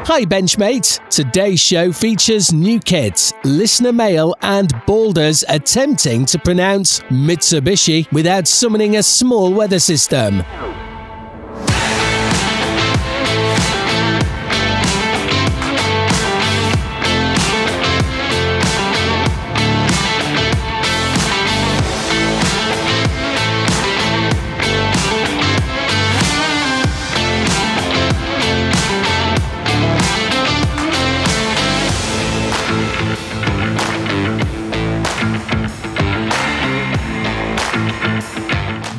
Hi Benchmates! Today's show features new kits, listener mail and boulders attempting to pronounce Mitsubishi without summoning a small weather system.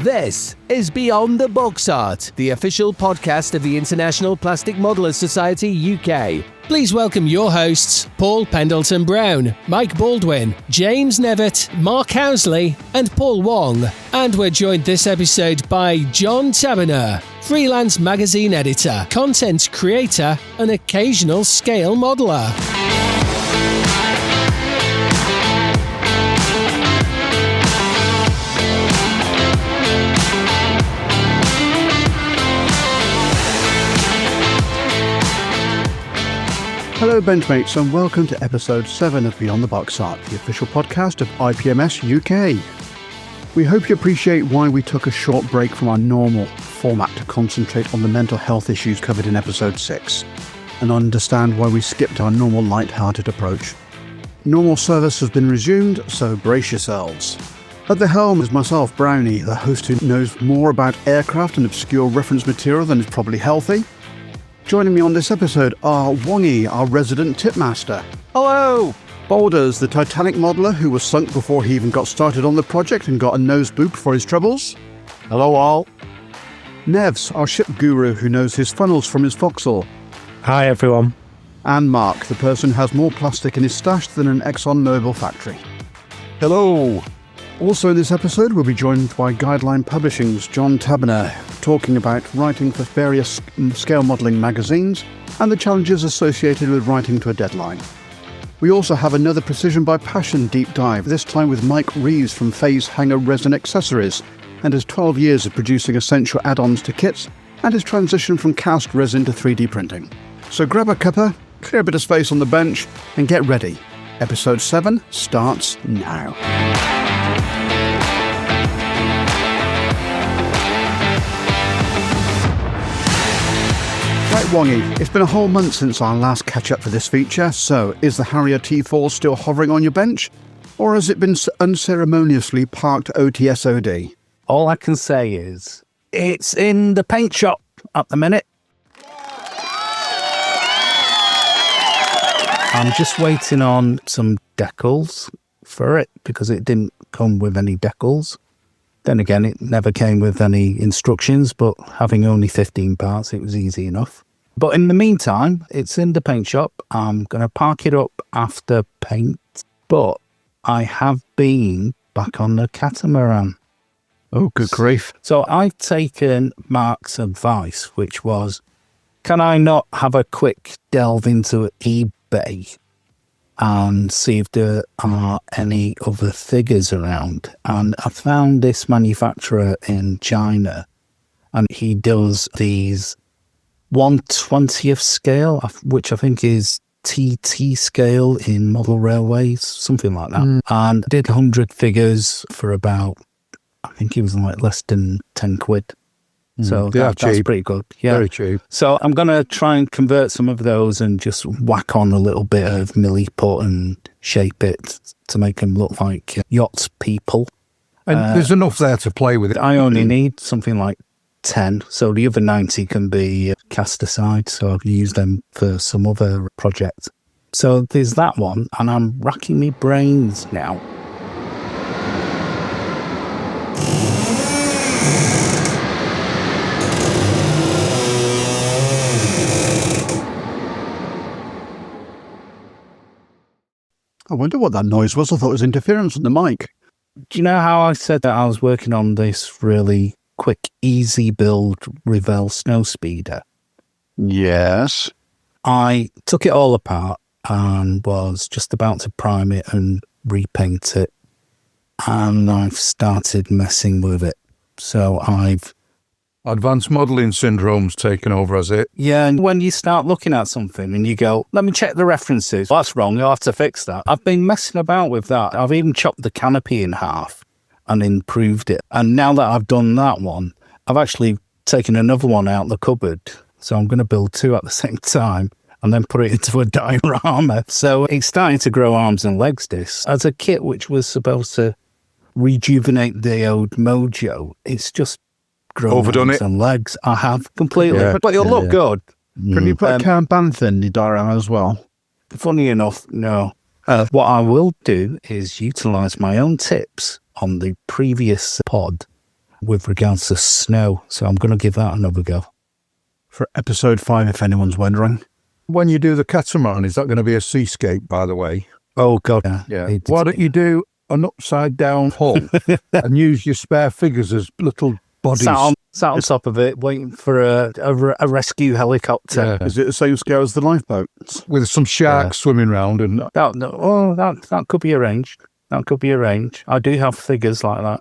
This is Beyond the Box Art, the official podcast of the International Plastic Modelers Society UK. Please welcome your hosts, Paul Pendleton-Brown, Mike Baldwin, James Nevitt, Mark Housley, and Paul Wong. And we're joined this episode by John Tabinor, freelance magazine editor, content creator, and occasional scale modeler. Hello Benchmates and welcome to episode 7 of Beyond the Box Art, the official podcast of IPMS UK. We hope you appreciate why we took a short break from our normal format to concentrate on the mental health issues covered in episode 6, and understand why we skipped our normal light-hearted approach. Normal service has been resumed, so brace yourselves. At the helm is myself, Brownie, the host who knows more about aircraft and obscure reference material than is probably healthy. Joining me on this episode are Wongy, our resident tipmaster. Hello! Boulders, the Titanic modeller who was sunk before he even got started on the project and got a nose boop for his troubles. Hello all. Nevs, our ship guru who knows his funnels from his foxhole. Hi everyone. And Mark, the person who has more plastic in his stash than an ExxonMobil factory. Hello. Also in this episode, we'll be joined by Guideline Publishing's John Tabinor, talking about writing for various scale modelling magazines and the challenges associated with writing to a deadline. We also have another Precision by Passion deep dive, this time with Mike Reeves from Phase Hanger Resin Accessories, and his 12 years of producing essential add-ons to kits, and his transition from cast resin to 3D printing. So grab a cuppa, clear a bit of space on the bench, and get ready. Episode 7 starts now. Right, Wongy, it's been a whole month since our last catch-up for this feature, so is the Harrier T4 still hovering on your bench? Or has it been unceremoniously parked OTSOD? All I can say is, it's in the paint shop at the minute. I'm just waiting on some decals for it, because it didn't come with any decals. Then again, it never came with any instructions, but having only 15 parts, it was easy enough. But in the meantime, it's in the paint shop. I'm going to park it up after paint, but I have been back on the catamaran. Oh, good grief. So I've taken Mark's advice, which was, can I not have a quick delve into eBay and see if there are any other figures around? And I found this manufacturer in China, and he does these 1/20th scale, which I think is TT scale in model railways, something like that. And did 100 figures for about, I think it was like less than 10 quid. So that's pretty good. Yeah. Very cheap. So I'm going to try and convert some of those and just whack on a little bit of milliput and shape it to make them look like yacht people. And there's enough there to play with it. I only need something like 10. So the other 90 can be cast aside. So I've used them for some other project. So there's that one. And I'm racking my brains now. I wonder what that noise was. I thought it was interference on the mic. Do you know how I said that I was working on this really quick, easy build Revell snow speeder? Yes. I took it all apart and was just about to prime it and repaint it. And I've started messing with it. So I've Advanced modelling syndrome's taken over, has it? Yeah, and when you start looking at something and you go, let me check the references. Well, that's wrong, I'll have to fix that. I've been messing about with that. I've even chopped the canopy in half and improved it. And now that I've done that one, I've actually taken another one out of the cupboard. So I'm going to build two at the same time and then put it into a diorama. So it's starting to grow arms and legs, this. As a kit which was supposed to rejuvenate the old mojo, it's just grown Overdone arms it. and legs. I have completely. Yeah. But it'll look good. Can you put a bantha in the diorama as well? Funny enough, no. What I will do is utilise my own tips on the previous pod with regards to snow. So I'm going to give that another go. For episode 5, if anyone's wondering. When you do the catamaran, is that going to be a seascape, by the way? Oh, God. Yeah. Why don't you do an upside-down hull and use your spare figures as little bodies? Sat on top of it, waiting for a rescue helicopter. Yeah. Is it the same scale as the lifeboats? With some sharks swimming around and... That could be arranged. That could be arranged. I do have figures like that.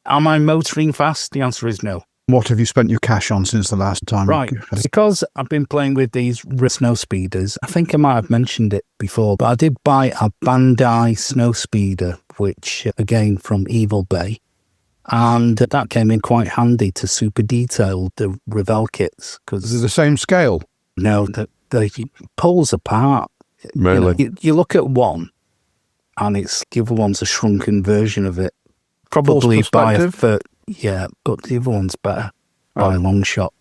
Am I motoring fast? The answer is no. What have you spent your cash on since the last time? Right, because I've been playing with these snow speeders. I think I might have mentioned it before, but I did buy a Bandai snow speeder, which, again, from Evil Bay. And that came in quite handy to super detail the Revell kits. Is it the same scale? No, they pulls apart. Really? You look at one, and the other one's a shrunken version of it. Probably by a foot. Yeah, but the other one's better by a long shot.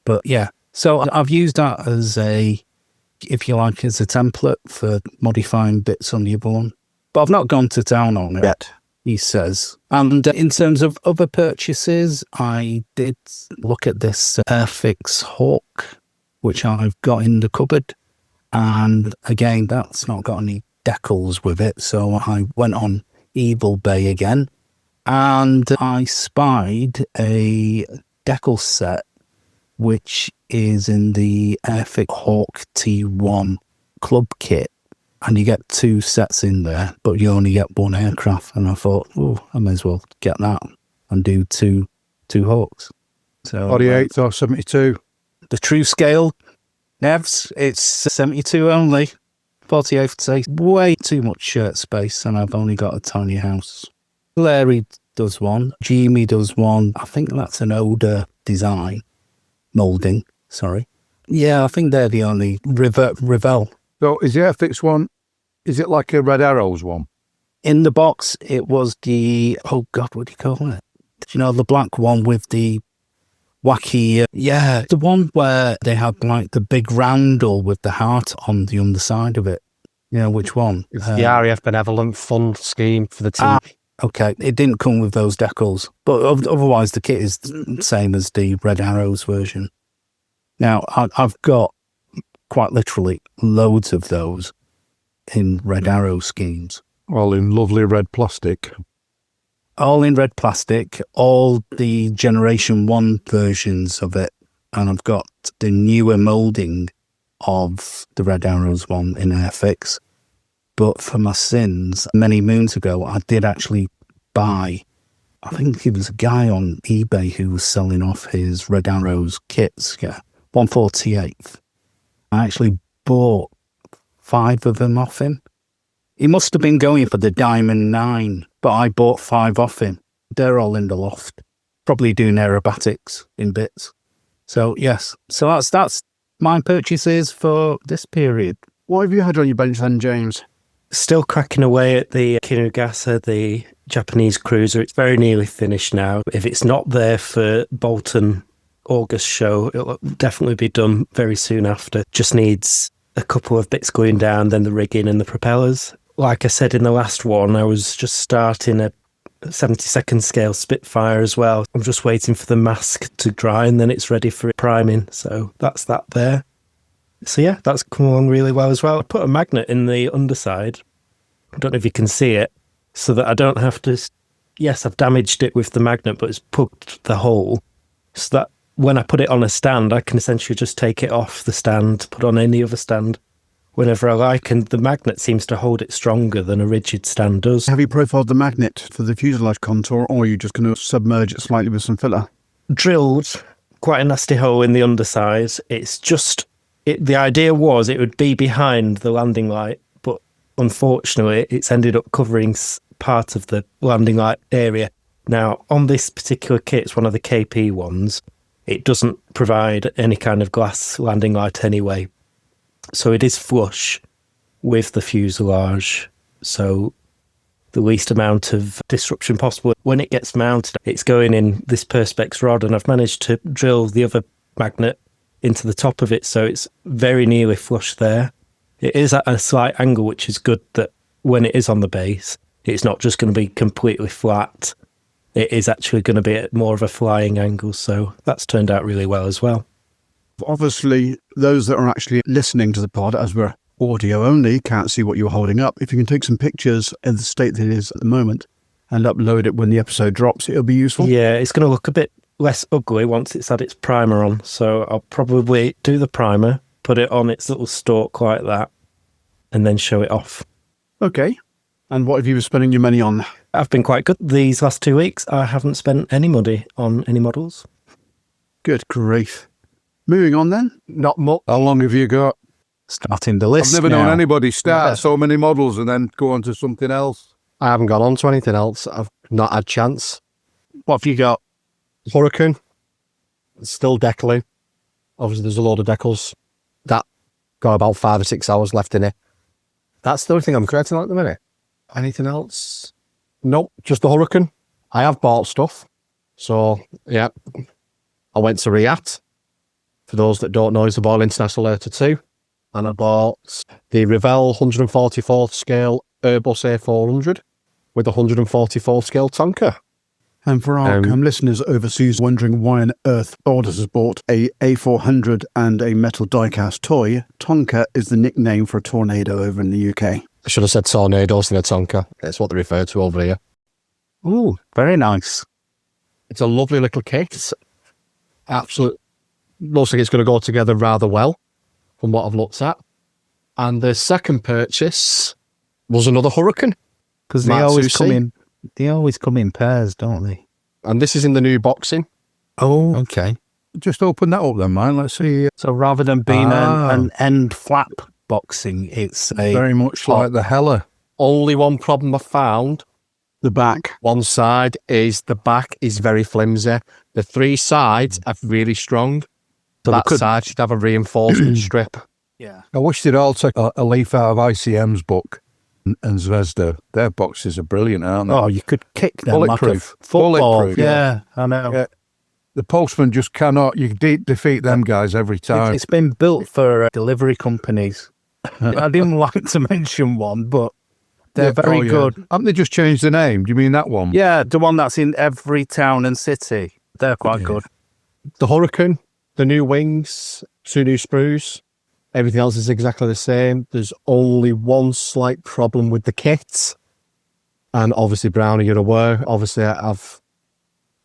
But yeah, so I've used that as if you like, as a template for modifying bits on the other one. But I've not gone to town on it yet, he says. And in terms of other purchases, I did look at this Airfix Hawk, which I've got in the cupboard. And again, that's not got any decals with it. So I went on Evil Bay again. And I spied a decal set, which is in the Airfix Hawk T1 club kit. And you get 2 sets in there, but you only get 1 aircraft. And I thought, I may as well get that and do two Hawks. So 48 or 72? The true scale, Nevs, it's 72 only. 48 takes way too much shirt space, and I've only got a tiny house. Larry does one. Jimmy does one. I think that's an older design. Moulding, sorry. Yeah, I think they're the only Revell. So is the Airfix one, is it like a Red Arrows one? In the box, it was the, oh God, what do you call it? You know, the black one with the wacky, the one where they had like the big roundel with the heart on the underside of it. You know, which one? It's the RAF Benevolent Fund Scheme for the team. Okay, it didn't come with those decals, but otherwise the kit is the same as the Red Arrows version. Now, I've got quite literally loads of those in Red Arrow schemes. All in lovely red plastic. All in red plastic, all the Generation 1 versions of it, and I've got the newer moulding of the Red Arrows one in Airfix. But for my sins, many moons ago, I did actually buy, I think it was a guy on eBay who was selling off his Red Arrows kits, 1/48. I actually bought 5 of them off him. He must have been going for the Diamond 9, but I bought 5 off him. They're all in the loft, probably doing aerobatics in bits. So yes, so that's my purchases for this period. What have you had on your bench then, James? Still cracking away at the Kinugasa, the Japanese cruiser. It's very nearly finished now. If it's not there for Bolton August show, it'll definitely be done very soon after. Just needs a couple of bits going down, then the rigging and the propellers. Like I said in the last one, I was just starting a 72nd scale Spitfire as well. I'm just waiting for the mask to dry and then it's ready for priming. So that's that there. So yeah, that's come along really well as well. I put a magnet in the underside. I don't know if you can see it, so that I don't have to... Yes, I've damaged it with the magnet, but it's plugged the hole, so that when I put it on a stand, I can essentially just take it off the stand, put on any other stand whenever I like, and the magnet seems to hold it stronger than a rigid stand does. Have you profiled the magnet for the fuselage contour, or are you just going to submerge it slightly with some filler? Drilled quite a nasty hole in the underside. It's just, the idea was it would be behind the landing light, but unfortunately it's ended up covering part of the landing light area. Now, on this particular kit, it's one of the KP ones, it doesn't provide any kind of glass landing light anyway. So it is flush with the fuselage. So the least amount of disruption possible. When it gets mounted, it's going in this Perspex rod, and I've managed to drill the other magnet into the top of it, so it's very nearly flush there. It is at a slight angle, which is good that when it is on the base, it's not just going to be completely flat. It is actually going to be at more of a flying angle, so that's turned out really well as well. Obviously, those that are actually listening to the pod, as we're audio only, can't see what you're holding up. If you can take some pictures in the state that it is at the moment and upload it when the episode drops, it'll be useful. Yeah, it's going to look a bit less ugly once it's had its primer on. So I'll probably do the primer, put it on its little stalk like that, and then show it off. Okay. And what have you been spending your money on? I've been quite good these last 2 weeks. I haven't spent any money on any models. Good grief. Moving on then. Not much. How long have you got? Starting the list. I've never known now. anybody start so many models and then go on to something else. I haven't gone on to anything else. I've not had chance. What have you got? Hurricane, still decaling. Obviously, there's a load of decals that got about 5 or 6 hours left in it. That's the only thing I'm creating at the minute. Anything else? Nope, just the Hurricane. I have bought stuff. So, yeah, I went to Riyadh. For those that don't know, it's the Royal International Air 2. And I bought the Revell 144th scale Airbus A400 with a 144th scale Tonka. And for our listeners overseas wondering why on earth Borders has bought a A400 and a metal diecast toy, Tonka is the nickname for a tornado over in the UK. I should have said tornadoes in a Tonka. It's what they refer to over here. Ooh, very nice. It's a lovely little kit. Absolutely. Looks like it's going to go together rather well from what I've looked at. And the second purchase was another Hurricane. Because they always come in pairs, don't they? And this is in the new boxing. Oh, okay. Just open that up then, man. Let's see. So rather than being an end flap boxing, it's a Very much like the Hella. Only one problem I found. The back. One side is the back is very flimsy. The 3 sides are really strong. So that side should have a reinforcement strip. Yeah. I wish they'd all take a leaf out of ICM's book and Zvezda. Their boxes are brilliant, aren't they? Oh, you could kick them Bulletproof. like a football. Bulletproof, Yeah, I know. Yeah. The Postman just cannot. You defeat them guys every time. It's been built for delivery companies. I didn't like to mention one, but they're very good. Haven't they just changed the name? Do you mean that one? Yeah, the one that's in every town and city. They're quite good. The Hurricane, the new wings, 2 new sprues. Everything else is exactly the same. There's only one slight problem with the kit. And obviously, Brownie, you're aware. Obviously, I've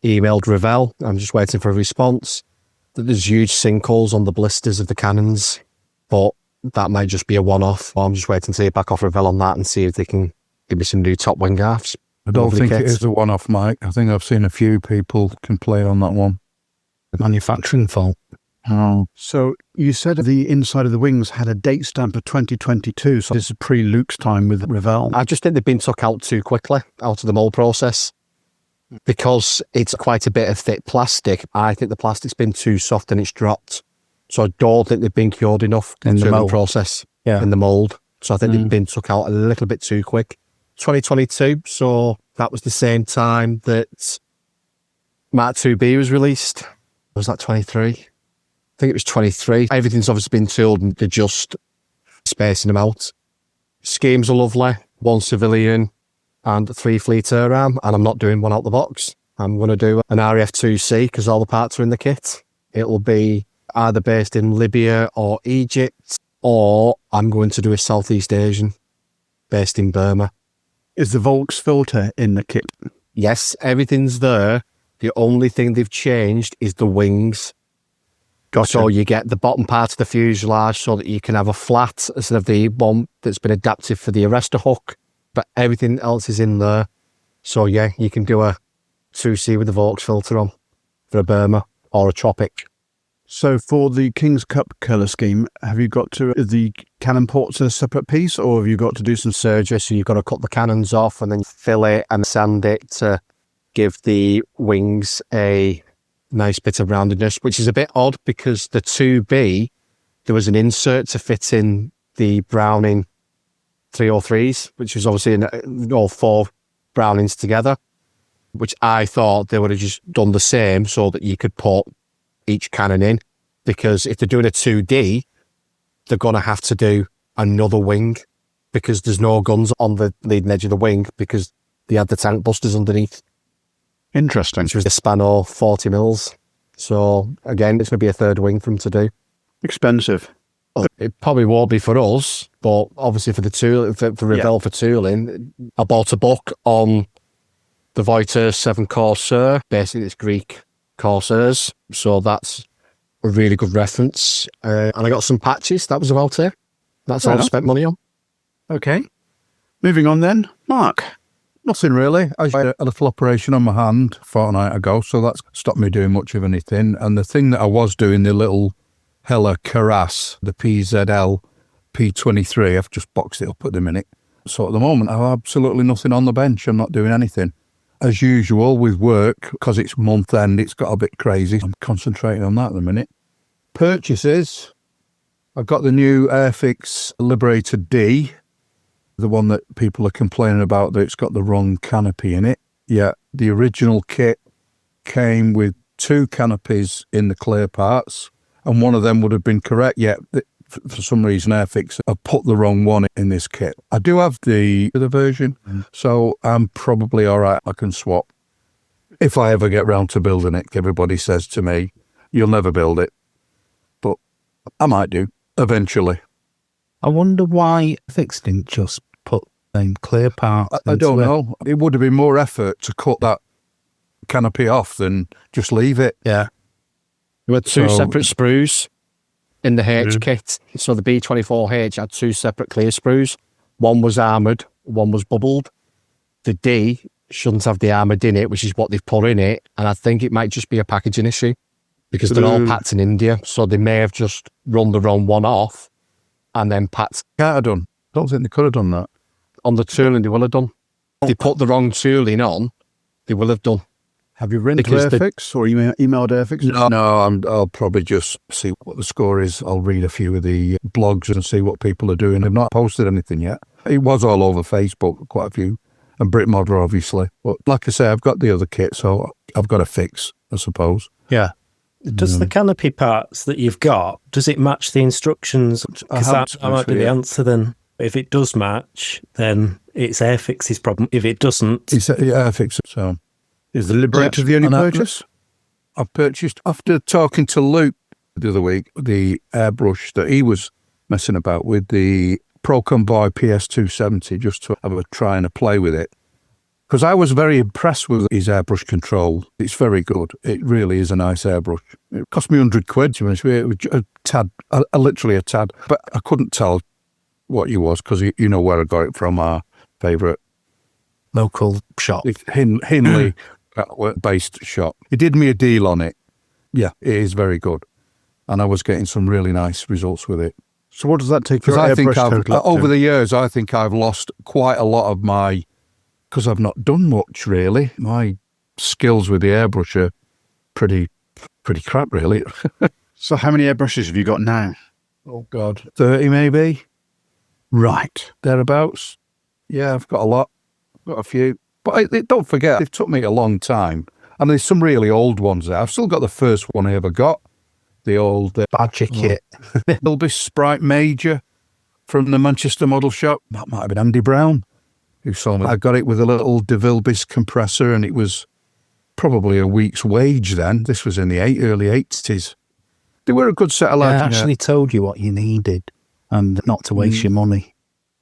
emailed Revell. I'm just waiting for a response. There's huge sinkholes on the blisters of the cannons. But that might just be a one-off. I'm just waiting to hear back off Revell on that and see if they can give me some new top wing halves. I don't think it is a one-off, Mike. I think I've seen a few people complain on that one. Manufacturing fault. Oh. So you said the inside of the wings had a date stamp of 2022, so this is pre-Luke's time with Revell. I just think they've been took out too quickly out of the mould process. Because it's quite a bit of thick plastic, I think the plastic's been too soft and it's dropped. So I don't think they've been cured enough In the through mould. process Yeah. in the mould. So I think they've been took out a little bit too quick. 2022, so that was the same time that Mark 2B was released. Was that 23? I think it was 23. Everything's obviously been tooled and they're just spacing them out. Schemes are lovely. 1 civilian and 3 fleet air arm, and I'm not doing one out the box. I'm going to do an RAF-2C because all the parts are in the kit. It'll be either based in Libya or Egypt, or I'm going to do a Southeast Asian based in Burma. Is the Volks filter in the kit? Yes, everything's there. The only thing they've changed is the wings. Gotcha. So you get the bottom part of the fuselage so that you can have a flat instead of the one that's been adapted for the arrestor hook. But everything else is in there. So yeah, you can do a 2C with the Volks filter on for a Burma or a Tropic. So for the King's Cup colour scheme, have you got to the cannon ports a separate piece, or have you got to do some Surgery, so you've got to cut the cannons off and then fill it and sand it to give the wings a nice bit of roundedness, which is a bit odd because the 2B, there was an insert to fit in the Browning 303s, which was obviously in all 4 Brownings together, which I thought they would have just done the same so that you could put each cannon in, because if they're doing a 2D, they're going to have to do another wing because there's no guns on the leading edge of the wing because they had the tank busters underneath. Interesting. Which was the Spano 40 mils. So again, it's going to be a third wing for them to do. Expensive. It probably won't be for us, but obviously for the tool, for Revell for tooling, I bought a book on the Voiter 7 Corsair. Basically, it's Greek Corsairs, so that's a really good reference. And I got some patches. That was about it. That's all I spent money on. Okay. Moving on then. Mark. Nothing really. I had a little operation on my hand a fortnight ago, so that's stopped me doing much of anything. And the thing that I was doing, the little Hella Carras, the PZL P23, I've just boxed it up at the minute. So at the moment, I have absolutely nothing on the bench. I'm not doing anything. As usual with work, because it's month end, it's got a bit crazy. I'm concentrating on that at the minute. Purchases. I've got the new Airfix Liberator D, the one that people are complaining about that it's got the wrong canopy in it. Yeah, the original kit came with 2 canopies in the clear parts, and one of them would have been correct, yet for some reason Airfix have put the wrong one in this kit. I do have the other version, so I'm probably all right. I can swap. If I ever get round to building it, everybody says to me, you'll never build it. But I might do, eventually. I wonder why Fix didn't just put them clear parts. I don't know. It would have been more effort to cut that canopy off than just leave it. Yeah. There were 2 separate sprues in the H kit. So the B24H had 2 separate clear sprues. One was armoured, one was bubbled. The D shouldn't have the armoured in it, which is what they've put in it. And I think it might just be a packaging issue because they're all packed in India. So they may have just run the wrong one off and then packed. Can't have done. Don't think they could have done that. On the tooling, they will have done. If they put the wrong tooling on, they will have done. Have you written to Airfix or emailed Airfix? No, I'll probably just see what the score is. I'll read a few of the blogs and see what people are doing. They've not posted anything yet. It was all over Facebook, quite a few, and Britmodder, obviously. But like I say, I've got the other kit, so I've got a fix, I suppose. Yeah. Does the canopy parts that you've got, does it match the instructions? Because that might be the answer then. If it does match, then it's Airfix's problem. If it doesn't... It's Airfix, so... Is the Liberator the only purchase? I've purchased, after talking to Luke the other week, the airbrush that he was messing about with, the Pro Convoy PS270, just to have a try and a play with it. Because I was very impressed with his airbrush control. It's very good. It really is a nice airbrush. It cost me 100 quid, to be honest with you. It was a tad, literally a tad. But I couldn't tell what he was, because you know where I got it from, our favourite local shop. Hindley based shop. He did me a deal on it. Yeah, it is very good. And I was getting some really nice results with it. So what does that take? Because I think over the years, I think I've lost quite a lot of my, because I've not done much really. My skills with the airbrush are pretty crap really. So how many airbrushes have you got now? Oh God, 30 maybe. Right. Thereabouts. Yeah, I've got a lot. I've got a few. But don't forget, it took me a long time. And there's some really old ones there. I've still got the first one I ever got. The old Badger kit. Dilby Sprite Major from the Manchester model shop. That might have been Andy Brown who sold me. I got it with a little DeVilbiss compressor, and it was probably a week's wage then. This was in the early 80s. They were a good set of lads. They actually told you what you needed and not to waste your money.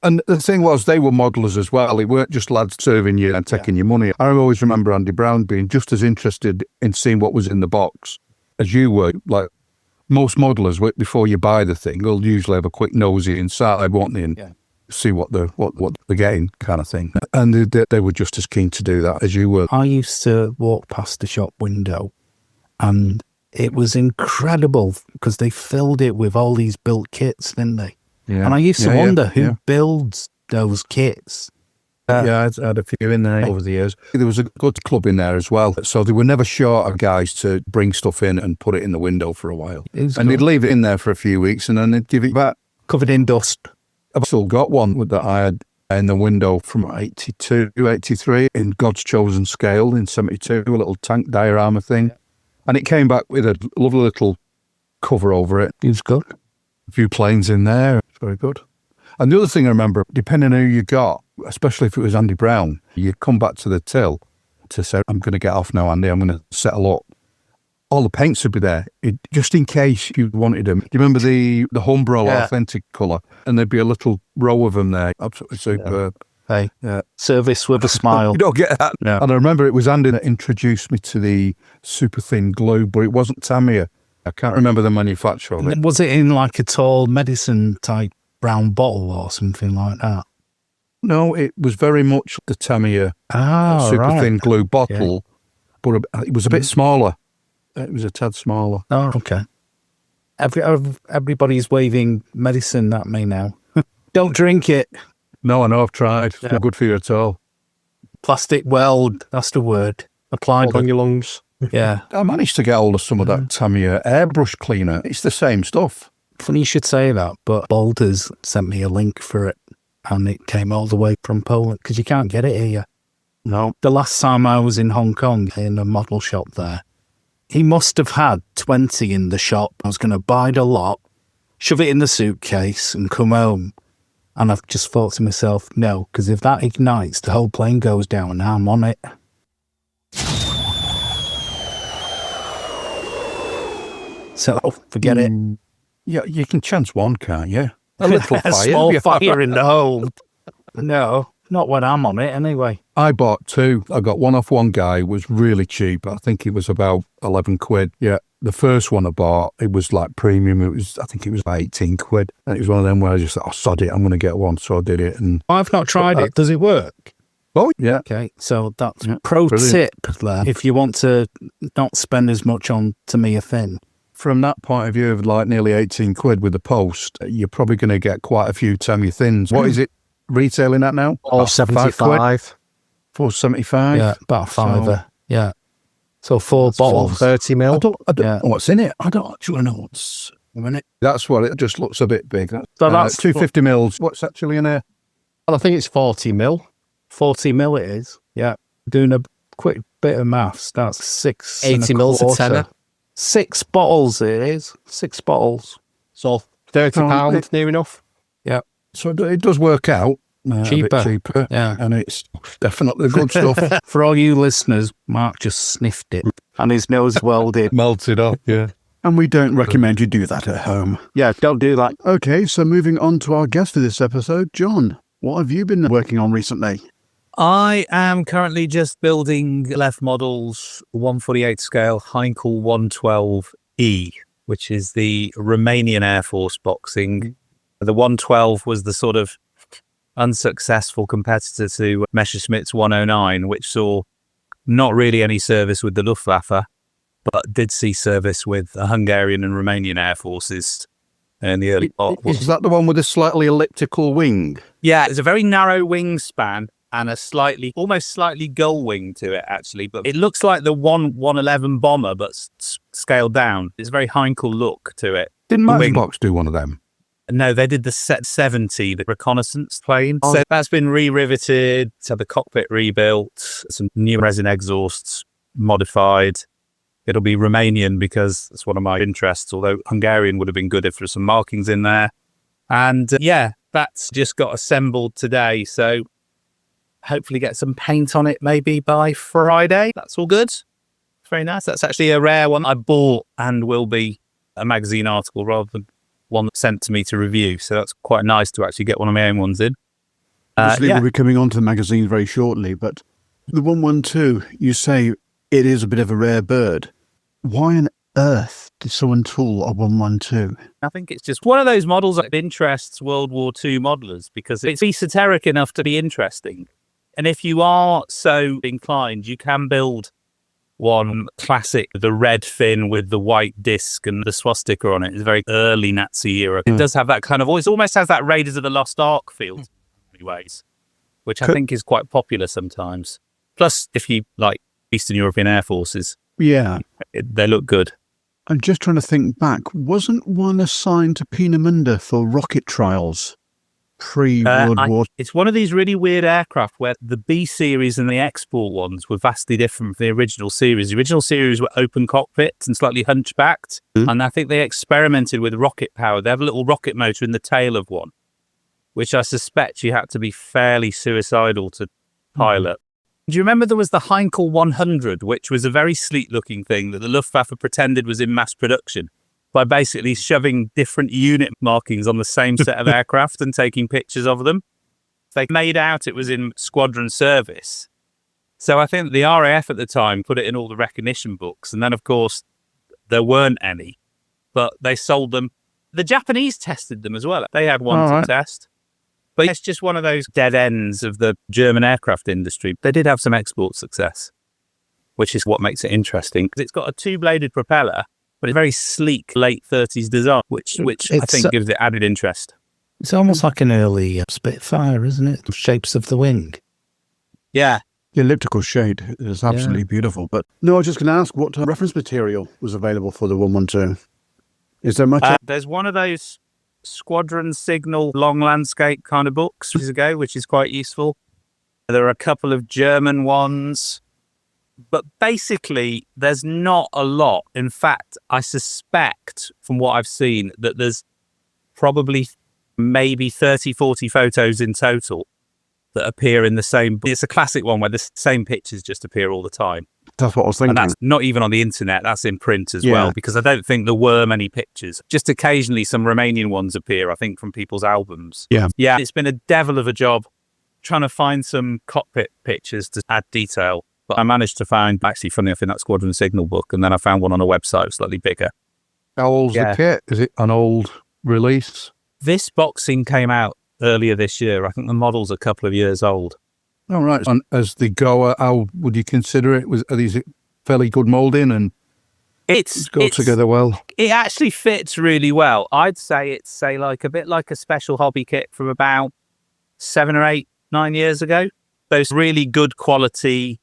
And the thing was, they were modelers as well. They weren't just lads serving you and taking your money. I always remember Andy Brown being just as interested in seeing what was in the box as you were. Like most modelers, before you buy the thing, they'll usually have a quick nosy inside, won't they, and see what they're getting, kind of thing. And they were just as keen to do that as you were. I used to walk past the shop window, and It was incredible because they filled it with all these built kits, didn't they? Yeah. And I used to wonder who yeah. builds those kits. I had a few in there over the years. There was a good club in there as well. So they were never short of guys to bring stuff in and put it in the window for a while. And they'd leave it in there for a few weeks and then they'd give it back. Covered in dust. I've still got one that I had in the window from 82, 83 in God's Chosen Scale in 72, a little tank diorama thing. And it came back with a lovely little cover over it. It was good. A few planes in there. It's very good. And the other thing I remember, depending on who you got, especially if it was Andy Brown, you'd come back to the till to say, I'm going to get off now, Andy, I'm going to settle up. All the paints would be there, just in case you wanted them. Do you remember the Humbrol authentic colour? And there'd be a little row of them there. Absolutely superb. Hey, service with a smile. You don't get that. No. And I remember it was Andy that introduced me to the super thin glue, but it wasn't Tamiya. I can't remember the manufacturer of it. Was it in like a tall medicine type brown bottle or something like that? No, it was very much the Tamiya super thin glue bottle, but it was a bit smaller. It was a tad smaller. Oh, okay. Everybody's waving medicine at me now. Don't drink it. No, I know, I've tried. It's not good for you at all. Plastic weld, that's the word. Applied on your lungs. Yeah. I managed to get hold of some of that Tamiya airbrush cleaner. It's the same stuff. Funny you should say that, but Boulders sent me a link for it, and it came all the way from Poland, because you can't get it here. No. The last time I was in Hong Kong, in a model shop there, he must have had 20 in the shop. I was going to buy the lot, shove it in the suitcase, and come home. And I've just thought to myself, no, because if that ignites, the whole plane goes down, and I'm on it. So, forget it. Yeah, you can chance one, can't you? A little fire. A small fire in the home. No, not when I'm on it anyway. I bought two. I got one off one guy. It was really cheap. I think it was about 11 quid. Yeah. The first one I bought, it was like premium. I think it was about 18 quid. And it was one of them where I just thought, sod it, I'm going to get one. So I did it. And I've not tried it. Does it work? Oh, yeah. Okay, so that's pro tip there. If you want to not spend as much on Tamiya thin. From that point of view of like nearly 18 quid with the post, you're probably going to get quite a few Tamiya thins. What is it retailing at now? $4.75. $4.75? Yeah, about a fiver. Yeah. So 4 bottles. 30 mil. I don't know what's in it. I don't actually know what's in it. That's what it just looks a bit big. So that's 250 mils. What's actually in there? Well, I think it's 40 mil. 40 mil it is. Yeah. Doing a quick bit of maths, that's 6. 80 mils a tenner. 6 bottles it is. 6 bottles. So £30 near enough. Yeah. So it does work out. Cheaper. A bit cheaper. Yeah. And it's definitely good stuff. For all you listeners, Mark just sniffed it and his nose welded. Melted off, yeah. And we don't recommend you do that at home. Yeah, don't do that. Okay, so moving on to our guest for this episode, John. What have you been working on recently? I am currently just building left models 148 scale Heinkel 112E, which is the Romanian Air Force boxing. The 112 was the sort of unsuccessful competitor to Messerschmitt's 109, which saw not really any service with the Luftwaffe, but did see service with the Hungarian and Romanian Air Forces in the early part. Is that the one with a slightly elliptical wing? Yeah, it's a very narrow wingspan and a almost slightly gull wing to it, actually. But it looks like the 111 bomber, but scaled down. It's a very Heinkel look to it. Didn't Matchbox do one of them? No, they did the Set 70, the reconnaissance plane. So that's been re-riveted, so the cockpit rebuilt, some new resin exhausts modified. It'll be Romanian because it's one of my interests, although Hungarian would have been good if there's some markings in there. And that's just got assembled today. So hopefully get some paint on it maybe by Friday. That's all good. Very nice. That's actually a rare one I bought and will be a magazine article rather than one that's sent to me to review. So that's quite nice to actually get one of my own ones in. Obviously, we'll be coming on to the magazine very shortly, but the 112, you say it is a bit of a rare bird. Why on earth did someone tool a 112? I think it's just one of those models that interests World War II modelers because it's esoteric enough to be interesting. And if you are so inclined, you can build one classic, the red fin with the white disc and the swastika on it. It's a very early Nazi era. It does have that kind of voice. It almost has that Raiders of the Lost Ark feel in many ways, which I think is quite popular sometimes. Plus, if you like Eastern European Air Forces, they look good. I'm just trying to think back. Wasn't one assigned to Peenemünde for rocket trials pre-World War? It's one of these really weird aircraft where the B series and the export ones were vastly different from the original series. The original series were open cockpits and slightly hunchbacked, and I think they experimented with rocket power. They have a little rocket motor in the tail of one, which I suspect you had to be fairly suicidal to pilot. Do you remember there was the Heinkel 100, which was a very sleek-looking thing that the Luftwaffe pretended was in mass production by basically shoving different unit markings on the same set of aircraft and taking pictures of them? They made out it was in squadron service. So I think the RAF at the time put it in all the recognition books, and then, of course, there weren't any, but they sold them. The Japanese tested them as well. They had one to test. But it's just one of those dead ends of the German aircraft industry. They did have some export success, which is what makes it interesting. It's got a two-bladed propeller, but a very sleek late 30s design, which I think gives it added interest. It's almost like an early Spitfire, isn't it? The shapes of the wing. Yeah. The elliptical shade is absolutely beautiful. But no, I was just going to ask what reference material was available for the 112. Is there much? There's one of those Squadron Signal long landscape kind of books years ago, which is quite useful. There are a couple of German ones, but basically there's not a lot. In fact, I suspect from what I've seen that there's probably maybe 30, 40 photos in total that appear in the same book. It's a classic one where the same pictures just appear all the time. That's what I was thinking. And that's not even on the internet, that's in print as well, because I don't think there were many pictures. Just occasionally some Romanian ones appear, I think, from people's albums. Yeah, it's been a devil of a job trying to find some cockpit pictures to add detail. But I managed to find, actually, funny enough, in that Squadron Signal book, and then I found one on a website slightly bigger. How old's the kit? Is it an old release? This boxing came out earlier this year. I think the model's a couple of years old. All right. And as the goer, how would you consider it? Are these fairly good moulding and it's together well? It actually fits really well. I'd say it's like a bit like a special hobby kit from about 7 or 8, 9 years ago. Those really good quality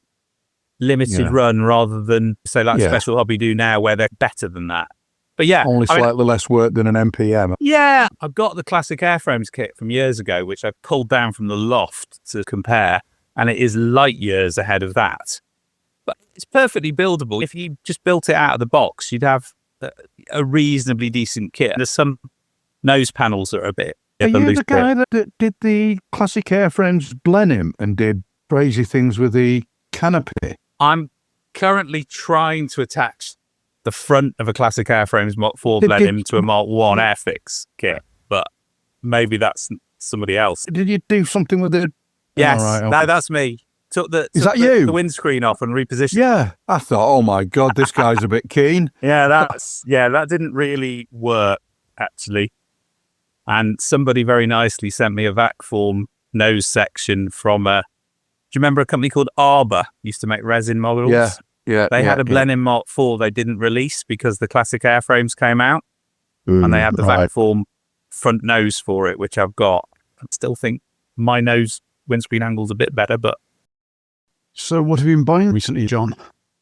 limited run rather than special hobby do now where they're better than that. But only slightly less work than an MPM. Yeah, I've got the classic airframes kit from years ago, which I pulled down from the loft to compare, and it is light years ahead of that. But it's perfectly buildable. If you just built it out of the box, you'd have a reasonably decent kit. There's some nose panels that are a bit. Are you the guy that did the classic airframes Blenheim and did crazy things with the canopy? I'm currently trying to attach the front of a classic airframes Mark 4 Blenheim to a Mark 1 Airfix kit, but maybe that's somebody else. Did you do something with it? Yes, no, that's me. Took the windscreen off and repositioned. Yeah, I thought, oh my God, this guy's a bit keen. That didn't really work actually. And somebody very nicely sent me a vac form nose section from do you remember a company called Arbor used to make resin models? Yeah. They had a Blenheim Mark 4 they didn't release because the classic airframes came out, and they had the vac form front nose for it, which I've got. I still think my nose windscreen angle's a bit better, but. So what have you been buying recently, John?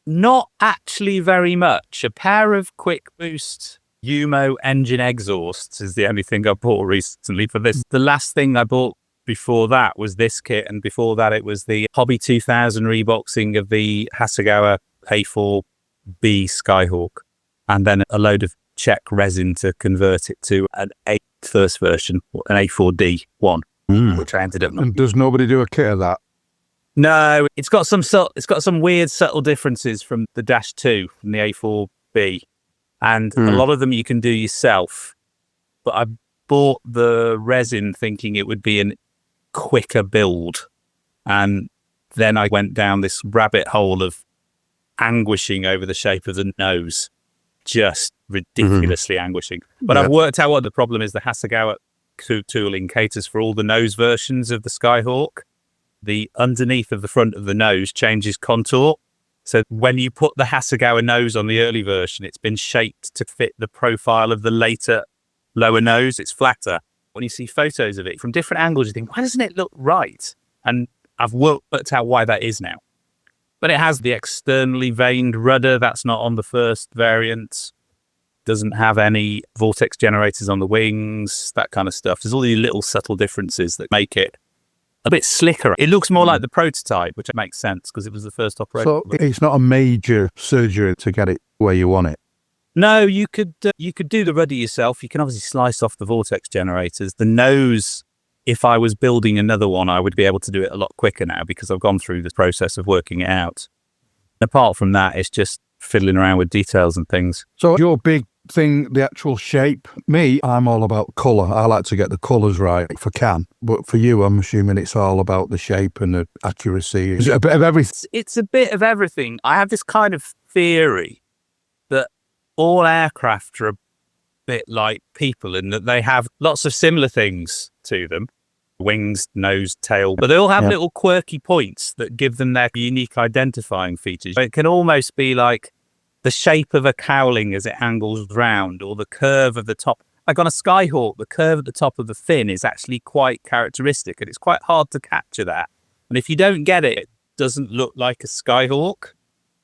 Not actually very much. A pair of quick boost Umo engine exhausts is the only thing I bought recently for this. The last thing I bought before that was this kit, and before that it was the Hobby 2000 reboxing of the Hasegawa A4B Skyhawk, and then a load of Czech resin to convert it to an first version, an A4D one, which I ended up not. And does nobody do a kit of that? No, it's got some weird subtle differences from the Dash 2 from the A4B, and a lot of them you can do yourself. But I bought the resin thinking it would be a quicker build, and then I went down this rabbit hole of anguishing over the shape of the nose, just ridiculously anguishing. But I've worked out what the problem is. The Hasegawa tooling caters for all the nose versions of the Skyhawk. The underneath of the front of the nose changes contour, So when you put the Hasegawa nose on the early version, it's been shaped to fit the profile of the later lower nose. It's flatter. When you see photos of it from different angles, you think, why doesn't it look right? And I've worked out why that is now. But it has the externally vaned rudder. That's not on the first variant. Doesn't have any vortex generators on the wings, that kind of stuff. There's all these little subtle differences that make it a bit slicker. It looks more like the prototype, which makes sense because it was the first operation. So it's not a major surgery to get it where you want it. No, you could do the rudder yourself. You can obviously slice off the vortex generators. The nose, if I was building another one, I would be able to do it a lot quicker now because I've gone through the process of working it out. Apart from that, it's just fiddling around with details and things. So your big thing, the actual shape, me, I'm all about colour. I like to get the colours right if I can. But for you, I'm assuming it's all about the shape and the accuracy. Is it a bit of everything? It's a bit of everything. I have this kind of theory that all aircraft are a bit like people in that they have lots of similar things to them. Wings, nose, tail, but they all have little quirky points that give them their unique identifying features. It can almost be like the shape of a cowling as it angles round, or the curve of the top. Like on a Skyhawk, the curve at the top of the fin is actually quite characteristic, and it's quite hard to capture that. And if you don't get it, it doesn't look like a Skyhawk.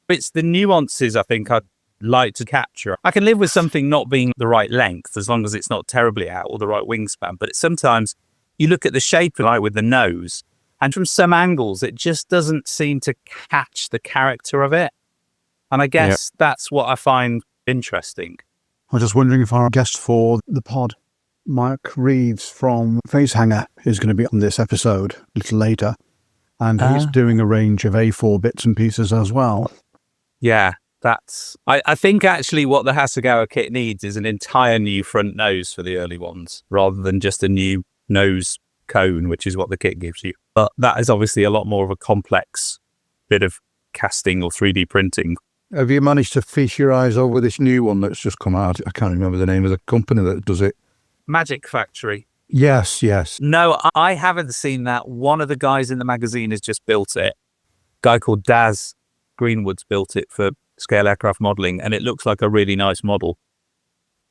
It's the nuances I think I'd like to capture. I can live with something not being the right length as long as it's not terribly out, or the right wingspan, but sometimes you look at the shape like with the nose, and from some angles, it just doesn't seem to catch the character of it. And I guess that's what I find interesting. I was just wondering if our guest for the pod, Mike Reeves from Facehanger, is going to be on this episode a little later. And he's doing a range of A4 bits and pieces as well. Yeah, I think actually what the Hasegawa kit needs is an entire new front nose for the early ones, rather than just a new nose cone, which is what the kit gives you. But that is obviously a lot more of a complex bit of casting or 3D printing. Have you managed to feast your eyes over this new one that's just come out? I can't remember the name of the company that does it. Magic Factory. Yes. No, I haven't seen that. One of the guys in the magazine has just built it. A guy called Daz Greenwood's built it for scale aircraft modelling, and it looks like a really nice model.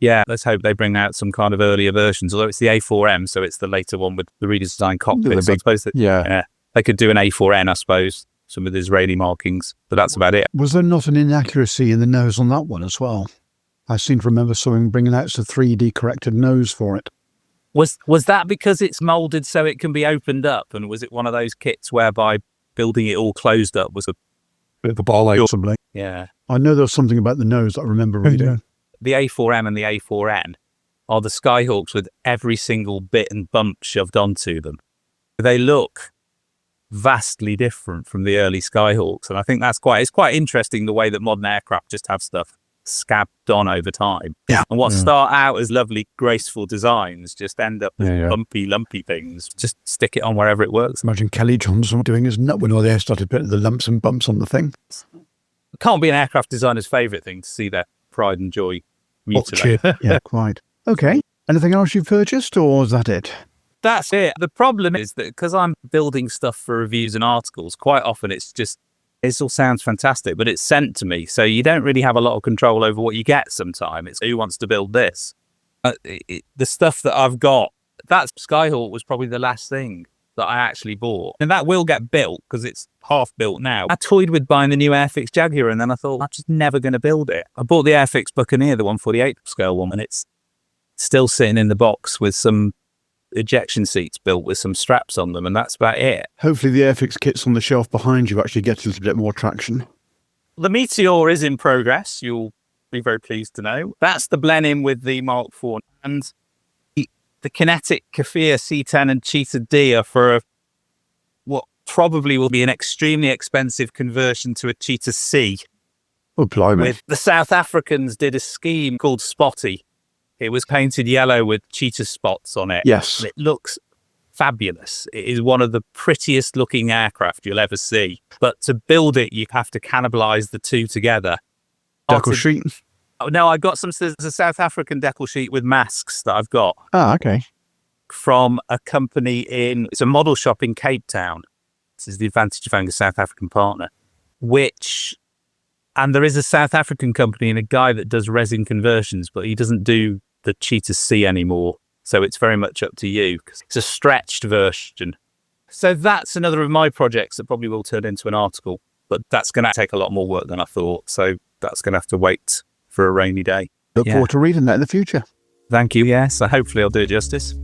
Yeah, let's hope they bring out some kind of earlier versions, although it's the A4M, so it's the later one with the redesigned cockpit. So I suppose that, they could do an A4N, I suppose, some of the Israeli markings, but that's about it. Was there not an inaccuracy in the nose on that one as well? I seem to remember someone bringing out a 3D corrected nose for it. Was that because it's moulded so it can be opened up, and was it one of those kits whereby building it all closed up was a bit of a ball ache, possibly? Yeah. I know there was something about the nose that I remember reading. The A4M and the A4N are the Skyhawks with every single bit and bump shoved onto them. They look vastly different from the early Skyhawks, and I think it's quite interesting the way that modern aircraft just have stuff scabbed on over time. Yeah. And what start out as lovely, graceful designs just end up as bumpy, lumpy things. Just stick it on wherever it works. Imagine Kelly Johnson doing his nut when all they started putting the lumps and bumps on the thing. It can't be an aircraft designer's favourite thing to see their pride and joy mutilate. Yeah, quite. Okay. Anything else you've purchased, or is that it? That's it. The problem is that because I'm building stuff for reviews and articles, quite often it all sounds fantastic, but it's sent to me. So you don't really have a lot of control over what you get sometimes. It's who wants to build this. The stuff that I've got, that Skyhawk was probably the last thing that I actually bought. And that will get built because it's half built now. I toyed with buying the new Airfix Jaguar, and then I thought, I'm just never going to build it. I bought the Airfix Buccaneer, the 148 scale one, and it's still sitting in the box with some ejection seats built with some straps on them, and that's about it. Hopefully the Airfix kits on the shelf behind you actually get a little bit more traction. The Meteor is in progress, you'll be very pleased to know. That's the blend-in with the Mark IV, and the Kinetic Kafir C10 and Cheetah D are for what probably will be an extremely expensive conversion to a Cheetah C. Oh, blimey. The South Africans did a scheme called Spotty. It was painted yellow with cheetah spots on it. Yes. And it looks fabulous. It is one of the prettiest looking aircraft you'll ever see. But to build it, you have to cannibalize the two together. Decal sheet? Oh, no, I got there's a South African decal sheet with masks that I've got. Ah, okay. From a company it's a model shop in Cape Town. This is the advantage of having a South African partner, which And there is a South African company and a guy that does resin conversions, but he doesn't do the Cheetah C anymore. So it's very much up to you. It's a stretched version. So that's another of my projects that probably will turn into an article, but that's going to take a lot more work than I thought. So that's going to have to wait for a rainy day. Look forward to reading that in the future. Thank you. Yes, so hopefully I'll do it justice.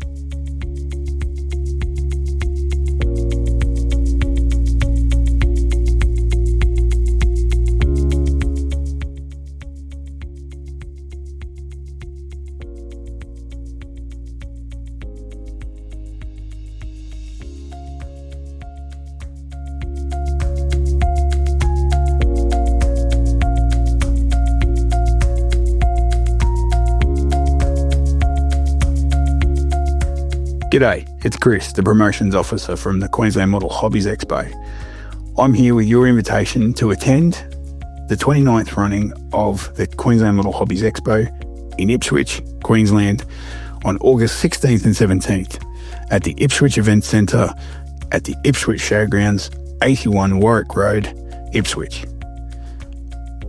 G'day, it's Chris, the Promotions Officer from the Queensland Model Hobbies Expo. I'm here with your invitation to attend the 29th running of the Queensland Model Hobbies Expo in Ipswich, Queensland on August 16th and 17th at the Ipswich Event Centre at the Ipswich Showgrounds, 81 Warwick Road, Ipswich.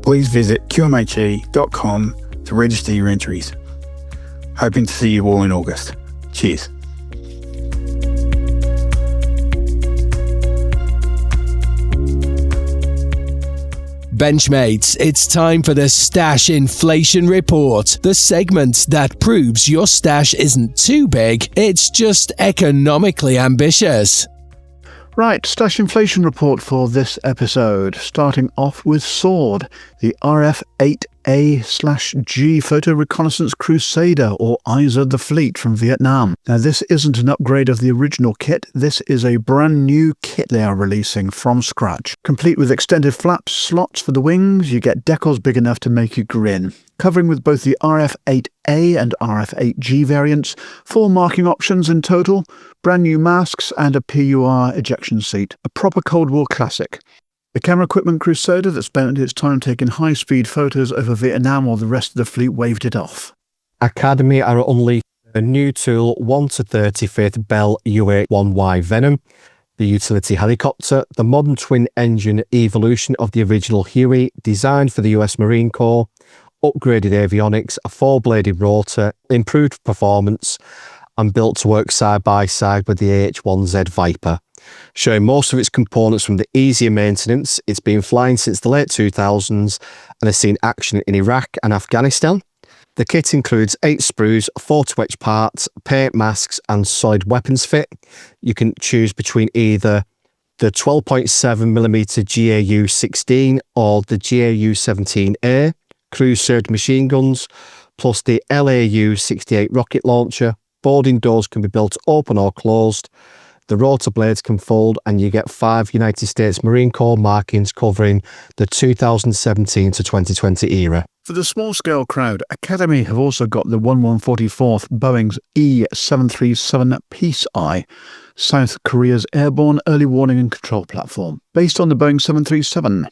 Please visit qmhe.com to register your entries. Hoping to see you all in August. Cheers. Benchmates, it's time for the Stash Inflation Report, the segment that proves your stash isn't too big, it's just economically ambitious. Right, Stash Inflation Report for this episode, starting off with Sword, the RF-8A/G Photo Reconnaissance Crusader, or Eyes of the Fleet from Vietnam. Now this isn't an upgrade of the original kit, this is a brand new kit they are releasing from scratch. Complete with extended flaps, slots for the wings, you get decals big enough to make you grin. Covering with both the RF-8A and RF-8G variants, 4 marking options in total, brand new masks and a PUR ejection seat. A proper Cold War classic. The camera equipment crusader that spent its time taking high-speed photos over Vietnam while the rest of the fleet waved it off. Academy are unleashing a new tool 1 to 35th Bell UA-1Y Venom, the utility helicopter, the modern twin-engine evolution of the original Huey, designed for the US Marine Corps, upgraded avionics, a 4-bladed rotor, improved performance, and built to work side by side with the AH-1Z Viper. Showing most of its components from the easier maintenance, it's been flying since the late 2000s and has seen action in Iraq and Afghanistan. The kit includes 8 sprues, 4 twitch parts, paint masks and solid weapons fit. You can choose between either the 12.7mm GAU-16 or the GAU-17A cruise surge machine guns, plus the LAU-68 rocket launcher. Boarding doors can be built open or closed. The rotor blades can fold and you get 5 United States Marine Corps markings covering the 2017 to 2020 era. For the small-scale crowd, Academy have also got the 1144th Boeing's E-737 Peace Eye, South Korea's airborne early warning and control platform, based on the Boeing 737.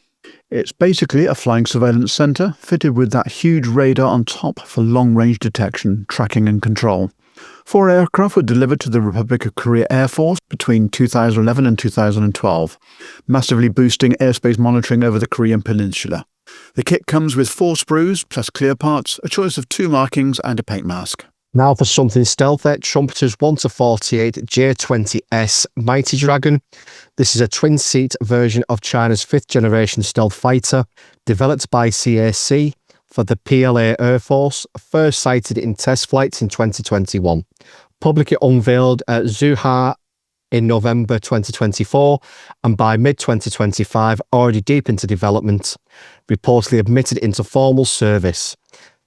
It's basically a flying surveillance centre, fitted with that huge radar on top for long-range detection, tracking and control. 4 aircraft were delivered to the Republic of Korea Air Force between 2011 and 2012, massively boosting airspace monitoring over the Korean peninsula. The kit comes with 4 sprues, plus clear parts, a choice of 2 markings and a paint mask. Now for something stealthy, Trumpeter's 1 to 48 J-20S Mighty Dragon. This is a twin-seat version of China's 5th generation stealth fighter, developed by CAC for the PLA Air Force, first sighted in test flights in 2021. Publicly unveiled at Zhuhai in November 2024, and by mid-2025, already deep into development, reportedly admitted into formal service.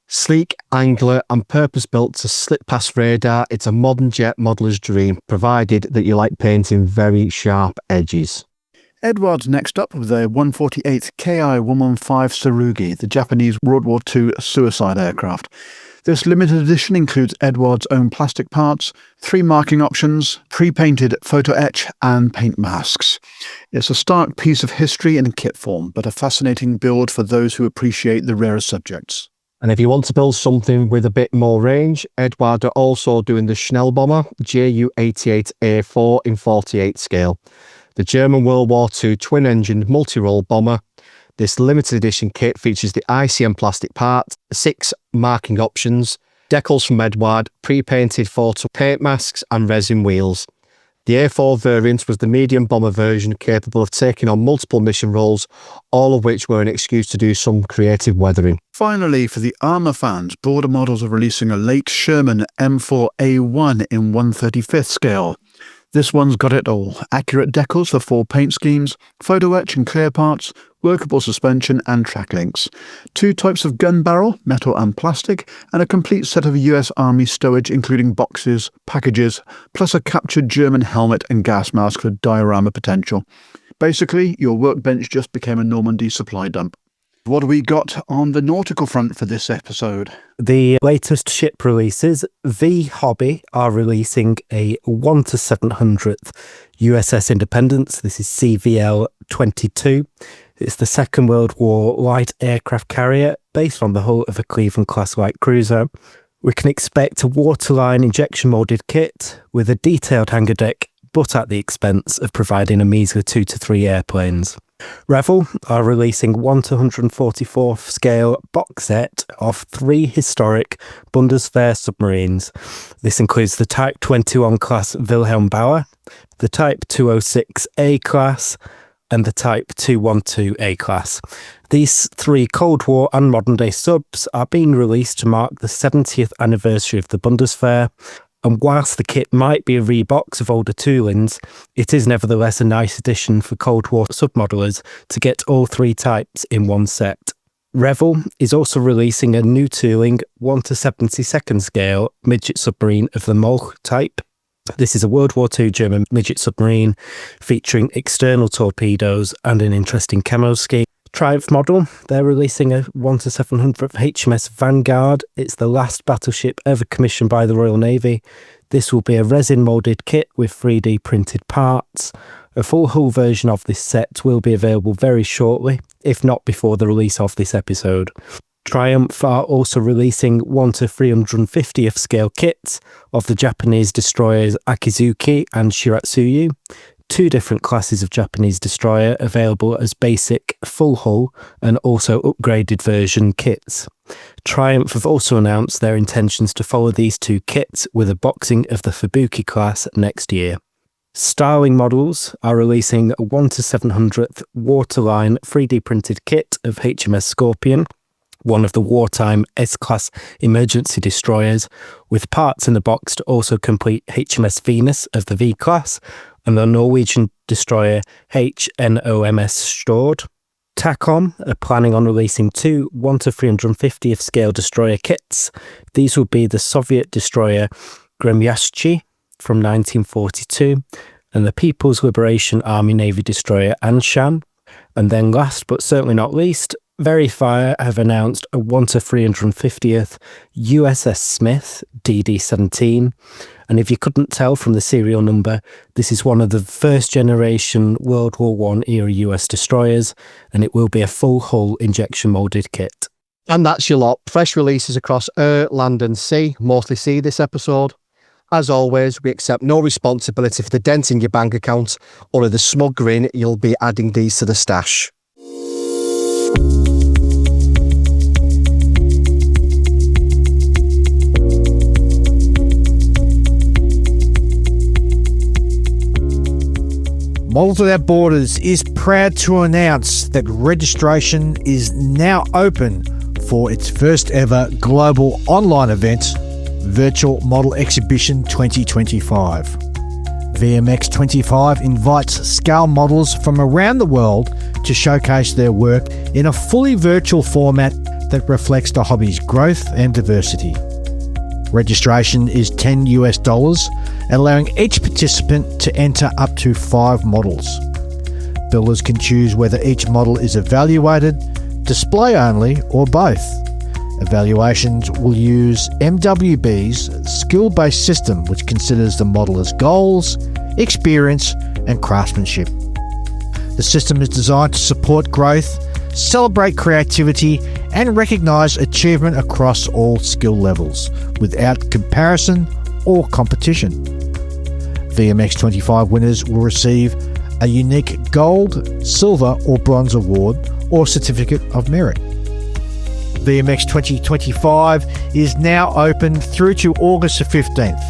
Sleek, angular and purpose-built to slip past radar, it's a modern jet modeller's dream, provided that you like painting very sharp edges. Edwards next up with their 148th Ki-115 Tsurugi, the Japanese World War II suicide aircraft. This limited edition includes Edwards' own plastic parts, 3 marking options, pre-painted photo etch and paint masks. It's a stark piece of history in kit form, but a fascinating build for those who appreciate the rarer subjects. And if you want to build something with a bit more range, Edward are also doing the Schnellbomber Ju-88A4 in 48 scale. The German World War II twin-engined multi-role bomber. This limited edition kit features the ICM plastic part, 6 marking options, decals from Edward, pre-painted photo paint masks and resin wheels. The A4 variant was the medium bomber version capable of taking on multiple mission roles, all of which were an excuse to do some creative weathering. Finally, for the armour fans, Border Models are releasing a late Sherman M4A1 in 1/35th scale. This one's got it all. Accurate decals for 4 paint schemes, photo etch and clear parts, workable suspension and track links. 2 types of gun barrel, metal and plastic, and a complete set of US Army stowage including boxes, packages, plus a captured German helmet and gas mask for diorama potential. Basically, your workbench just became a Normandy supply dump. What do we got on the nautical front for this episode? The latest ship releases, V Hobby are releasing a 1/700th USS Independence. This is CVL 22. It's the Second World War light aircraft carrier based on the hull of a Cleveland-class light cruiser. We can expect a waterline injection moulded kit with a detailed hangar deck, but at the expense of providing a measly 2 to 3 airplanes. Revel are releasing 1/144th scale box set of 3 historic Bundeswehr submarines. This includes the Type 21 class Wilhelm Bauer, the Type 206A class, and the Type 212A class. These 3 Cold War and modern day subs are being released to mark the 70th anniversary of the Bundeswehr. And whilst the kit might be a rebox of older toolings, it is nevertheless a nice addition for Cold War submodelers to get all 3 types in one set. Revel is also releasing a new tooling 1/72nd scale midget submarine of the Molch type. This is a World War II German midget submarine featuring external torpedoes and an interesting camo scheme. Triumph model, they're releasing a 1/700th HMS Vanguard. It's the last battleship ever commissioned by the Royal Navy. This will be a resin moulded kit with 3D printed parts. A full hull version of this set will be available very shortly, if not before the release of this episode. Triumph are also releasing 1/350th scale kits of the Japanese destroyers Akizuki and Shiratsuyu. 2 different classes of Japanese destroyer available as basic, full hull and also upgraded version kits. Triumph have also announced their intentions to follow these 2 kits with a boxing of the Fubuki class next year. Starling Models are releasing a 1/700th waterline 3D printed kit of HMS Scorpion, one of the wartime S-class emergency destroyers, with parts in the box to also complete HMS Venus of the V-class and the Norwegian destroyer HNOMS Stord. TACOM are planning on releasing 2 1/350th scale destroyer kits. These will be the Soviet destroyer Gremyashchi from 1942 and the People's Liberation Army Navy destroyer Anshan. And then last but certainly not least, Verifier have announced a 1/350th USS Smith DD-17. And if you couldn't tell from the serial number, this is one of the first generation World War I era US destroyers, and it will be a full hull injection moulded kit. And that's your lot. Fresh releases across air, land and sea, mostly sea this episode. As always, we accept no responsibility for the dent in your bank account or the smug grin you'll be adding these to the stash. Models Without Borders is proud to announce that registration is now open for its first ever global online event, Virtual Model Exhibition 2025. VMX25 invites scale models from around the world to showcase their work in a fully virtual format that reflects the hobby's growth and diversity. Registration is $10, allowing each participant to enter up to 5 models. Builders can choose whether each model is evaluated, display only, or both. Evaluations will use MWB's skill-based system, which considers the modeller's goals, experience, and craftsmanship. The system is designed to support growth, celebrate creativity, and recognise achievement across all skill levels, without comparison or competition. VMX25 winners will receive a unique gold, silver, or bronze award, or Certificate of Merit. VMX 2025 is now open through to August the 15th.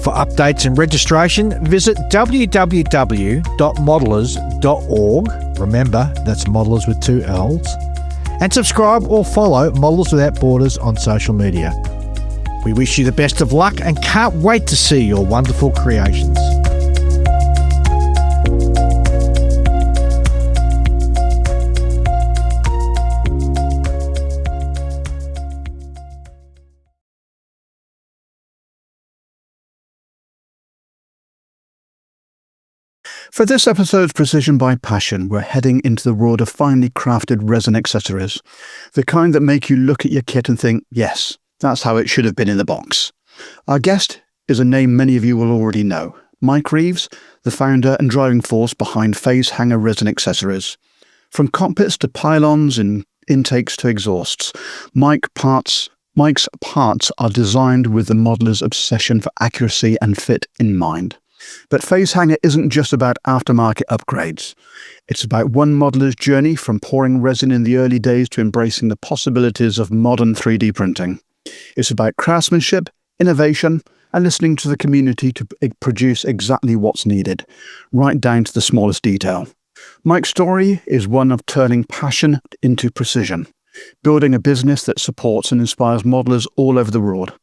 For updates and registration, visit www.modelers.org. Remember, that's modelers with 2 L's. And subscribe or follow Modelers Without Borders on social media. We wish you the best of luck and can't wait to see your wonderful creations. For this episode's Precision by Passion, we're heading into the world of finely crafted resin accessories, the kind that make you look at your kit and think, yes, that's how it should have been in the box. Our guest is a name many of you will already know, Mike Reeves, the founder and driving force behind Phase Hanger Resin Accessories. From cockpits to pylons and intakes to exhausts, Mike's parts are designed with the modeler's obsession for accuracy and fit in mind. But Phase Hanger isn't just about aftermarket upgrades. It's about one modeler's journey from pouring resin in the early days to embracing the possibilities of modern 3D printing. It's about craftsmanship, innovation, and listening to the community to produce exactly what's needed, right down to the smallest detail. Mike's story is one of turning passion into precision, building a business that supports and inspires modelers all over the world.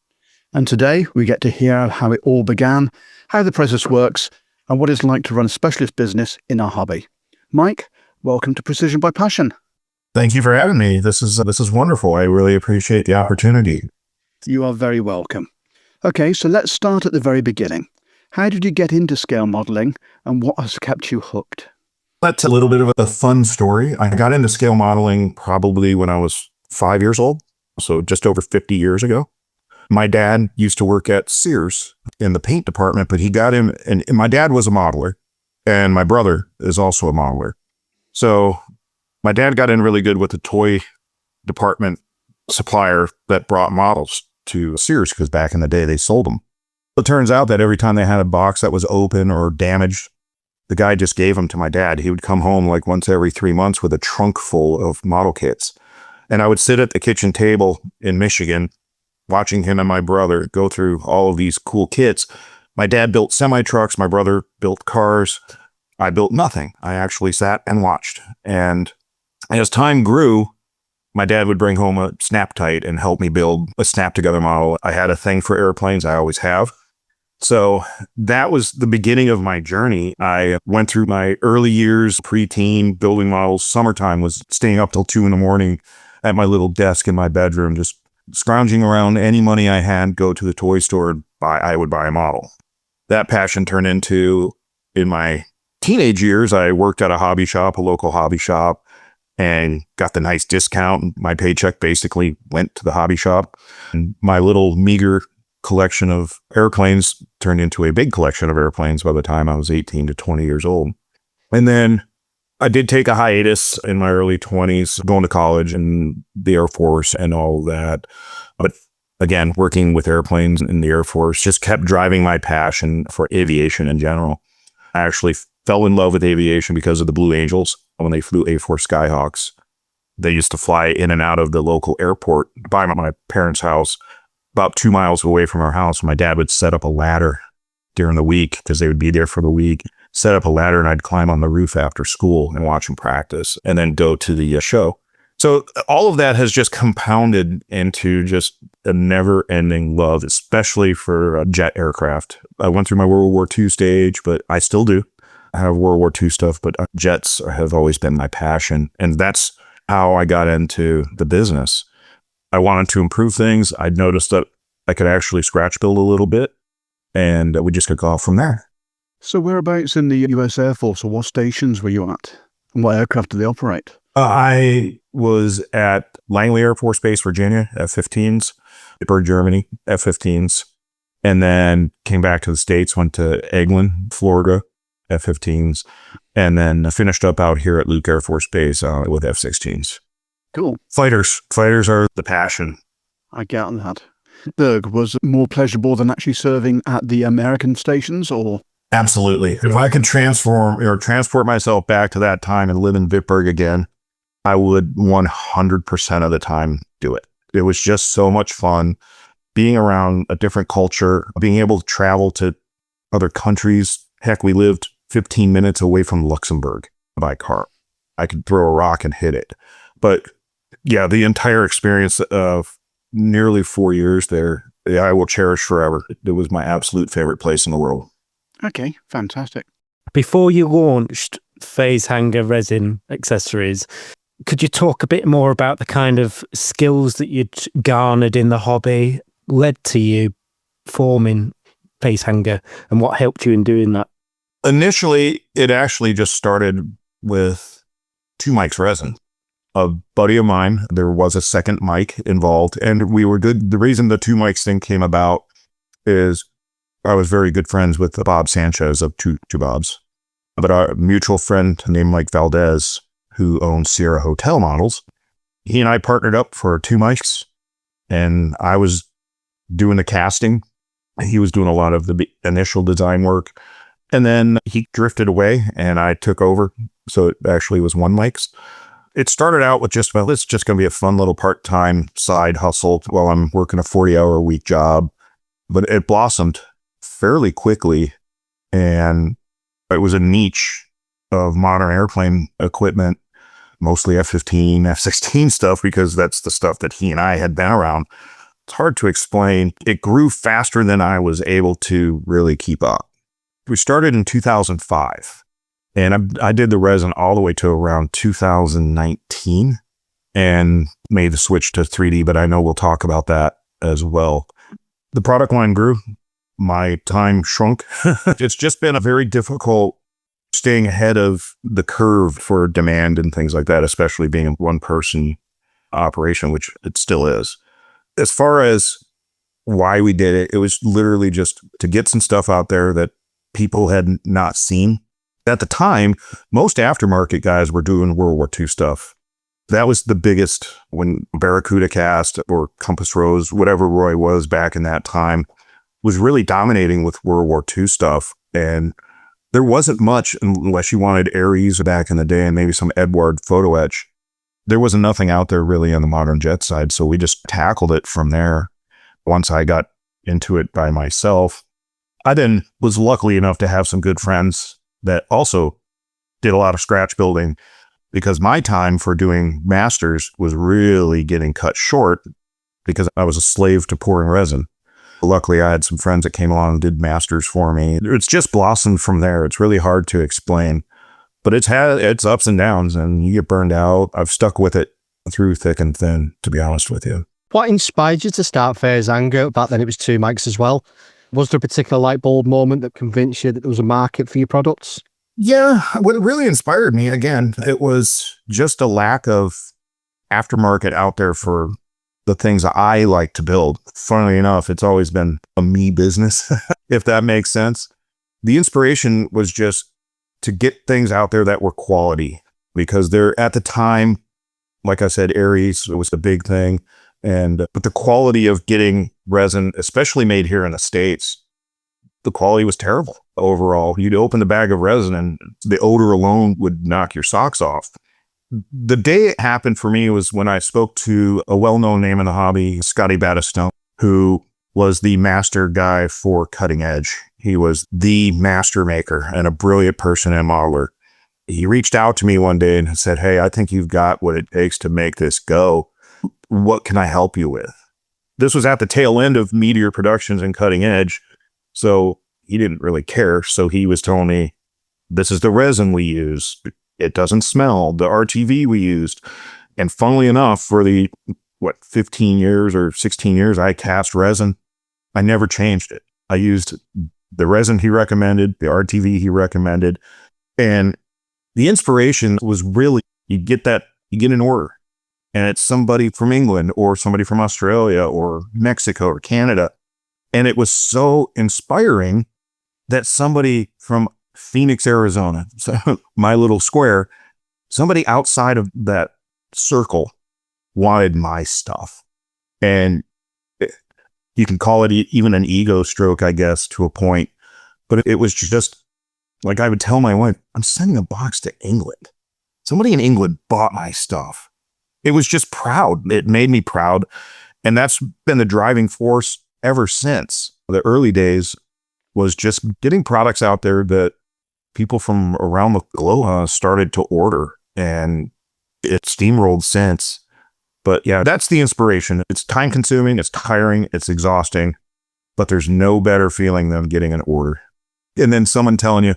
And today we get to hear how it all began, how the process works, and what it's like to run a specialist business in our hobby. Mike, welcome to Precision by Passion. Thank you for having me. This is wonderful. I really appreciate the opportunity. You are very welcome. Okay, so let's start at the very beginning. How did you get into scale modeling, and what has kept you hooked? That's a little bit of a fun story. I got into scale modeling probably when I was 5 years old, so just over 50 years ago. My dad used to work at Sears in the paint department, but he got in, and my dad was a modeler, and my brother is also a modeler. So my dad got in really good with the toy department supplier that brought models to Sears, because back in the day they sold them. It turns out that every time they had a box that was open or damaged, the guy just gave them to my dad. He would come home like once every 3 months with a trunk full of model kits. And I would sit at the kitchen table in Michigan watching him and my brother go through all of these cool kits. My dad built semi-trucks. My brother built cars. I built nothing. I actually sat and watched. And as time grew, my dad would bring home a snap-tight and help me build a snap-together model. I had a thing for airplanes. I always have. So that was the beginning of my journey. I went through my early years, pre-teen, building models. Summertime was staying up till 2 a.m. at my little desk in my bedroom, just scrounging around any money I had, go to the toy store, and I would buy a model. That passion turned into, in my teenage years, I worked at a hobby shop, a local hobby shop, and got the nice discount. My paycheck basically went to the hobby shop. And my little meager collection of airplanes turned into a big collection of airplanes by the time I was 18 to 20 years old. And then I did take a hiatus in my early 20s, going to college and the Air Force and all of that. But again, working with airplanes in the Air Force just kept driving my passion for aviation in general. I actually fell in love with aviation because of the Blue Angels. When they flew A4 Skyhawks, they used to fly in and out of the local airport by my parents' house, about 2 miles away from our house. My dad would set up a ladder during the week because they would be there for the week. Set up a ladder and I'd climb on the roof after school and watch them practice and then go to the show. So all of that has just compounded into just a never-ending love, especially for jet aircraft. I went through my World War II stage, but I still do. I have World War II stuff, but jets have always been my passion. And that's how I got into the business. I wanted to improve things. I'd noticed that I could actually scratch build a little bit, and we just could go off from there. So whereabouts in the US Air Force, or what stations were you at? And what aircraft did they operate? I was at Langley Air Force Base, Virginia, F-15s, Pittsburgh, Germany, F-15s, and then came back to the States, went to Eglin, Florida, F-15s, and then finished up out here at Luke Air Force Base with F-16s. Cool. Fighters are the passion. I get that. Berg was more pleasurable than actually serving at the American stations, or? Absolutely. If I could transport myself back to that time and live in Bitburg again, I would 100% of the time do it. It was just so much fun being around a different culture, being able to travel to other countries. Heck, we lived 15 minutes away from Luxembourg by car. I could throw a rock and hit it. But yeah, the entire experience of nearly 4 years there, I will cherish forever. It was my absolute favorite place in the world. Okay, fantastic. Before you launched phase hanger resin accessories, could you talk a bit more about the kind of skills that you'd garnered in the hobby, led to you forming phase hanger, and what helped you in doing that? Initially, it actually just started with 2 mics resin. A buddy of mine, there was a second mic involved, and we were good. The reason the 2 mics thing came about is I was very good friends with Bob Sanchez of Two Bobs. But our mutual friend named Mike Valdez, who owns Sierra Hotel Models, he and I partnered up for 2 mics, and I was doing the casting. He was doing a lot of the initial design work, and then he drifted away, and I took over. So it actually was 1 mics. It started out with just, well, it's just going to be a fun little part-time side hustle while I'm working a 40-hour-a-week job. But it blossomed fairly quickly, and it was a niche of modern airplane equipment, mostly F-15, F-16 stuff, because that's the stuff that he and I had been around. It's hard to explain. It grew faster than I was able to really keep up. We started in 2005, and I did the resin all the way to around 2019 and made the switch to 3D, but I know we'll talk about that as well. The product line grew. My time shrunk. It's just been a very difficult staying ahead of the curve for demand and things like that, especially being a one-person operation, which it still is. As far as why we did it, it was literally just to get some stuff out there that people had not seen. At the time, most aftermarket guys were doing World War II stuff. That was the biggest when Barracuda Cast or Compass Rose, whatever Roy was back in that time, was really dominating with World War II stuff. And there wasn't much unless you wanted Aries back in the day and maybe some Edward photo etch. There wasn't nothing out there really on the modern jet side. So we just tackled it from there. Once I got into it by myself, I then was lucky enough to have some good friends that also did a lot of scratch building, because my time for doing masters was really getting cut short because I was a slave to pouring resin. Luckily, I had some friends that came along and did masters for me. It's just blossomed from there. It's really hard to explain, but it's had its ups and downs, and you get burned out. I've stuck with it through thick and thin, to be honest with you. What inspired you to start Phase Hanger? Back then it was 2 mics as well. Was there a particular light bulb moment that convinced you that there was a market for your products? Yeah, what really inspired me, again, it was just a lack of aftermarket out there for the things I like to build. Funnily enough, it's always been a me business, if that makes sense. The inspiration was just to get things out there that were quality, because there at the time, like I said, Aries was the big thing. But the quality of getting resin, especially made here in the States, the quality was terrible overall. You'd open the bag of resin and the odor alone would knock your socks off. The day it happened for me was when I spoke to a well-known name in the hobby, Scotty Battistone, who was the master guy for Cutting Edge. He was the master maker and a brilliant person and modeler. He reached out to me one day and said, "Hey, I think you've got what it takes to make this go. What can I help you with?" This was at the tail end of Meteor Productions and Cutting Edge, so he didn't really care. So he was telling me, this is the resin we use. It doesn't smell. The RTV we used. And funnily enough, for the, 15 years or 16 years I cast resin, I never changed it. I used the resin he recommended, the RTV he recommended. And the inspiration was really, you get an order. And it's somebody from England or somebody from Australia or Mexico or Canada. And it was so inspiring that somebody from Phoenix, Arizona, so my little square, somebody outside of that circle wanted my stuff. And you can call it even an ego stroke, I guess, to a point. But it was just like I would tell my wife, I'm sending a box to England. somebody in England bought my stuff. It was just proud. It made me proud. And that's been the driving force ever since. The early days was just getting products out there that people from around the globe started to order, and it steamrolled since. But yeah, that's the inspiration. It's time consuming, it's tiring, it's exhausting, but there's no better feeling than getting an order. And then someone telling you,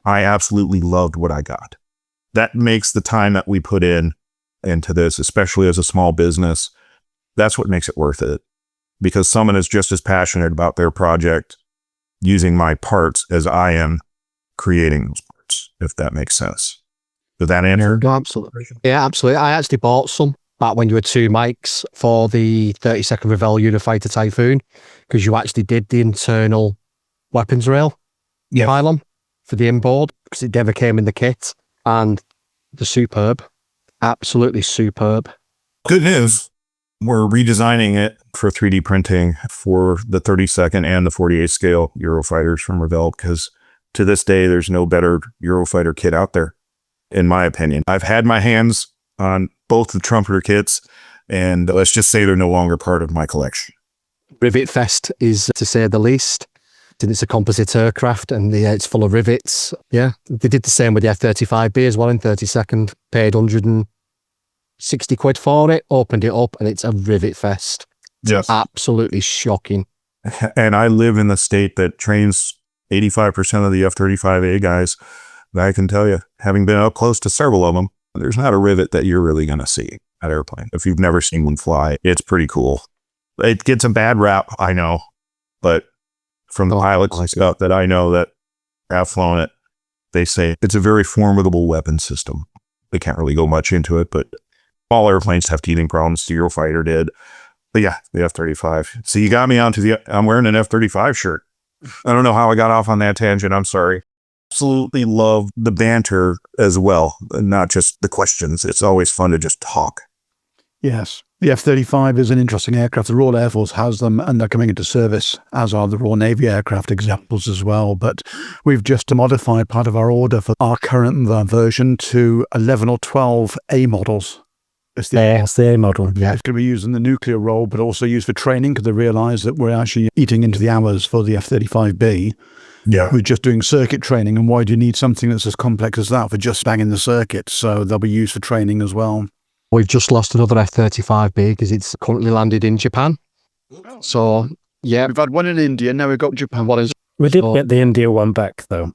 I absolutely loved what I got. That makes the time that we put into this, especially as a small business, that's what makes it worth it. Because someone is just as passionate about their project using my parts as I am creating those parts, if that makes sense. Did that answer? No, absolutely. Yeah, absolutely. I actually bought some back when you had 2 mics for the 32nd Revell Unifighter Typhoon, because you actually did the internal weapons rail pylon for the inboard, because it never came in the kit, and they're superb. Absolutely superb. Good news. We're redesigning it for 3D printing for the 32nd and the 48 scale Eurofighters from Revell, because to this day, there's no better Eurofighter kit out there, in my opinion. I've had my hands on both the Trumpeter kits, and let's just say they're no longer part of my collection. Rivet Fest is, to say the least. And it's a composite aircraft, and it's full of rivets. Yeah, they did the same with the F-35B as well in 32nd. Paid 160 quid for it, opened it up, and it's a rivet fest. Yes. Absolutely shocking. And I live in the state that trains 85% of the F-35A guys. I can tell you, having been up close to several of them, there's not a rivet that you're really going to see at airplane. If you've never seen one fly, it's pretty cool. It gets a bad rap, I know, but from the pilots and stuff that I know that have flown it, they say it's a very formidable weapon system. They can't really go much into it, but all airplanes have teething problems. The Eurofighter did. But yeah, the F-35. So you got me onto I'm wearing an F-35 shirt. I don't know how I got off on that tangent. I'm sorry. Absolutely love the banter as well, not just the questions. It's always fun to just talk. Yes. The F-35 is an interesting aircraft. The Royal Air Force has them, and they're coming into service, as are the Royal Navy aircraft examples as well. But we've just modified part of our order for our current version to 11 or 12 A models. It's the A model. Yeah, it's going to be used in the nuclear role, but also used for training, because they realise that we're actually eating into the hours for the F-35B. Yeah. We're just doing circuit training, and why do you need something that's as complex as that for just banging the circuit? So they'll be used for training as well. We've just lost another F-35B because it's currently landed in Japan. So, yeah. We've had one in India, now we've got Japan. We did get the India one back, though.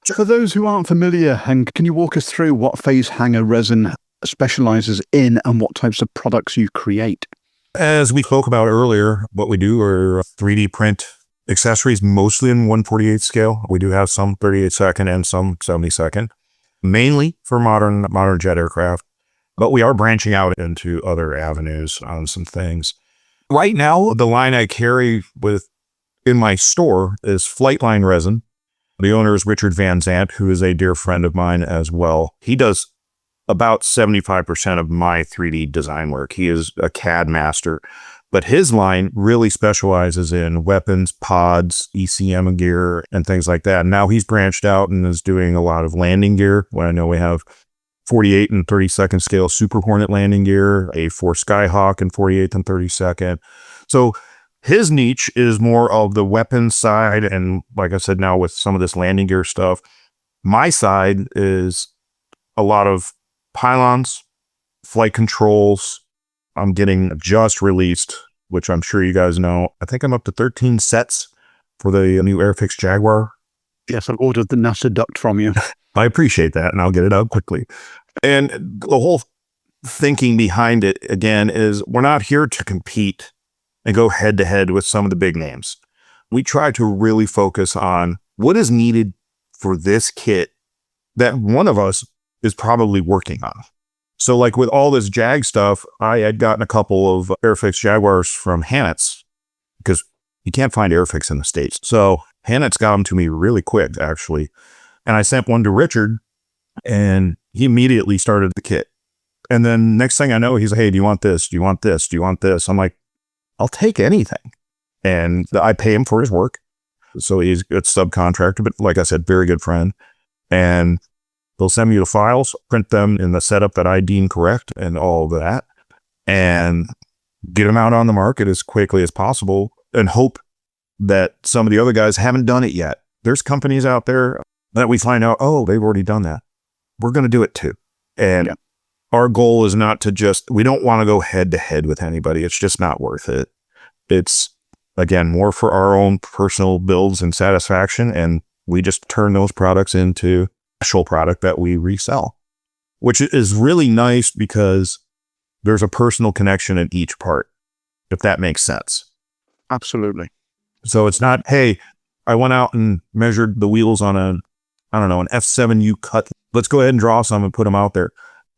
For those who aren't familiar, Hank, can you walk us through what phase hanger resin specializes in and what types of products you create? As we spoke about earlier, what we do are 3D print accessories, mostly in 1/48 scale. We do have some 38-second and some 70-second, mainly for modern jet aircraft. But we are branching out into other avenues on some things. Right now, the line I carry in my store is Flightline resin. The owner is Richard Van Zant, who is a dear friend of mine as well. He does about 75% of my 3D design work. He is a CAD master, but his line really specializes in weapons, pods, ECM gear, and things like that. Now he's branched out and is doing a lot of landing gear. Well, I know we have 48 and 32nd scale Super Hornet landing gear, A4 Skyhawk and 48th and 32nd. So his niche is more of the weapons side. And like I said, now with some of this landing gear stuff, my side is a lot of pylons, flight controls. I'm getting just released, which I'm sure you guys know. I think I'm up to 13 sets for the new Airfix Jaguar. Yes, I've ordered the NASA duct from you. I appreciate that, and I'll get it out quickly. And the whole thinking behind it, again, is we're not here to compete and go head-to-head with some of the big names. We try to really focus on what is needed for this kit that one of us is probably working on. So like with all this Jag stuff, I had gotten a couple of Airfix Jaguars from Hanitz, because you can't find Airfix in the States. So Hanitz got them to me really quick, actually. And I sent one to Richard, and he immediately started the kit. And then next thing I know, he's like, hey, do you want this? Do you want this? Do you want this? I'm like, I'll take anything. And I pay him for his work. So he's a subcontractor, but like I said, very good friend. And They'll send me the files, print them in the setup that I deem correct and all of that, and get them out on the market as quickly as possible and hope that some of the other guys haven't done it yet. There's companies out there that we find out, oh, they've already done that. We're going to do it too. And our goal is not to just, we don't want to go head to head with anybody. It's just not worth it. It's, again, more for our own personal builds and satisfaction. And we just turn those products into actual product that we resell, which is really nice because there's a personal connection in each part, if that makes sense. Absolutely. So it's not, hey, I went out and measured the wheels on an F7U cut. Let's go ahead and draw some and put them out there.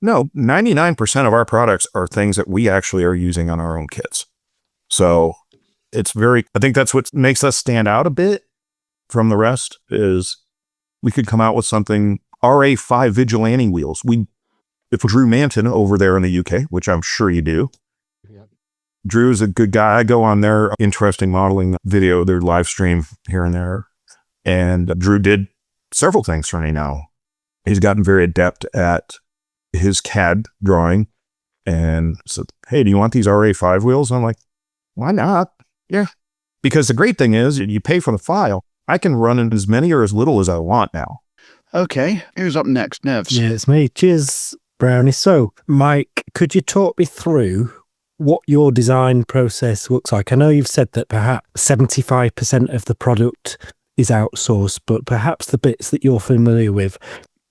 No, 99% of our products are things that we actually are using on our own kits. So it's I think that's what makes us stand out a bit from the rest is we could come out with something, RA5 Vigilante wheels. If Drew Manton over there in the UK, which I'm sure you do. Drew is a good guy. I go on their interesting modeling video, their live stream here and there. And Drew did several things for me now. He's gotten very adept at his CAD drawing and said, hey, do you want these RA5 wheels? I'm like, why not? Yeah. Because the great thing is you pay for the file. I can run in as many or as little as I want now. Okay. Who's up next? Nevs. Yeah, it's me. Cheers, Brownie. So, Mike, could you talk me through what your design process looks like? I know you've said that perhaps 75% of the product is outsourced, but perhaps the bits that you're familiar with,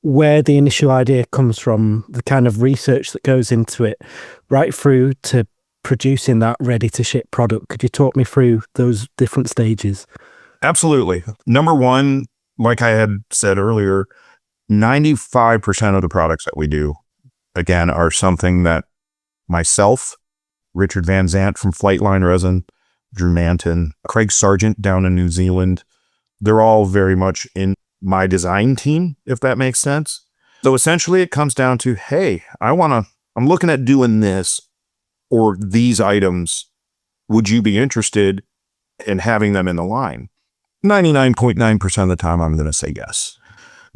where the initial idea comes from, the kind of research that goes into it, right through to producing that ready-to-ship product. Could you talk me through those different stages? Absolutely. Number one, like I had said earlier, 95% of the products that we do, again, are something that myself, Richard Van Zant from Flightline Resin, Drew Manton, Craig Sargent down in New Zealand, they're all very much in my design team, if that makes sense. So essentially it comes down to, hey, I'm looking at doing this or these items. Would you be interested in having them in the line? 99.9% of the time, I'm going to say yes,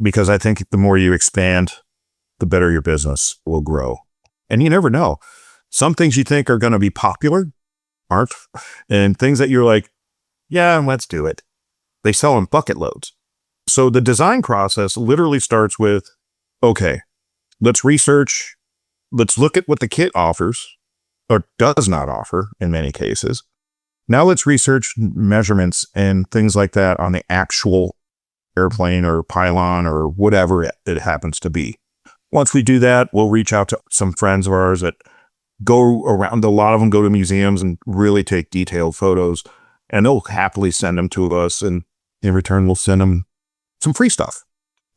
because I think the more you expand, the better your business will grow. And you never know. Some things you think are going to be popular aren't, and things that you're like, yeah, let's do it. They sell in bucket loads. So the design process literally starts with, okay, let's research, let's look at what the kit offers or does not offer in many cases. Now let's research measurements and things like that on the actual airplane or pylon or whatever it happens to be. Once we do that, we'll reach out to some friends of ours that go around. A lot of them go to museums and really take detailed photos, and they'll happily send them to us. And in return, we'll send them some free stuff,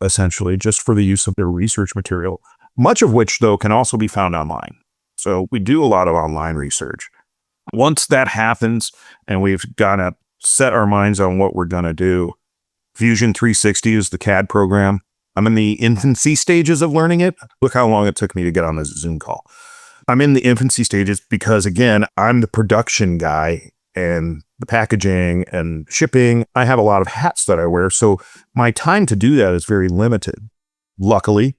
essentially, just for the use of their research material, much of which, though, can also be found online. So we do a lot of online research. Once that happens and we've got to set our minds on what we're going to do, Fusion 360 is the CAD program. I'm in the infancy stages of learning it. Look how long it took me to get on this Zoom call. I'm in the infancy stages because, again, I'm the production guy and the packaging and shipping. I have a lot of hats that I wear, so my time to do that is very limited. Luckily,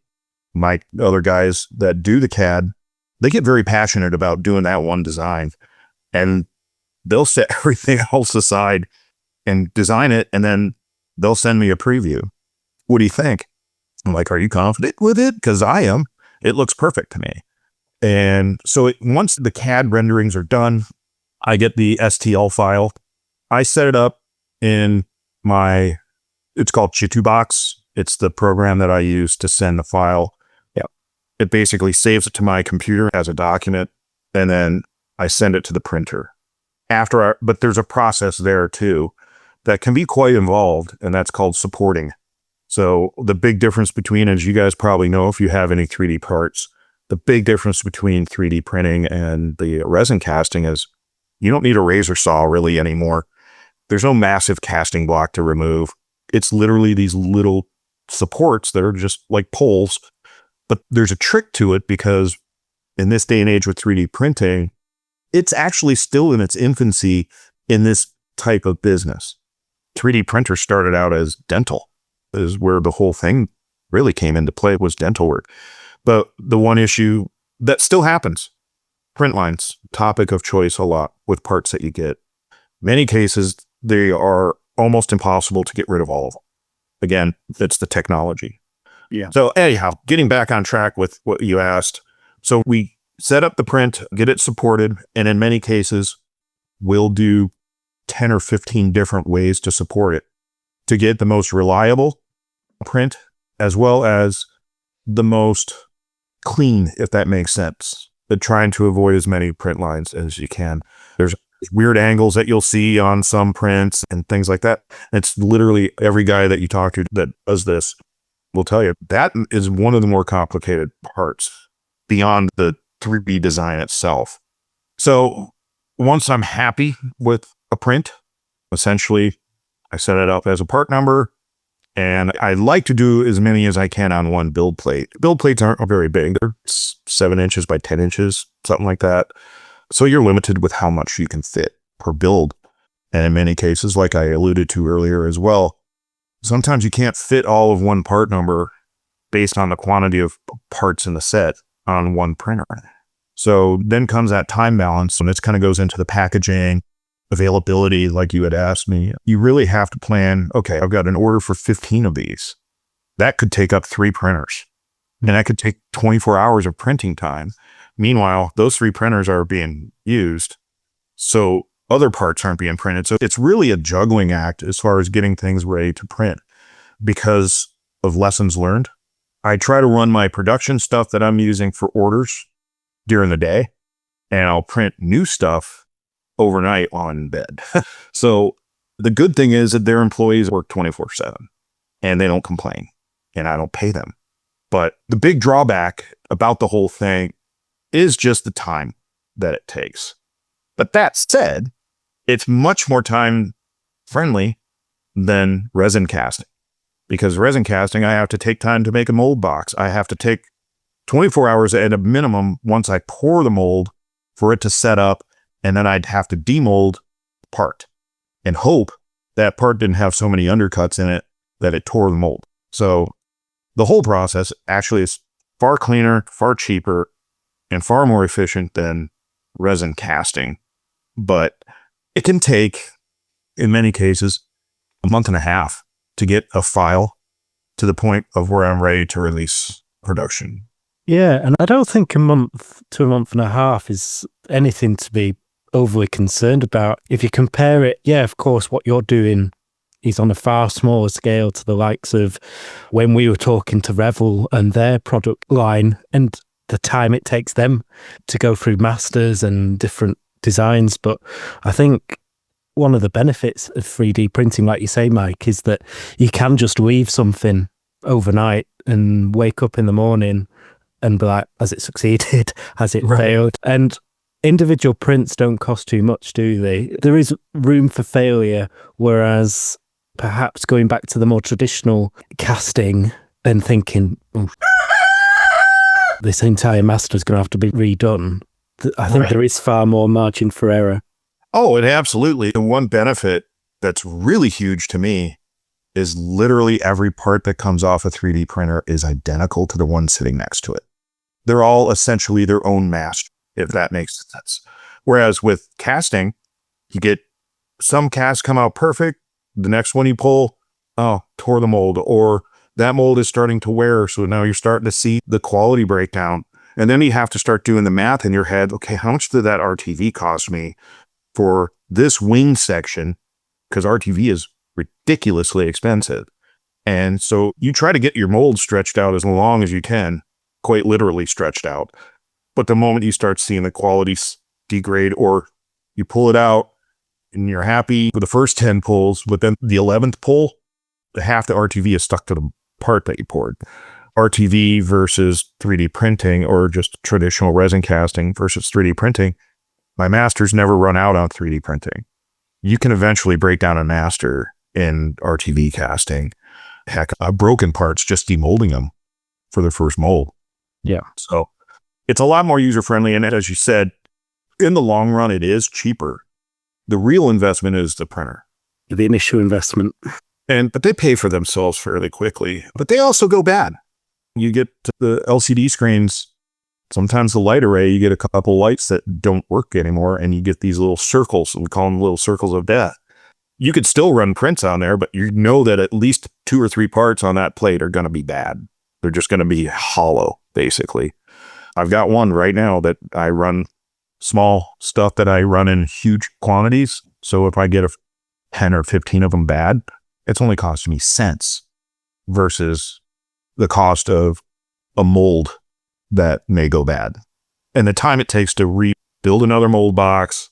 my other guys that do the CAD, they get very passionate about doing that one design, and they'll set everything else aside and design it, and then they'll send me a preview. What do you think? I'm like, are you confident with it? Because I am. It looks perfect to me. And so once the CAD renderings are done, I get the STL file. I set it up in it's called Chitubox. It's the program that I use to send the file. Yeah. It basically saves it to my computer as a document, and then I send it to the printer. But there's a process there too that can be quite involved, and that's called supporting. So the big difference between, as you guys probably know if you have any 3D parts, the big difference between 3D printing and the resin casting is you don't need a razor saw really anymore. There's no massive casting block to remove. It's literally these little supports that are just like poles. But there's a trick to it because in this day and age with 3D printing, it's actually still in its infancy in this type of business. 3D printers started out as dental, is where the whole thing really came into play was dental work. But the one issue that still happens, print lines, topic of choice a lot with parts that you get. Many cases, they are almost impossible to get rid of all of them. Again, it's the technology. Yeah. So anyhow, getting back on track with what you asked. So we set up the print, get it supported, and in many cases, we'll do 10 or 15 different ways to support it to get the most reliable print as well as the most clean, if that makes sense. But trying to avoid as many print lines as you can. There's weird angles that you'll see on some prints and things like that. It's literally every guy that you talk to that does this will tell you that is one of the more complicated parts beyond the 3D design itself. So once I'm happy with a print, essentially I set it up as a part number, and I like to do as many as I can on one build plate. Build plates aren't very big. They're 7 inches by 10 inches, something like that. So you're limited with how much you can fit per build. And in many cases, like I alluded to earlier as well, sometimes you can't fit all of one part number based on the quantity of parts in the set on one printer. So then comes that time balance, and this kind of goes into the packaging, availability, like you had asked me. You really have to plan, okay, I've got an order for 15 of these. That could take up 3 printers, and that could take 24 hours of printing time. Meanwhile, those 3 printers are being used, so other parts aren't being printed. So it's really a juggling act as far as getting things ready to print. Because of lessons learned, I try to run my production stuff that I'm using for orders during the day, and I'll print new stuff overnight while I'm in bed. So the good thing is that their employees work 24/7 and they don't complain, and I don't pay them. But the big drawback about the whole thing is just the time that it takes. But that said, it's much more time friendly than resin casting, because resin casting, I have to take time to make a mold box. I have to take 24 hours at a minimum once I pour the mold for it to set up, and then I'd have to demold the part and hope that part didn't have so many undercuts in it that it tore the mold. So the whole process actually is far cleaner, far cheaper, and far more efficient than resin casting. But it can take, in many cases, a month and a half to get a file to the point of where I'm ready to release production. Yeah, and I don't think a month to a month and a half is anything to be overly concerned about. If you compare it, yeah, of course, what you're doing is on a far smaller scale to the likes of when we were talking to Revel and their product line and the time it takes them to go through masters and different designs. But I think one of the benefits of 3D printing, like you say, Mike, is that you can just leave something overnight and wake up in the morning and be like, has it succeeded? Has it failed? And individual prints don't cost too much, do they? There is room for failure, whereas perhaps going back to the more traditional casting and thinking, this entire master is going to have to be redone, I think there is far more margin for error. Oh, it absolutely. The one benefit that's really huge to me is literally every part that comes off a 3D printer is identical to the one sitting next to it. They're all essentially their own master, if that makes sense. Whereas with casting, you get some casts come out perfect. The next one you pull, tore the mold, or that mold is starting to wear. So now you're starting to see the quality breakdown. And then you have to start doing the math in your head. Okay, how much did that RTV cost me for this wing section? Because RTV is ridiculously expensive. And so you try to get your mold stretched out as long as you can, quite literally stretched out. But the moment you start seeing the quality degrade, or you pull it out and you're happy with the first 10 pulls, but then the 11th pull, half the RTV is stuck to the part that you poured. RTV versus 3D printing, or just traditional resin casting versus 3D printing, my masters never run out on 3D printing. You can eventually break down a master in RTV casting. Heck, I've broken parts just demolding them for the first mold. Yeah. So it's a lot more user-friendly. And as you said, in the long run, it is cheaper. The real investment is the printer. The initial investment. But they pay for themselves fairly quickly. But they also go bad. You get the LCD screens, sometimes the light array, you get a couple lights that don't work anymore, and you get these little circles, and we call them little circles of death. You could still run prints on there, but you know that at least 2 or 3 parts on that plate are going to be bad. They're just going to be hollow, basically. I've got one right now that I run small stuff that I run in huge quantities. So if I get 10 or 15 of them bad, it's only costing me cents versus the cost of a mold that may go bad. And the time it takes to rebuild another mold box,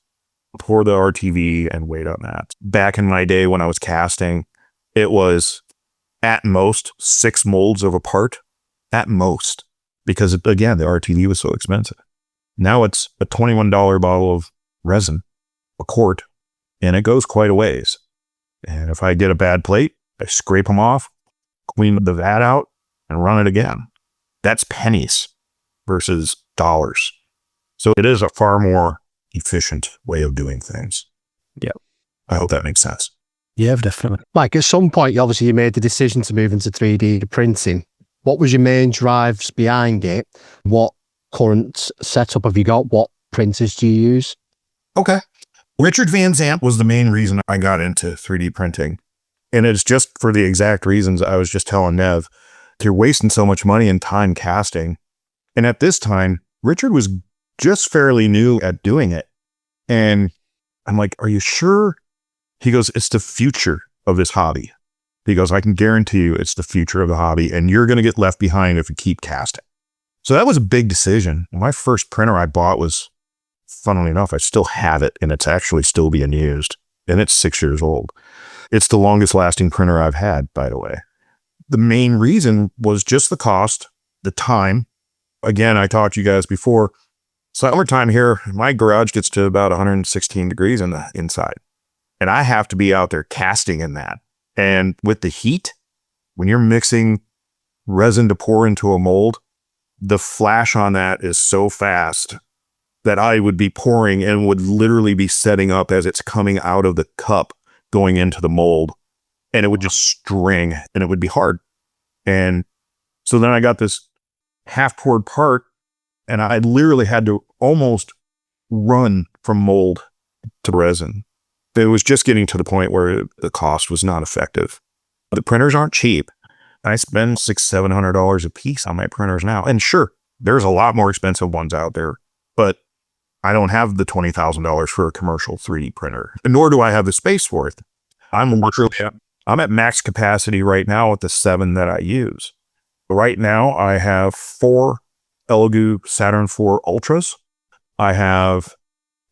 pour the RTV, and wait on that. Back in my day when I was casting, it was at most 6 molds of a part, at most, because again, the RTV was so expensive. Now it's a $21 bottle of resin, a quart, and it goes quite a ways. And if I get a bad plate, I scrape them off, clean the vat out, and run it again. That's pennies versus dollars. So it is a far more efficient way of doing things. Yeah. I hope that makes sense. Yeah, definitely. Mike, at some point, obviously, you made the decision to move into 3D printing. What was your main drives behind it? What current setup have you got? What printers do you use? Okay. Richard Van Zandt was the main reason I got into 3D printing. And it's just for the exact reasons I was just telling Nev. You're wasting so much money and time casting. And at this time, Richard was just fairly new at doing it. And I'm like, are you sure? He goes, it's the future of this hobby. He goes, I can guarantee you it's the future of the hobby, and you're going to get left behind if you keep casting. So that was a big decision. My first printer I bought was, funnily enough, I still have it, and it's actually still being used, and it's 6 years old. It's the longest lasting printer I've had, by the way. The main reason was just the cost, the time. Again, I talked to you guys before, summertime here, my garage gets to about 116 degrees in the inside, and I have to be out there casting in that. And with the heat, when you're mixing resin to pour into a mold, the flash on that is so fast that I would be pouring and would literally be setting up as it's coming out of the cup going into the mold, and it would just string and it would be hard. And so then I got this half poured part, and I literally had to almost run from mold to resin. It was just getting to the point where the cost was not effective. The printers aren't cheap. I spend $600-700 a piece on my printers now. And sure, there's a lot more expensive ones out there, but I don't have the $20,000 for a commercial 3D printer, nor do I have the space for it. I'm at max capacity right now with the 7 that I use. Right now, I have 4 Elegoo Saturn IV Ultras. I have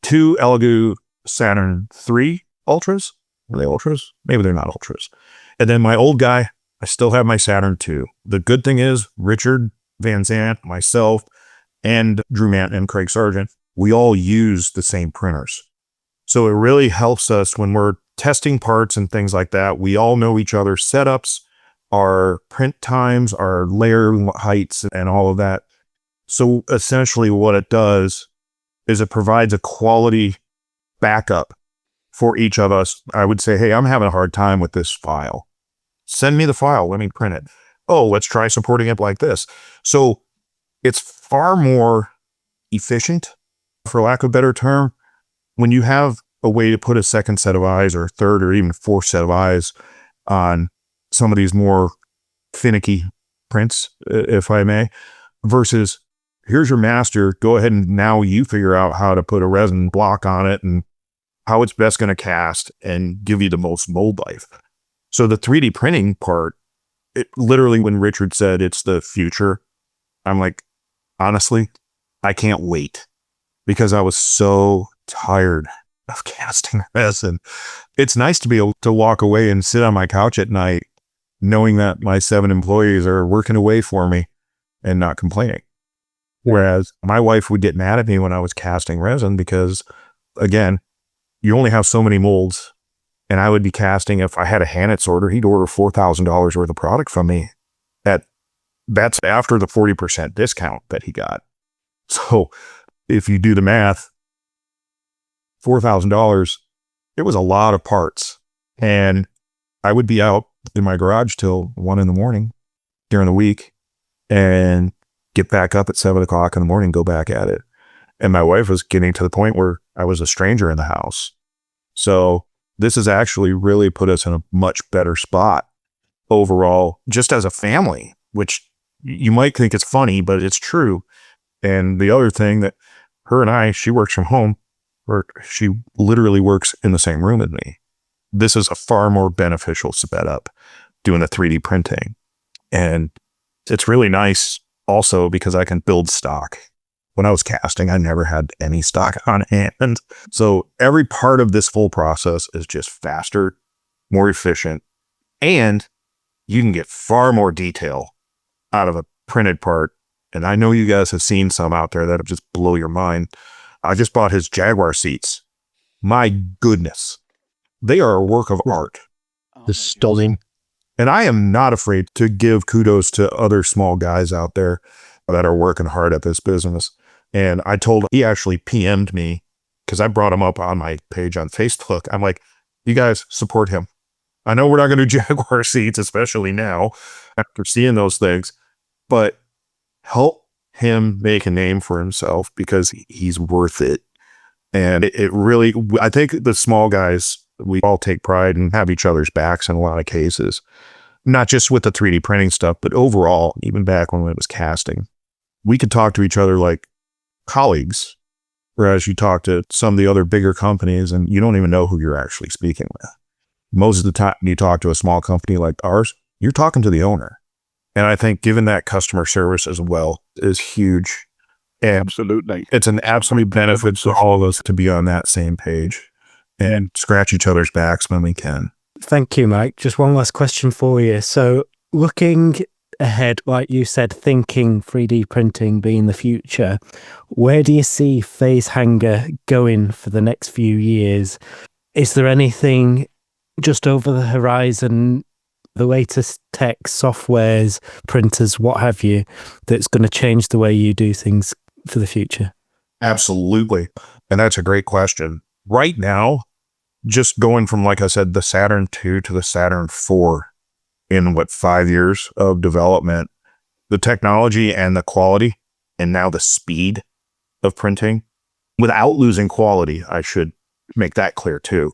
2 Elegoo Saturn III Ultras. Are they Ultras? Maybe they're not Ultras. And then my old guy, I still have my Saturn II. The good thing is Richard Van Zandt, myself, and Drew Manton and Craig Sargent, we all use the same printers. So it really helps us when we're testing parts and things like that. We all know each other's setups, our print times, our layer heights, and all of that. So essentially what it does is it provides a quality backup for each of us. I would say, hey, I'm having a hard time with this file. Send me the file. Let me print it. Oh, let's try supporting it like this. So it's far more efficient, for lack of a better term, when you have a way to put a second set of eyes or third or even fourth set of eyes on some of these more finicky prints, if I may, versus here's your master. Go ahead and now you figure out how to put a resin block on it and how it's best going to cast and give you the most mold life. So the 3D printing part, it literally, when Richard said it's the future, I'm like, honestly, I can't wait, because I was so tired of casting resin. It's nice to be able to walk away and sit on my couch at night knowing that my 7 employees are working away for me and not complaining. Whereas my wife would get mad at me when I was casting resin because, again, you only have so many molds, and I would be casting, if I had a Hanitz order, he'd order $4,000 worth of product from me. That's after the 40% discount that he got. So if you do the math, $4,000, it was a lot of parts. And I would be out in my garage till 1 a.m. during the week. and get back up at 7 o'clock in the morning, go back at it. And my wife was getting to the point where I was a stranger in the house. So this has actually really put us in a much better spot overall, just as a family, which you might think it's funny, but it's true. And the other thing that her and I, she works from home, or she literally works in the same room as me. This is a far more beneficial setup doing the 3D printing. And it's really nice also because I can build stock. When I was casting, I never had any stock on hand. So every part of this full process is just faster, more efficient, and you can get far more detail out of a printed part. And I know you guys have seen some out there that'll just blow your mind. I just bought his Jaguar seats. My goodness. They are a work of art. Just stunning. And I am not afraid to give kudos to other small guys out there that are working hard at this business. And I told him, he actually PM'd me because I brought him up on my page on Facebook. I'm like, you guys support him. I know we're not going to do Jaguar seats, especially now after seeing those things, but help him make a name for himself because he's worth it. And it really, I think the small guys, we all take pride and have each other's backs in a lot of cases, not just with the 3D printing stuff, but overall, even back when it was casting, we could talk to each other like colleagues, whereas you talk to some of the other bigger companies and you don't even know who you're actually speaking with. Most of the time you talk to a small company like ours, you're talking to the owner. And I think giving that customer service as well is huge. And Absolutely. it's an absolute benefit to all of us to be on that same page and scratch each other's backs when we can. Thank you, Mike. Just one last question for you. So looking ahead, like you said, thinking 3D printing being the future, where do you see phase hanger going for the next few years? Is there anything just over the horizon, the latest tech, softwares, printers, what have you, that's going to change the way you do things for the future? Absolutely. And that's a great question. Right now, just going from, like I said, the Saturn II to the Saturn IV in 5 years of development, the technology and the quality and now the speed of printing without losing quality, I should make that clear too.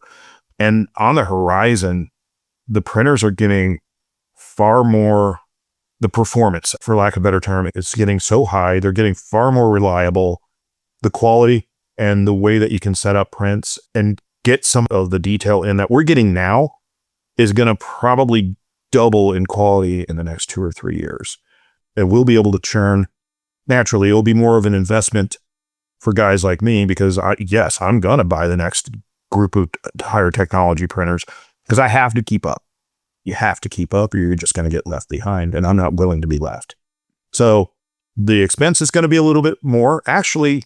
And on the horizon, the printers are getting far more, the performance, for lack of a better term, is getting so high. They're getting far more reliable. The quality and the way that you can set up prints and get some of the detail in that we're getting now is going to probably double in quality in the next 2 or 3 years. And we'll be able to churn. Naturally, it'll be more of an investment for guys like me because I'm going to buy the next group of higher technology printers because I have to keep up. You have to keep up or you're just going to get left behind, and I'm not willing to be left. So the expense is going to be a little bit more. Actually,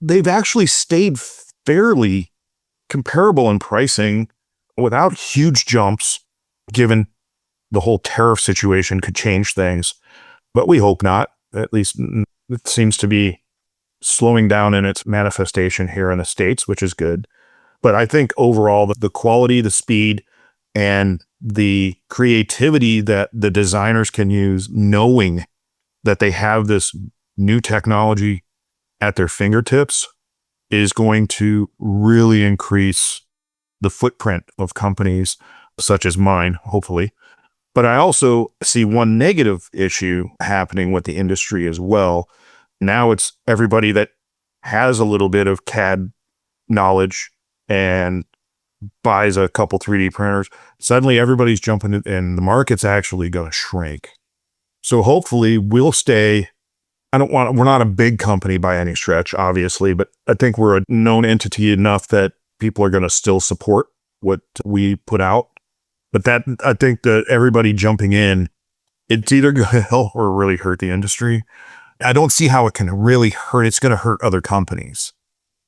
they've actually stayed fairly comparable in pricing without huge jumps, given the whole tariff situation could change things. But we hope not. At least it seems to be slowing down in its manifestation here in the States, which is good. But I think overall, the quality, the speed, and the creativity that the designers can use, knowing that they have this new technology at their fingertips, is going to really increase the footprint of companies such as mine, hopefully. But I also see one negative issue happening with the industry as well. Now it's everybody that has a little bit of CAD knowledge and buys a couple 3D printers. Suddenly everybody's jumping in and the market's actually going to shrink. So hopefully we'll stay. We're not a big company by any stretch, obviously, but I think we're a known entity enough that people are going to still support what we put out. But that, I think that everybody jumping in, it's either going to help or really hurt the industry. I don't see how it can really hurt. It's going to hurt other companies.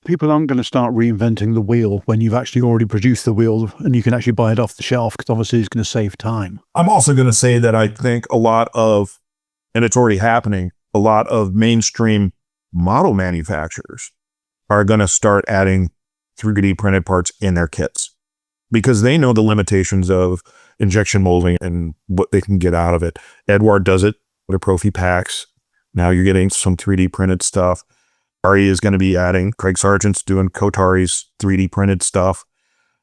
People aren't going to start reinventing the wheel when you've actually already produced the wheel and you can actually buy it off the shelf, because obviously it's going to save time. I'm also going to say that I think a lot of, and it's already happening, a lot of mainstream model manufacturers are going to start adding 3D printed parts in their kits because they know the limitations of injection molding and what they can get out of it. Eduard does it the Profi packs. Now you're getting some 3D printed stuff. Ari is going to be adding, Craig Sargent's doing Kotari's 3D printed stuff.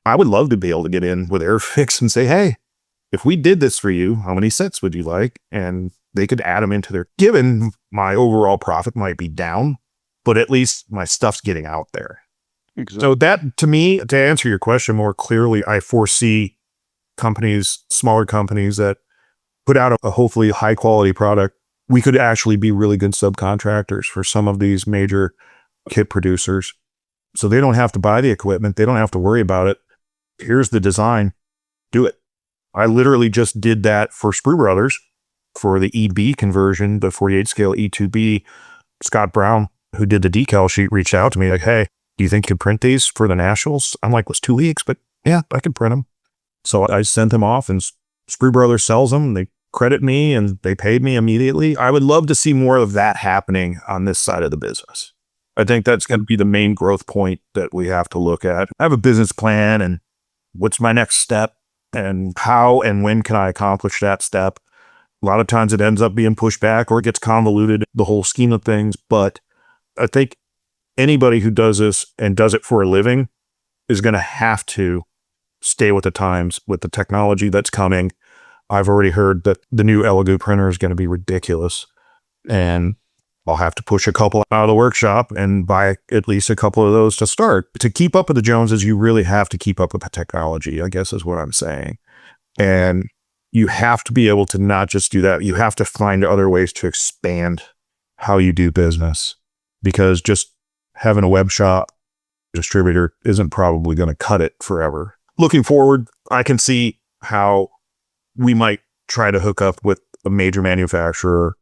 I would love to be able to get in with Airfix and say, hey, if we did this for you, how many sets would you like? And they could add them into their, given my overall profit might be down, but at least my stuff's getting out there. Exactly. So that, to me, to answer your question more clearly, I foresee companies, smaller companies that put out a hopefully high quality product. We could actually be really good subcontractors for some of these major kit producers. So they don't have to buy the equipment. They don't have to worry about it. Here's the design. Do it. I literally just did that for Sprue Brothers for the EB conversion, the 48 scale E2B. Scott Brown, who did the decal sheet, reached out to me like, hey, do you think you could print these for the Nationals? I'm like, it was 2 weeks, but yeah, I could print them. So I sent them off and Sprue Brothers sells them. They credit me and they paid me immediately. I would love to see more of that happening on this side of the business. I think that's going to be the main growth point that we have to look at. I have a business plan and what's my next step and how and when can I accomplish that step? A lot of times it ends up being pushed back or it gets convoluted, the whole scheme of things. But I think anybody who does this and does it for a living is going to have to stay with the times, with the technology that's coming. I've already heard that the new Elegoo printer is going to be ridiculous. And I'll have to push a couple out of the workshop and buy at least a couple of those to start. To keep up with the Joneses, you really have to keep up with the technology, I guess is what I'm saying. And you have to be able to not just do that. You have to find other ways to expand how you do business, because just having a web shop distributor isn't probably going to cut it forever. Looking forward, I can see how we might try to hook up with a major manufacturer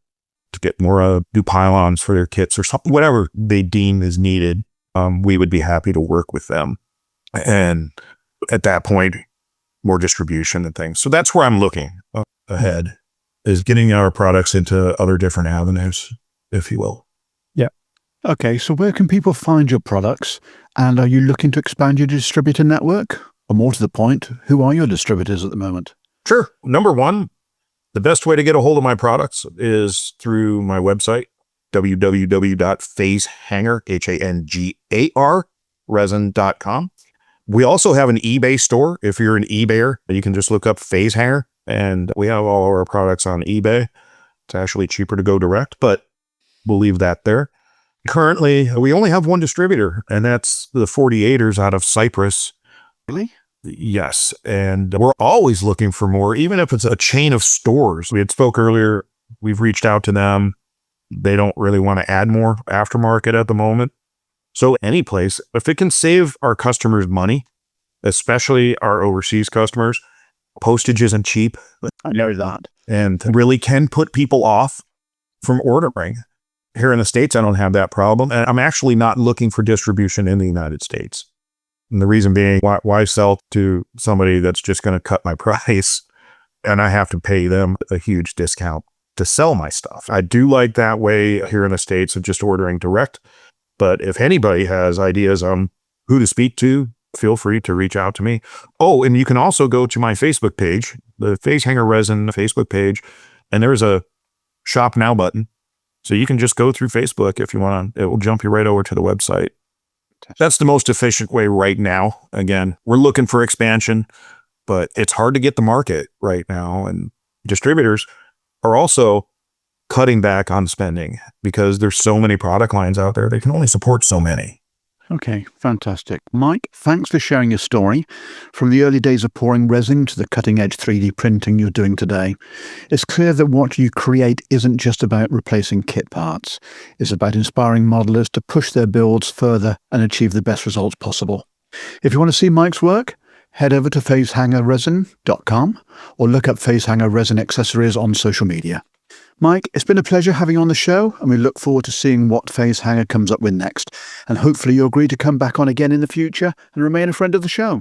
to get more new pylons for their kits or something, whatever they deem is needed. We would be happy to work with them. And at that point, more distribution and things. So that's where I'm looking ahead, is getting our products into other different avenues, if you will. Yeah. Okay, so where can people find your products? And are you looking to expand your distributor network? Or more to the point, who are your distributors at the moment? Sure. Number one, the best way to get a hold of my products is through my website, www.phasehanger, Hangar, resin.com. We also have an eBay store. If you're an eBayer, you can just look up Phase Hanger, and we have all of our products on eBay. It's actually cheaper to go direct, but we'll leave that there. Currently, we only have one distributor, and that's the 48ers out of Cyprus. Really? Yes, and we're always looking for more, even if it's a chain of stores. We had spoke earlier, we've reached out to them. They don't really want to add more aftermarket at the moment. So any place, if it can save our customers money, especially our overseas customers, postage isn't cheap. I know that. And really can put people off from ordering. Here in the States, I don't have that problem. And I'm actually not looking for distribution in the United States. And the reason being, why sell to somebody that's just going to cut my price and I have to pay them a huge discount to sell my stuff? I do like that way here in the States of just ordering direct. But if anybody has ideas on who to speak to, feel free to reach out to me. Oh, and you can also go to my Facebook page, the Phase Hanger Resin Facebook page, and there's a Shop Now button. So you can just go through Facebook if you want to. It will jump you right over to the website. That's the most efficient way right now. Again, we're looking for expansion, but it's hard to get the market right now. And distributors are also cutting back on spending because there's so many product lines out there. They can only support so many. Okay, fantastic. Mike, thanks for sharing your story. From the early days of pouring resin to the cutting-edge 3D printing you're doing today, it's clear that what you create isn't just about replacing kit parts. It's about inspiring modelers to push their builds further and achieve the best results possible. If you want to see Mike's work, head over to phasehangerresin.com or look up Phasehanger Resin accessories on social media. Mike, it's been a pleasure having you on the show, and we look forward to seeing what Phase Hanger comes up with next. And hopefully you'll agree to come back on again in the future and remain a friend of the show.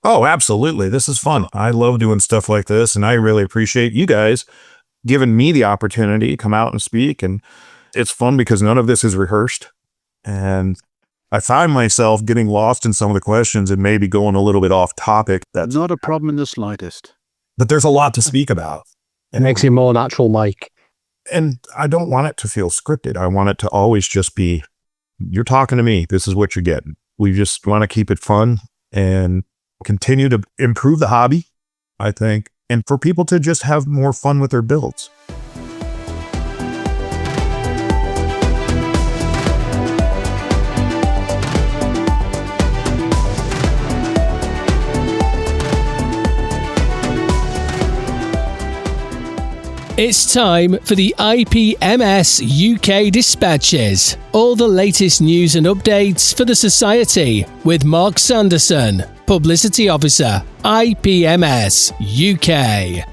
Oh, absolutely. This is fun. I love doing stuff like this, and I really appreciate you guys giving me the opportunity to come out and speak. And it's fun because none of this is rehearsed. And I find myself getting lost in some of the questions and maybe going a little bit off topic. That's not a problem in the slightest. But there's a lot to speak about. It makes you more natural, Mike. And I don't want it to feel scripted. I want it to always just be, you're talking to me. This is what you're getting. We just want to keep it fun and continue to improve the hobby, I think, and for people to just have more fun with their builds. It's time for the IPMS UK Dispatches. All the latest news and updates for the Society with Mark Sanderson, Publicity Officer, IPMS UK.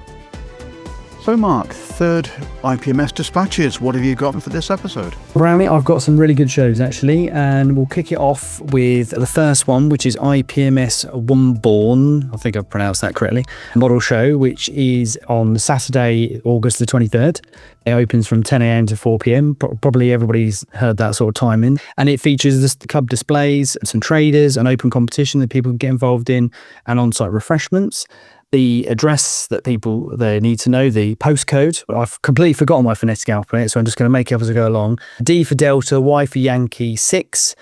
So Mark, third IPMS Dispatches. What have you got for this episode? Brownie, I've got some really good shows actually, and we'll kick it off with the first one, which is IPMS Womborne, I think I've pronounced that correctly, model show, which is on Saturday, August the 23rd. It opens from 10 a.m. to 4 p.m. Probably everybody's heard that sort of timing. And it features the club displays, some traders, an open competition that people can get involved in, and on-site refreshments. The address that people they need to know, the postcode. I've completely forgotten my phonetic alphabet, so I'm just going to make it up as I go along. D for Delta, Y for Yankee, 6,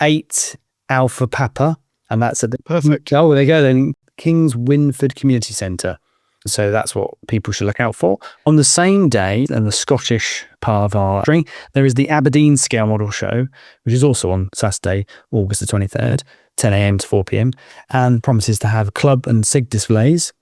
8, Alpha Papa, and that's at the Perfect. Oh, there you go then. Kings Winford Community Centre. So that's what people should look out for. On the same day, and the Scottish part of our string, there is the Aberdeen Scale Model Show, which is also on Saturday, August the 23rd, 10 a.m. to 4 p.m, and promises to have club and SIG displays,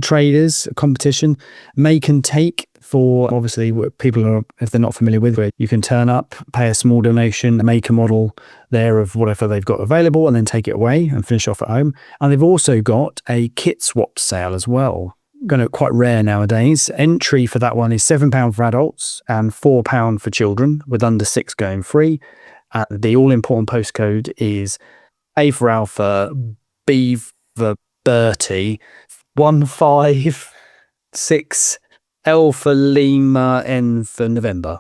traders, competition, make and take for obviously what people are, if they're not familiar with, where you can turn up, pay a small donation, make a model there of whatever they've got available, and then take it away and finish off at home. And they've also got a kit swap sale as well. Going to quite rare nowadays. Entry for that one is £7 for adults and £4 for children, with under 6 going free. The all-important postcode is A for Alpha, B for Bertie, 156, L for Lima, N for November.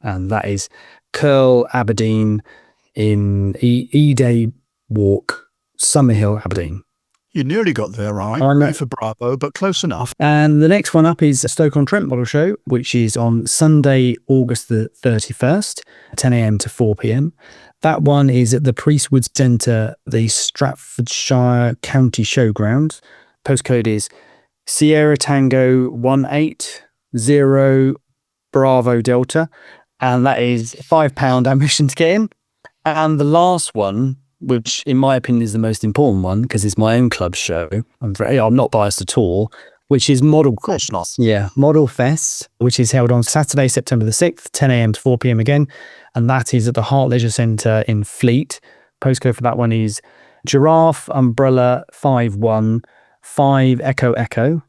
And that is Curl, Aberdeen in E-Day Walk, Summerhill, Aberdeen. You nearly got there, right? A for Bravo, but close enough. And the next one up is Stoke-on-Trent Model Show, which is on Sunday, August the 31st, 10 a.m. to 4 p.m. That one is at the Priestwood Centre, the Staffordshire County Showground. Postcode is Sierra Tango 180 Bravo Delta, and that is £5 admission to get in. And the last one, which in my opinion is the most important one because it's my own club show. I'm not biased at all. Which is Model. Of course not. Yeah, Model Fest, which is held on Saturday, September the 6th, 10 a.m. to 4 p.m. again, and that is at the Hart Leisure Centre in Fleet. Postcode for that one is Giraffe Umbrella 515 Echo Echo,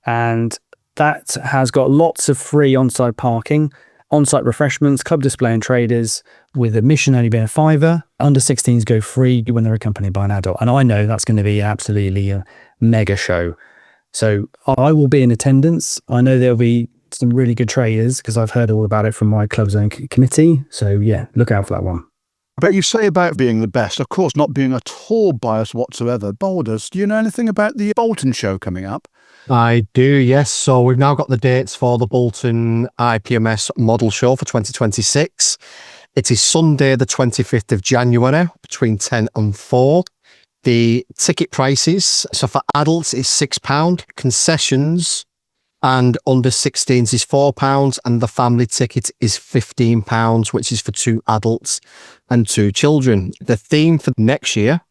and that has got lots of free on-site parking, on-site refreshments, club display and traders, with admission only being £5. Under 16s go free when they're accompanied by an adult. And I know that's going to be absolutely a mega show. So I will be in attendance. I know there'll be some really good traders because I've heard all about it from my club's own committee. So yeah, look out for that one. But you say about being the best, of course, not being at all biased whatsoever. Boulders, do you know anything about the Bolton show coming up? I do, yes. So we've now got the dates for the Bolton IPMS model show for 2026. It is Sunday, the 25th of January, between 10 and 4. The ticket prices, so for adults is £6, concessions and under 16s is £4, and the family ticket is £15, which is for 2 adults and 2 children. The theme for next year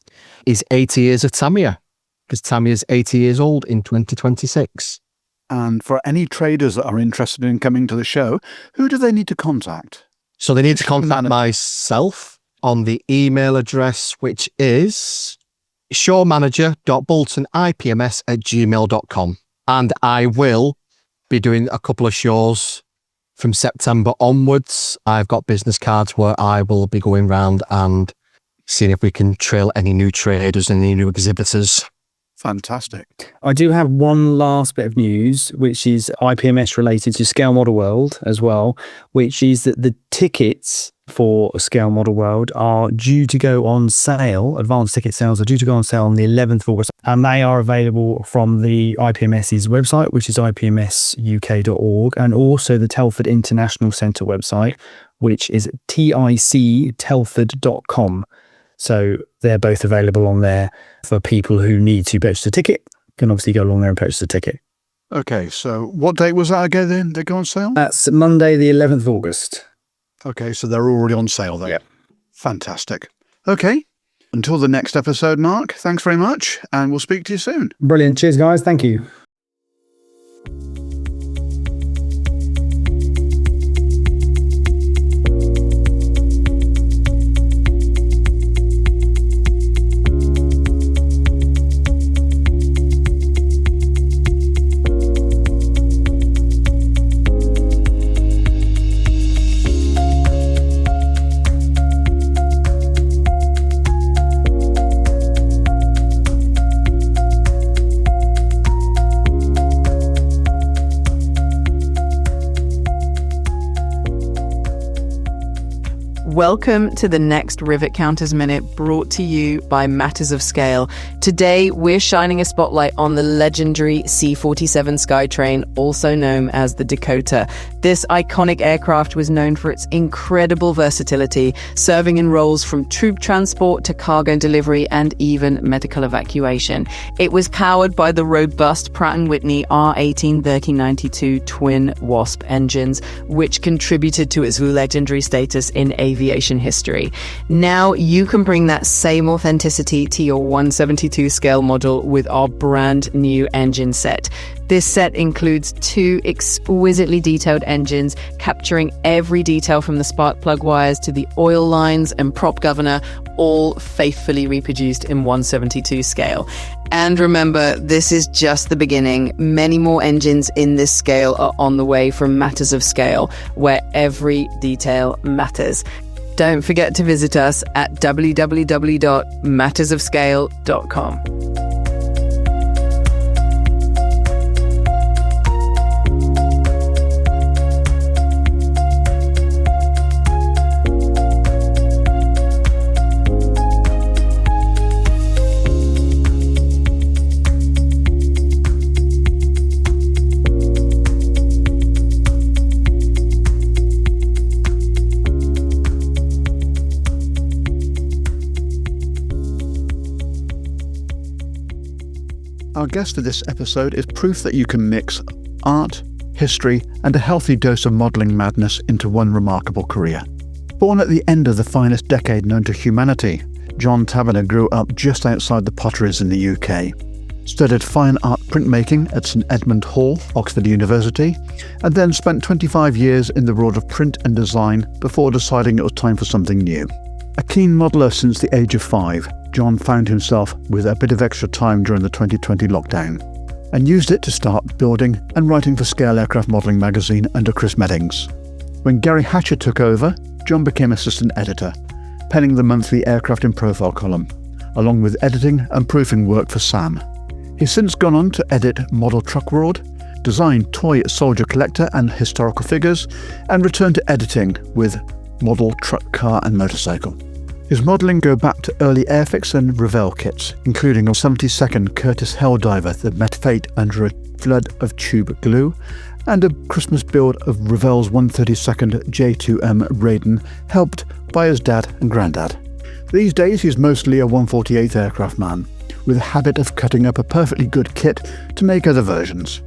is 80 years of Tamiya, because Tamiya is 80 years old in 2026. And for any traders that are interested in coming to the show, who do they need to contact? So they need to contact myself on the email address, which is showmanager.boltonipms@gmail.com. And I will be doing a couple of shows from September onwards. I've got business cards where I will be going around and seeing if we can trail any new traders and any new exhibitors. Fantastic. I do have one last bit of news, which is IPMS related to Scale Model World as well, which is that the tickets for Scale Model World are due to go on sale. Advanced ticket sales are due to go on sale on the 11th of August. And they are available from the IPMS's website, which is ipmsuk.org, and also the Telford International Centre website, which is tictelford.com. So they're both available on there for people who need to purchase a ticket. Can obviously go along there and purchase a ticket. Okay, so what date was that again then? They go on sale? That's Monday, the 11th of August. Okay, so they're already on sale then. Yep. Fantastic. Okay, until the next episode, Mark, thanks very much, and we'll speak to you soon. Brilliant. Cheers, guys. Thank you. Welcome to the next Rivet Counters Minute, brought to you by Matters of Scale. Today, we're shining a spotlight on the legendary C-47 Skytrain, also known as the Dakota. This iconic aircraft was known for its incredible versatility, serving in roles from troop transport to cargo delivery and even medical evacuation. It was powered by the robust Pratt & Whitney R18-3092 twin Wasp engines, which contributed to its legendary status in aviation history. Now you can bring that same authenticity to your 172 scale model with our brand new engine set. This set includes 2 exquisitely detailed engines, capturing every detail from the spark plug wires to the oil lines and prop governor, all faithfully reproduced in 172 scale. And remember, this is just the beginning. Many more engines in this scale are on the way from Matters of Scale, where every detail matters. Don't forget to visit us at www.mattersofscale.com. Our guest for this episode is proof that you can mix art, history, and a healthy dose of modelling madness into one remarkable career. Born at the end of the finest decade known to humanity, John Tabinor grew up just outside the Potteries in the UK, studied fine art printmaking at St Edmund Hall, Oxford University, and then spent 25 years in the world of print and design before deciding it was time for something new. A keen modeller since the age of 5, John found himself with a bit of extra time during the 2020 lockdown and used it to start building and writing for Scale Aircraft Modelling magazine under Chris Meddings. When Gary Hatcher took over, John became assistant editor, penning the monthly Aircraft in Profile column, along with editing and proofing work for Sam. He's since gone on to edit Model Truck World, design Toy Soldier Collector and historical figures, and return to editing with Model Truck, Car and Motorcycle. His modelling go back to early Airfix and Revell kits, including a 72nd Curtiss Helldiver that met fate under a flood of tube glue, and a Christmas build of Revell's 132nd J2M Raiden, helped by his dad and granddad. These days he's mostly a 148th aircraft man, with a habit of cutting up a perfectly good kit to make other versions.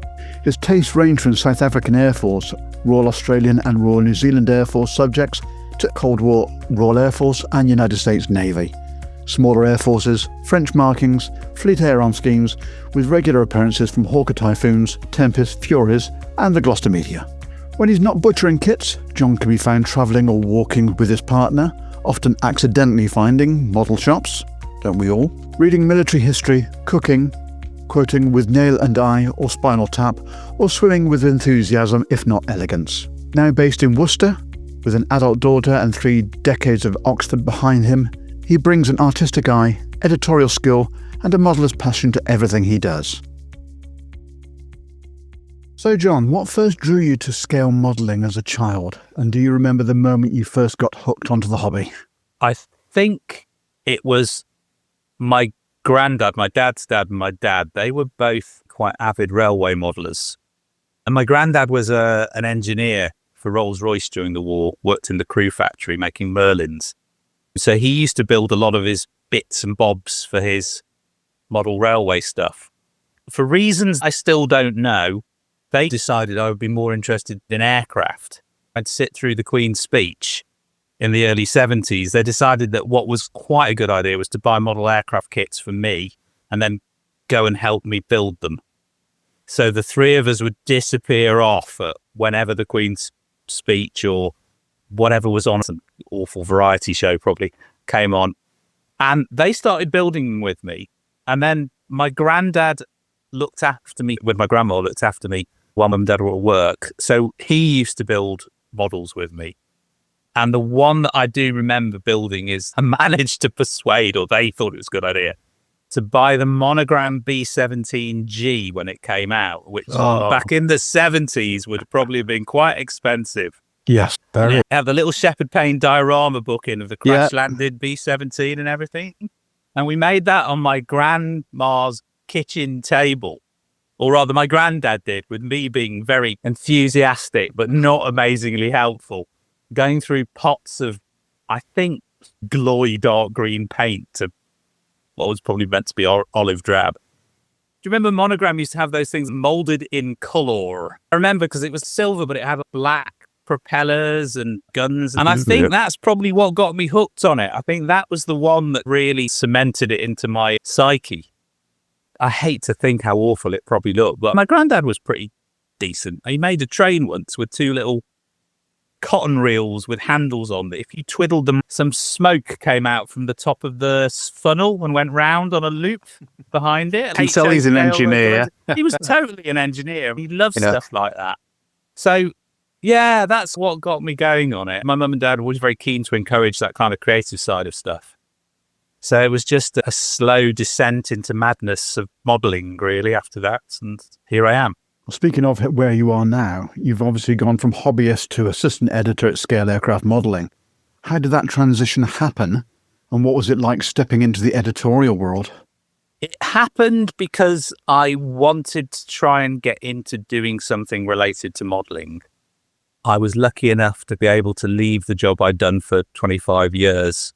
His tastes range from South African Air Force, Royal Australian and Royal New Zealand Air Force subjects, to Cold War Royal Air Force and United States Navy, smaller air forces, French markings, fleet air arm schemes, with regular appearances from Hawker Typhoons, Tempest, Furies and the Gloucester Meteor. When he's not butchering kits, John can be found travelling or walking with his partner, often accidentally finding model shops, don't we all, reading military history, cooking, quoting with Nail and Eye or Spinal Tap, or swimming with enthusiasm if not elegance. Now based in Worcester, with an adult daughter and 3 decades of Oxford behind him, he brings an artistic eye, editorial skill, and a modeller's passion to everything he does. So John, what first drew you to scale modelling as a child? And do you remember the moment you first got hooked onto the hobby? I think it was my granddad, my dad's dad and my dad, they were both quite avid railway modelers. And my granddad was an engineer for Rolls-Royce during the war, worked in the crew factory making Merlins. So he used to build a lot of his bits and bobs for his model railway stuff. For reasons I still don't know, they decided I would be more interested in aircraft. I'd sit through the Queen's speech in the early 70s. They decided that what was quite a good idea was to buy model aircraft kits for me and then go and help me build them. So the three of us would disappear off at whenever the Queen's speech or whatever was on, some awful variety show probably came on. And they started building them with me. And then my granddad looked after me, with my grandma looked after me while mum and dad were at work. So he used to build models with me. And the one that I do remember building is I managed to persuade, or they thought it was a good idea, to buy the monogram B-17G when it came out, which back in the 70s would probably have been quite expensive. Yes, very. Have the little Shepherd Payne diorama book in of the crash-landed B-17 and everything. And we made that on my grandma's kitchen table. Or rather, my granddad did, with me being very enthusiastic, but not amazingly helpful. Going through pots of, I think, glowy dark green paint to what was probably meant to be olive drab. Do you remember Monogram used to have those things molded in colour? I remember because it was silver, but it had black propellers and guns. And I think that's probably what got me hooked on it. I think that was the one that really cemented it into my psyche. I hate to think how awful it probably looked, but my granddad was pretty decent. He made a train once with two little cotton reels with handles on that if you twiddled them, some smoke came out from the top of the funnel and went round on a loop behind it. You can tell he's an engineer. He was totally an engineer. He loved stuff like that. So, yeah, that's what got me going on it. My mum and dad were always very keen to encourage that kind of creative side of stuff. So it was just a slow descent into madness of modelling, really, after that. And here I am. Well, speaking of where you are now, you've obviously gone from hobbyist to assistant editor at Scale Aircraft Modelling. How did that transition happen? And what was it like stepping into the editorial world? It happened because I wanted to try and get into doing something related to modelling. I was lucky enough to be able to leave the job I'd done for 25 years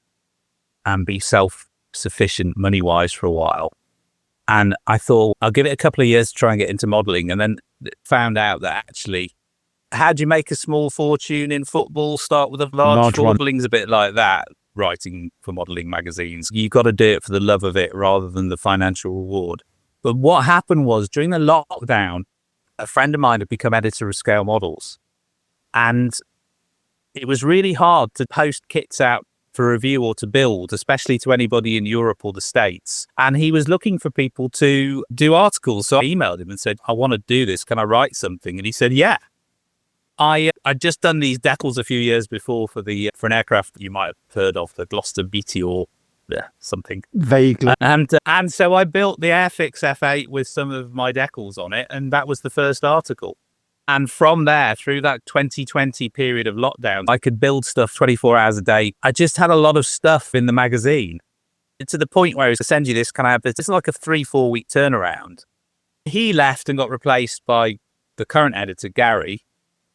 and be self-sufficient money-wise for a while. And I thought, I'll give it a couple of years to try and get into modelling, and then found out that actually, how do you make a small fortune in football? Start with a large fortune. Modeling's a bit like that, writing for modelling magazines. You've got to do it for the love of it rather than the financial reward. But what happened was, during the lockdown, a friend of mine had become editor of Scale Models. And it was really hard to post kits out for review or to build, especially to anybody in Europe or the States. And he was looking for people to do articles. So I emailed him and said, I want to do this. Can I write something? And he said, yeah. I'd just done these decals a few years before for an aircraft you might have heard of, the Gloucester Meteor, something. Vaguely. And so I built the Airfix F8 with some of my decals on it. And that was the first article. And from there, through that 2020 period of lockdown, I could build stuff 24 hours a day. I just had a lot of stuff in the magazine. To the point where I was to send you this, can I have this? It's like a 3-4 week turnaround. He left and got replaced by the current editor, Gary,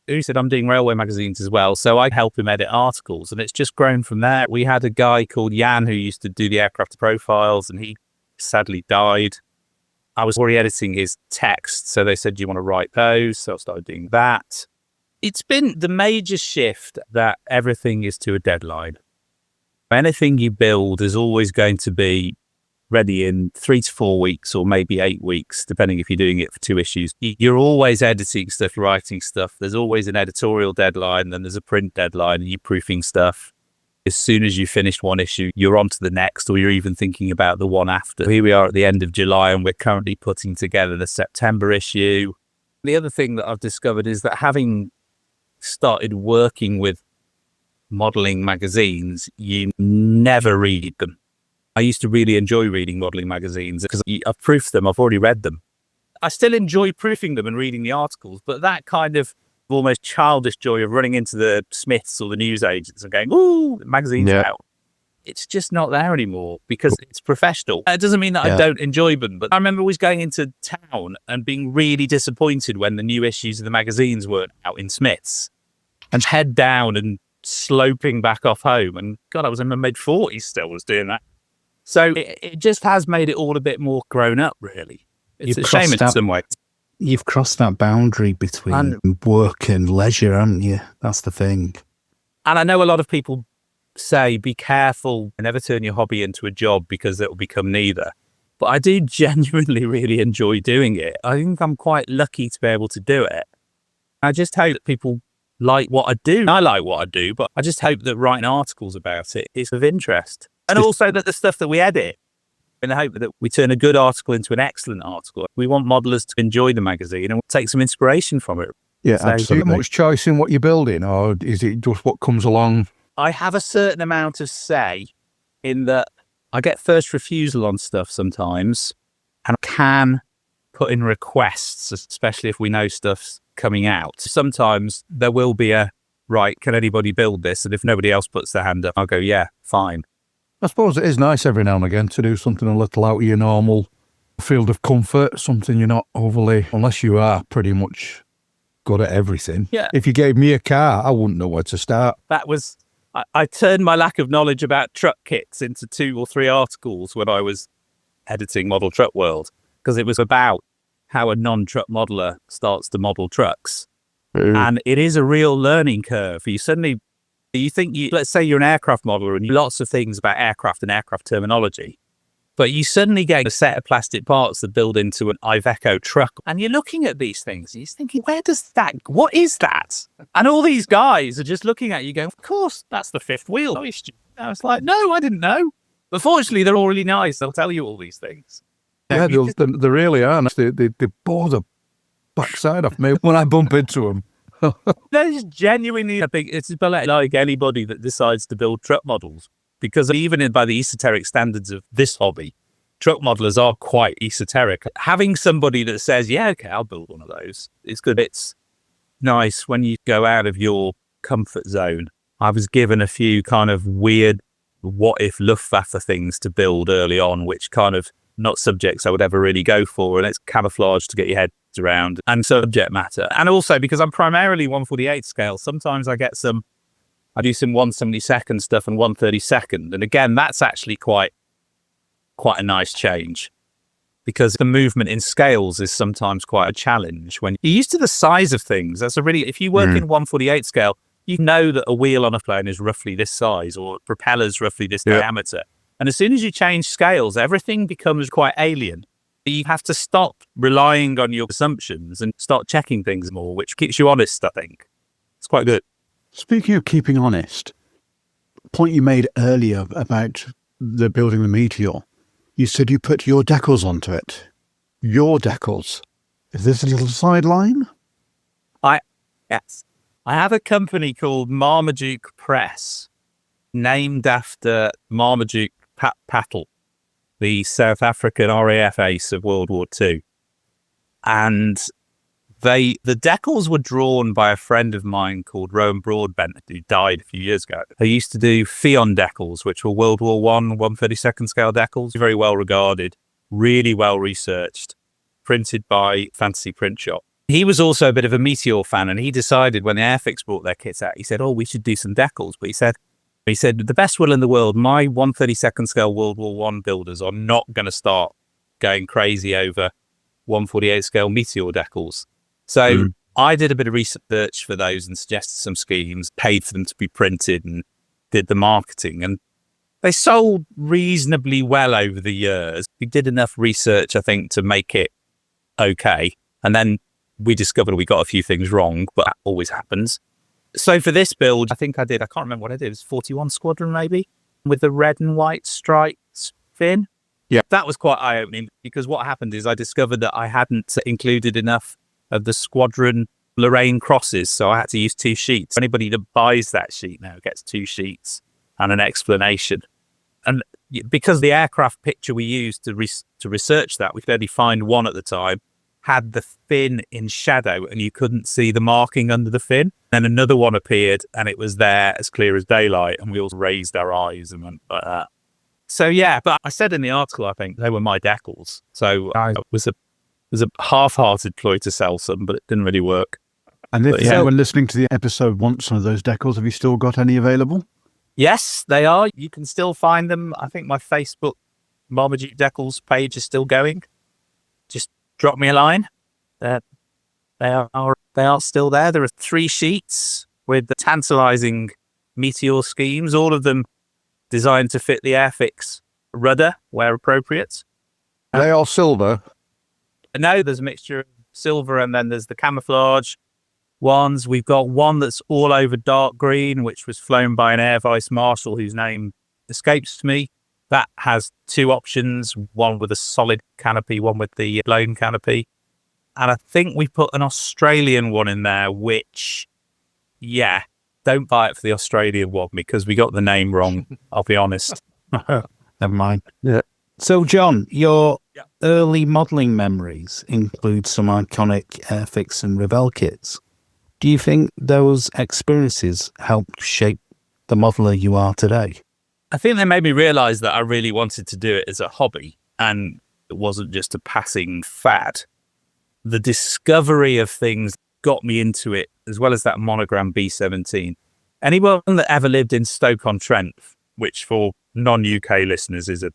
who said, I'm doing railway magazines as well. So I help him edit articles. And it's just grown from there. We had a guy called Jan who used to do the aircraft profiles, and he sadly died. I was already editing his text, so they said, do you want to write those? So I started doing that. It's been the major shift that everything is to a deadline. Anything you build is always going to be ready in 3 to 4 weeks or maybe 8 weeks, depending if you're doing it for 2 issues. You're always editing stuff, writing stuff. There's always an editorial deadline, then there's a print deadline, and you're proofing stuff. As soon as you finished one issue, you're on to the next, or you're even thinking about the one after. Here we are at the end of July, and we're currently putting together the September issue. The other thing that I've discovered is that having started working with modelling magazines, you never read them. I used to really enjoy reading modelling magazines because I've proofed them, I've already read them. I still enjoy proofing them and reading the articles, but that kind of almost childish joy of running into the Smiths or the news agents and going, ooh, the magazine's out. it's just not there anymore because it's professional. It doesn't mean that I don't enjoy them, but I remember always going into town and being really disappointed when the new issues of the magazines weren't out in Smith's, and head down and sloping back off home. And God, I was in my mid-40s still was doing that. So it just has made it all a bit more grown up, really. It's a shame in some ways. You've crossed that boundary between work and leisure, haven't you? That's the thing. And I know a lot of people say, be careful, never turn your hobby into a job because it will become neither. But I do genuinely really enjoy doing it. I think I'm quite lucky to be able to do it. I just hope that people like what I do. I like what I do, but I just hope that writing articles about it is of interest. And also that the stuff that we edit, in the hope that we turn a good article into an excellent article. We want modelers to enjoy the magazine and take some inspiration from it. Yeah, So, absolutely. Do you have much choice in what you're building, or is it just what comes along? I have a certain amount of say in that I get first refusal on stuff sometimes and can put in requests, especially if we know stuff's coming out. Sometimes there will be right, can anybody build this? And if nobody else puts their hand up, I'll go, yeah, fine. I suppose it is nice every now and again to do something a little out of your normal field of comfort, something you're not overly, unless you are pretty much good at everything. Yeah. If you gave me a car, I wouldn't know where to start. That was, I turned my lack of knowledge about truck kits into 2 or 3 articles when I was editing Model Truck World, because it was about how a non-truck modeler starts to model trucks. And it is a real learning curve. You think, let's say you're an aircraft modeler and you lots of things about aircraft and aircraft terminology, but you suddenly get a set of plastic parts that build into an Iveco truck. And you're looking at these things and you're thinking, what is that? And all these guys are just looking at you going, of course, that's the 5th wheel. I was like, no, I didn't know. But fortunately, they're all really nice. They'll tell you all these things. Yeah, they really are. They bore the backside off me when I bump into them. They're just genuinely, I think it's like anybody that decides to build truck models, because even by the esoteric standards of this hobby, truck modelers are quite esoteric. Having somebody that says, yeah, okay, I'll build one of those, it's good. It's nice when you go out of your comfort zone. I was given a few kind of weird what if Luftwaffe things to build early on, which kind of not subjects I would ever really go for. And it's camouflage to get your head around and subject matter. And also because I'm primarily 1/48 scale, sometimes I do some 1/72 stuff and 1/32. And again, that's actually quite a nice change, because the movement in scales is sometimes quite a challenge when you're used to the size of things. If you work in 1/48 scale, you know that a wheel on a plane is roughly this size or a propeller's roughly this diameter. And as soon as you change scales, everything becomes quite alien. You have to stop relying on your assumptions and start checking things more, which keeps you honest, I think. It's quite good. Speaking of keeping honest, the point you made earlier about the building the Meteor, you said you put your decals onto it. Your decals. Is this a little sideline? Yes. I have a company called Marmaduke Press, named after Marmaduke Patel, the South African RAF ace of World War II. And the decals were drawn by a friend of mine called Rowan Broadbent, who died a few years ago. They used to do Fion decals, which were World War I, 1/32 scale decals, very well regarded, really well researched, printed by Fantasy Print Shop. He was also a bit of a Meteor fan, and he decided when the Airfix brought their kits out, he said, we should do some decals. But he said, the best will in the world, my 1/32 scale World War I builders are not going to start going crazy over 1/48 scale Meteor decals. So I did a bit of research for those and suggested some schemes, paid for them to be printed and did the marketing. And they sold reasonably well over the years. We did enough research, I think, to make it okay. And then we discovered we got a few things wrong, but that always happens. So for this build, I can't remember what I did. It was 41 Squadron maybe, with the red and white stripes fin. Yeah. That was quite eye-opening, because what happened is I discovered that I hadn't included enough of the Squadron Lorraine crosses, so I had to use 2 sheets. Anybody that buys that sheet now gets 2 sheets and an explanation. And because the aircraft picture we used to research that, we could only find one at the time. had the fin in shadow and you couldn't see the marking under the fin. Then another one appeared and it was there as clear as daylight, and we all raised our eyes and went like that. So yeah, but I said in the article, I think they were my decals. So it was a half-hearted ploy to sell some, but it didn't really work. And if anyone listening to the episode wants one of those decals, have you still got any available? Yes, they are. You can still find them. I think my Facebook Marmaduke Decals page is still going. Just drop me a line. They are still there. There are 3 sheets with the tantalizing meteor schemes, all of them designed to fit the Airfix rudder where appropriate. They are silver. No, there's a mixture of silver, and then there's the camouflage ones. We've got one that's all over dark green, which was flown by an Air Vice Marshal whose name escapes me. That has 2 options, one with a solid canopy, one with the blown canopy. And I think we put an Australian one in there, which, yeah, don't buy it for the Australian one because we got the name wrong, I'll be honest. Never mind. Yeah. So, John, your early modelling memories include some iconic Airfix and Revell kits. Do you think those experiences helped shape the modeller you are today? I think they made me realise that I really wanted to do it as a hobby and it wasn't just a passing fad. The discovery of things got me into it, as well as that monogram B17. Anyone that ever lived in Stoke-on-Trent, which for non-UK listeners is a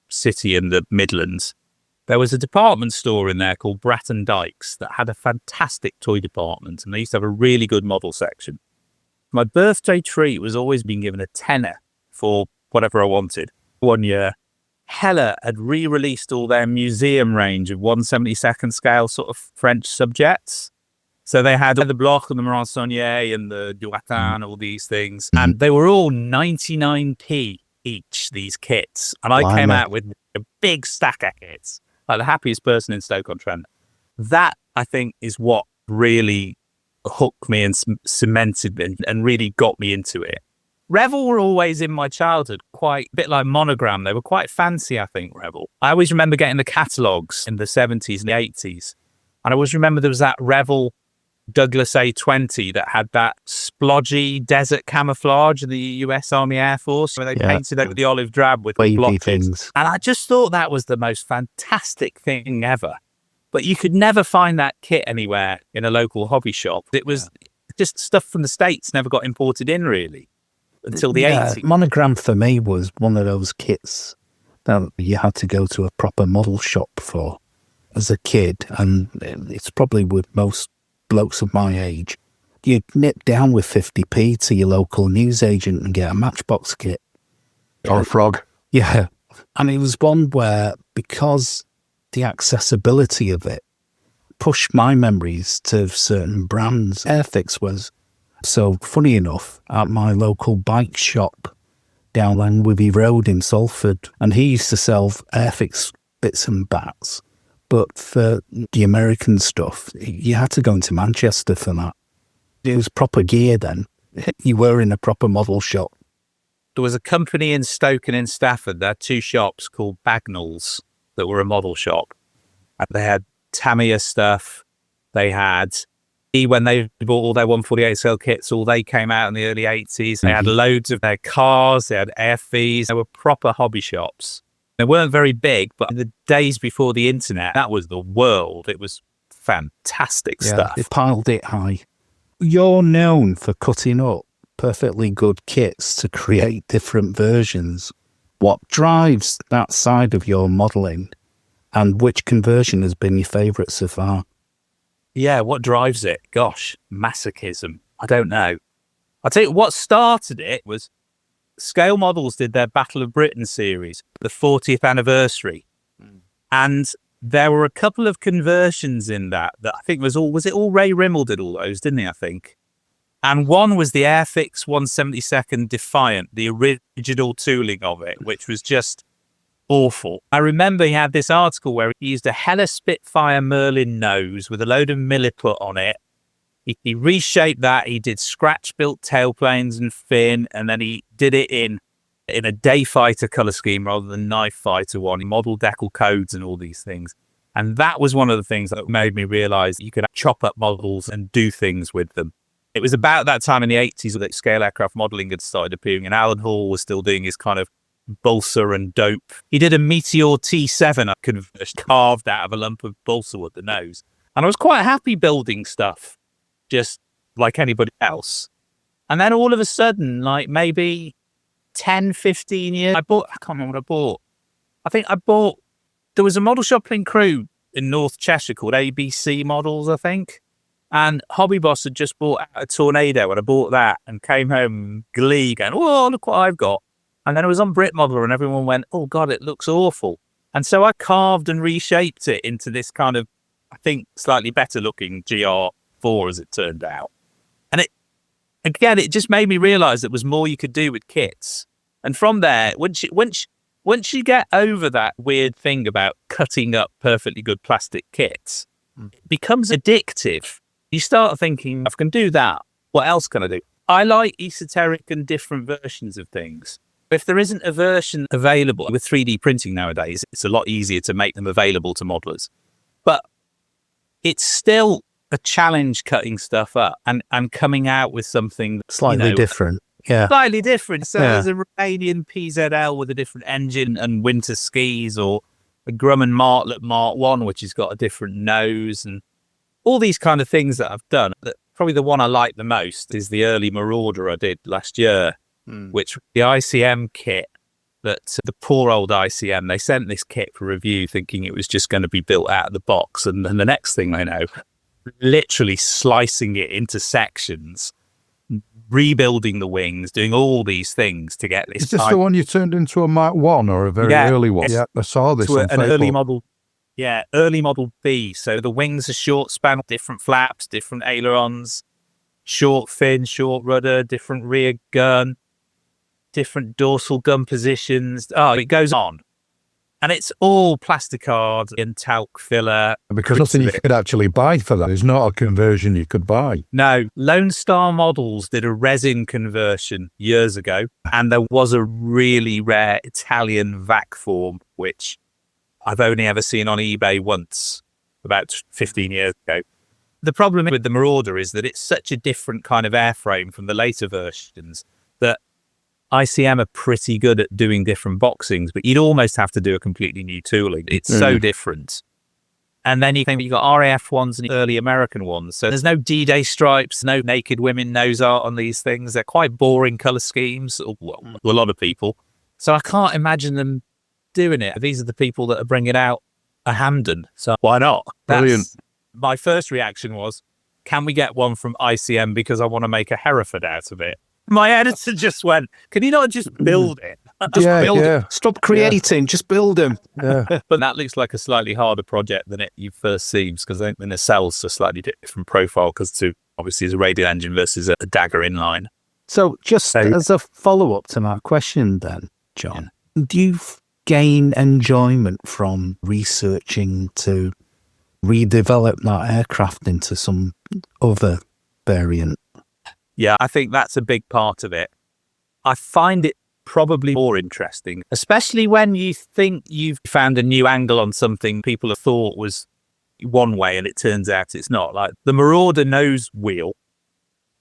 city in the Midlands, there was a department store in there called Bratton Dykes that had a fantastic toy department, and they used to have a really good model section. My birthday treat was always being given a tenner for whatever I wanted. One year, Hella had re-released all their museum range of 1/72nd scale sort of French subjects. So they had the Bloch and the Maransonier and the Duatin, all these things. And they were all 99p each, these kits. And I came out with a big stack of kits, like the happiest person in Stoke-on-Trent. That, I think, is what really hooked me and cemented me and really got me into it. Revell were always in my childhood, quite a bit like Monogram. They were quite fancy, I think, Revell. I always remember getting the catalogues in the 70s and the 80s. And I always remember there was that Revell Douglas A20 that had that splodgy desert camouflage of the US Army Air Force, where they painted over the olive drab with wavy things. And I just thought that was the most fantastic thing ever. But you could never find that kit anywhere in a local hobby shop. It was just stuff from the States, never got imported in really until the 80s. Monogram for me was one of those kits that you had to go to a proper model shop for as a kid, and it's probably with most blokes of my age. You'd nip down with 50p to your local newsagent and get a Matchbox kit. Or a frog. Yeah. And it was one where, because the accessibility of it pushed my memories to certain brands, Airfix was. So, funny enough, at my local bike shop down Langwivy Road in Salford, and he used to sell Airfix bits and bats. But for the American stuff, you had to go into Manchester for that. It was proper gear then. You were in a proper model shop. There was a company in Stoke and in Stafford. They had 2 shops called Bagnalls that were a model shop. And they had Tamiya stuff. They had, when they bought all their 148 scale kits, all they came out in the early 80s. They had loads of their cars. They had air fees. They were proper hobby shops. They weren't very big, but in the days before the internet, that was the world. It was fantastic stuff. It piled it high. You're known for cutting up perfectly good kits to create different versions. What drives that side of your modelling, and which conversion has been your favourite so far? Yeah, what drives it? Gosh, masochism. I don't know. I'll tell you what started it was Scale Models did their Battle of Britain series, the 40th anniversary. And there were a couple of conversions in that I think was it all Ray Rimmel did all those, didn't he, I think? And one was the Airfix 1/72nd Defiant, the original tooling of it, which was just awful. I remember he had this article where he used a Hella Spitfire Merlin nose with a load of milliput on it. He reshaped that. He did scratch-built tailplanes and fin, and then he did it in a day fighter colour scheme rather than knife fighter one. He modelled decal codes and all these things. And that was one of the things that made me realize you could chop up models and do things with them. It was about that time in the 80s that scale aircraft modeling had started appearing, and Alan Hall was still doing his kind of balsa and dope. He did a Meteor T7 carved out of a lump of balsa wood, the nose. And I was quite happy building stuff, just like anybody else. And then all of a sudden, like maybe 10, 15 years, I can't remember what I bought. There was a model shop in Crewe in North Cheshire called ABC Models, I think. And Hobby Boss had just bought out a Tornado, and I bought that and came home glee going, oh, look what I've got. And then it was on Brit Modeler and everyone went, oh God, it looks awful. And so I carved and reshaped it into this kind of, I think, slightly better looking GR4 as it turned out. And it just made me realize there was more you could do with kits. And from there, once you get over that weird thing about cutting up perfectly good plastic kits, it becomes addictive. You start thinking, if I can do that, what else can I do? I like esoteric and different versions of things. If there isn't a version available with 3D printing nowadays, it's a lot easier to make them available to modelers. But it's still a challenge cutting stuff up and coming out with something slightly different. Yeah. Slightly different. So there's a Romanian PZL with a different engine and winter skis, or a Grumman Martlet Mark 1, which has got a different nose, and all these kind of things that I've done. Probably the one I like the most is the early Marauder I did last year, which the ICM kit, that the poor old ICM, they sent this kit for review thinking it was just going to be built out of the box. And then the next thing they know, literally slicing it into sections, rebuilding the wings, doing all these things to get this. Is this the one you turned into a Mark 1 or a very early one? Yeah, I saw this on an Facebook. early model. Yeah, early model B. So the wings are short span, different flaps, different ailerons, short fin, short rudder, different rear gun, different dorsal gun positions. Oh, it goes on. And it's all plasticard and talc filler. Because nothing you could actually buy for that. It's not a conversion you could buy. No, Lone Star Models did a resin conversion years ago, and there was a really rare Italian vac form, which I've only ever seen on eBay once, about 15 years ago. The problem with the Marauder is that it's such a different kind of airframe from the later versions that ICM are pretty good at doing different boxings, but you'd almost have to do a completely new tooling. It's so different. And then you've got RAF ones and early American ones. So there's no D-Day stripes, no naked women nose art on these things. They're quite boring color schemes, well, a lot of people. So I can't imagine them doing it. These are the people that are bringing out a Hamden, so why not? Brilliant. My first reaction was, can we get one from ICM because I want to make a Hereford out of it? My editor just went, can you not just build it? Just build it. Stop creating, just build them. Yeah. But that looks like a slightly harder project than you first seems, because I think the nacelles are slightly different profile, because obviously it's a radial engine versus a Dagger inline. So just as a follow-up to my question then, John, do you gain enjoyment from researching to redevelop that aircraft into some other variant? Yeah, I think that's a big part of it. I find it probably more interesting, especially when you think you've found a new angle on something people have thought was one way and it turns out it's not. Like the Marauder nose wheel,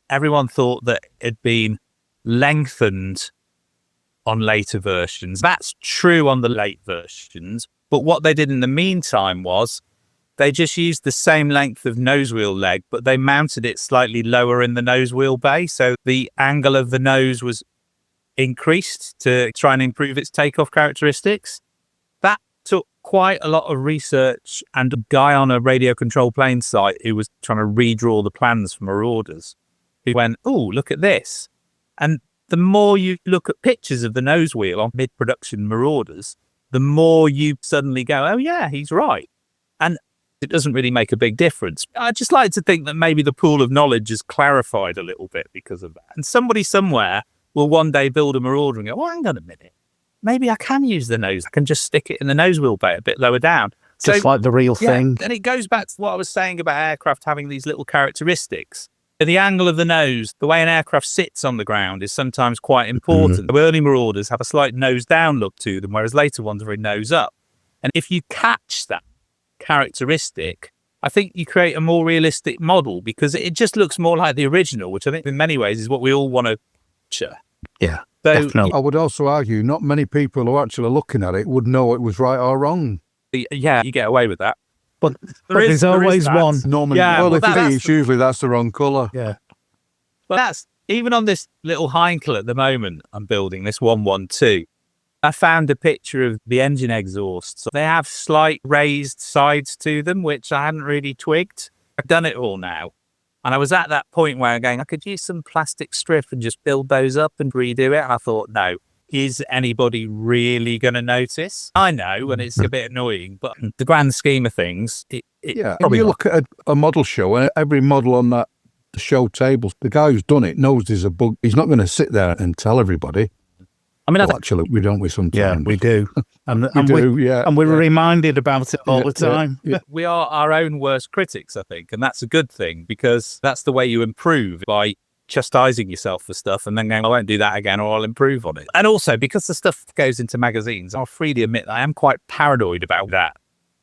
everyone thought that it had been lengthened on later versions. That's true on the late versions, but what they did in the meantime was they just used the same length of nose wheel leg, but they mounted it slightly lower in the nose wheel bay, so the angle of the nose was increased to try and improve its takeoff characteristics. That took quite a lot of research, and a guy on a radio control plane site who was trying to redraw the plans for Marauders, who went, oh, look at this. And the more you look at pictures of the nose wheel on mid-production Marauders, the more you suddenly go, oh yeah, he's right. And it doesn't really make a big difference. I just like to think that maybe the pool of knowledge is clarified a little bit because of that. And somebody somewhere will one day build a Marauder and go, oh, hang on a minute. Maybe I can use the nose. I can just stick it in the nose wheel bay a bit lower down. Just like the real thing. And it goes back to what I was saying about aircraft having these little characteristics. The angle of the nose, the way an aircraft sits on the ground is sometimes quite important. The early Marauders have a slight nose down look to them, whereas later ones are a nose up. And if you catch that characteristic, I think you create a more realistic model because it just looks more like the original, which I think in many ways is what we all want to picture. Yeah, So definitely. I would also argue not many people who are actually looking at it would know it was right or wrong. yeah, you get away with that. But There there's always one. Normally, Yeah, well, well, if you that's see, it's usually that's the wrong colour. Yeah. But that's even on this little Heinkel at the moment I'm building, this 112. I found a picture of the engine exhausts. They have slight raised sides to them, which I hadn't really twigged. I've done it all now. And I was at that point where I'm going, I could use some plastic strip and just build those up and redo it. And I thought, no, is anybody really going to notice? I know, and it's a bit annoying, but the grand scheme of things, Yeah, if you look at a model show, and every model on that show table, the guy who's done it knows there's a bug. He's not going to sit there and tell everybody. I mean, Well, actually, we don't. We sometimes. yeah, we do. And yeah. we're reminded about it all the time. Yeah. we are our own worst critics, I think. And that's a good thing because that's the way you improve, by chastising yourself for stuff and then going, I won't do that again or I'll improve on it. And also because the stuff goes into magazines, I'll freely admit that I am quite paranoid about that.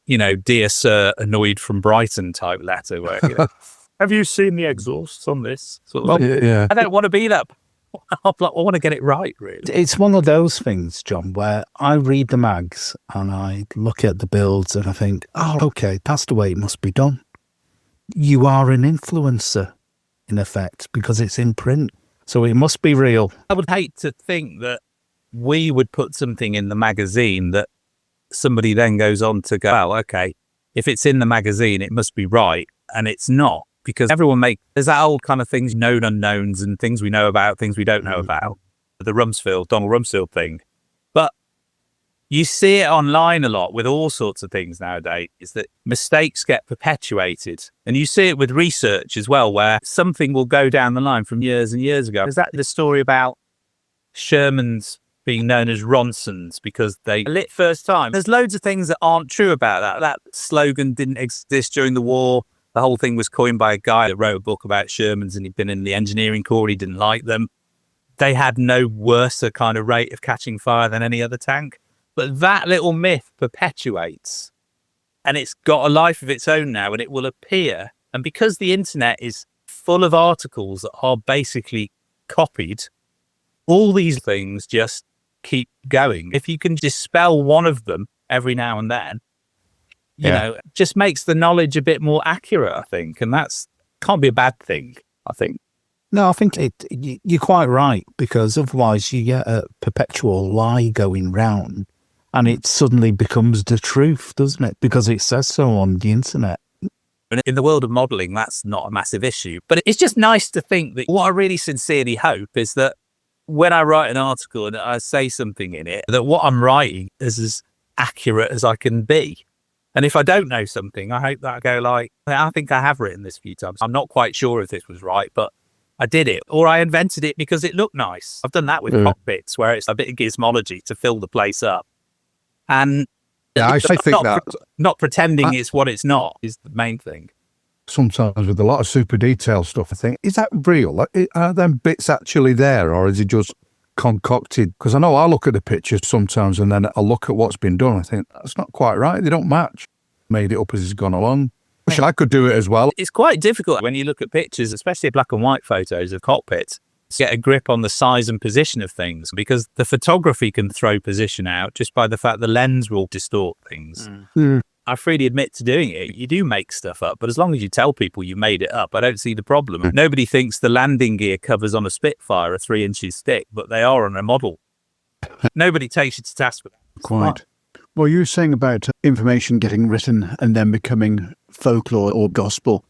You know, dear sir, annoyed from Brighton type letter where, you know, have you seen the exhausts on this? Sort of thing. Yeah. I don't want to be that. I want to get it right, really. It's one of those things, John, where I read the mags and I look at the builds and I think, oh, okay, that's the way it must be done. You are an influencer, in effect, because it's in print. So it must be real. I would hate to think that we would put something in the magazine that somebody then goes on to go, well, okay, if it's in the magazine, it must be right. And it's not, because there's that old kind of things, known unknowns and things we know about, things we don't know about. The Donald Rumsfeld thing. But you see it online a lot with all sorts of things nowadays, is that mistakes get perpetuated. And you see it with research as well, where something will go down the line from years and years ago. Is that the story about Sherman's being known as Ronsons because they lit first time? There's loads of things that aren't true about that. That slogan didn't exist during the war. The whole thing was coined by a guy that wrote a book about Shermans and he'd been in the engineering corps. He didn't like them. They had no worse a kind of rate of catching fire than any other tank. But that little myth perpetuates and it's got a life of its own now and it will appear. And because the internet is full of articles that are basically copied, all these things just keep going. If you can dispel one of them every now and then, you know, just makes the knowledge a bit more accurate, I think. And that's can't be a bad thing, I think. No, I think you're quite right, because otherwise you get a perpetual lie going round and it suddenly becomes the truth, doesn't it? Because it says so on the internet. And in the world of modelling, that's not a massive issue. But it's just nice to think that what I really sincerely hope is that when I write an article and I say something in it, that what I'm writing is as accurate as I can be. And if I don't know something, I hope that I go like, I think I have written this a few times. I'm not quite sure if this was right, but I did it. Or I invented it because it looked nice. I've done that with cockpits where it's a bit of gizmology to fill the place up. And yeah, I think not pretending it's what it's not is the main thing. Sometimes with a lot of super detailed stuff, I think, is that real? Like, are them bits actually there or is it just concocted? Because I know I look at the pictures sometimes and then I look at what's been done. I think that's not quite right. They don't match. Made it up as it's gone along. Wish I could do it as well. It's quite difficult when you look at pictures, especially black and white photos of cockpits, to get a grip on the size and position of things, because the photography can throw position out just by the fact the lens will distort things. I freely admit to doing it. You do make stuff up, but as long as you tell people you made it up, I don't see the problem. Nobody thinks the landing gear covers on a Spitfire are 3 inches thick, but they are on a model. Nobody takes you to task for that. Quite. Well, you were saying about information getting written and then becoming folklore or gospel.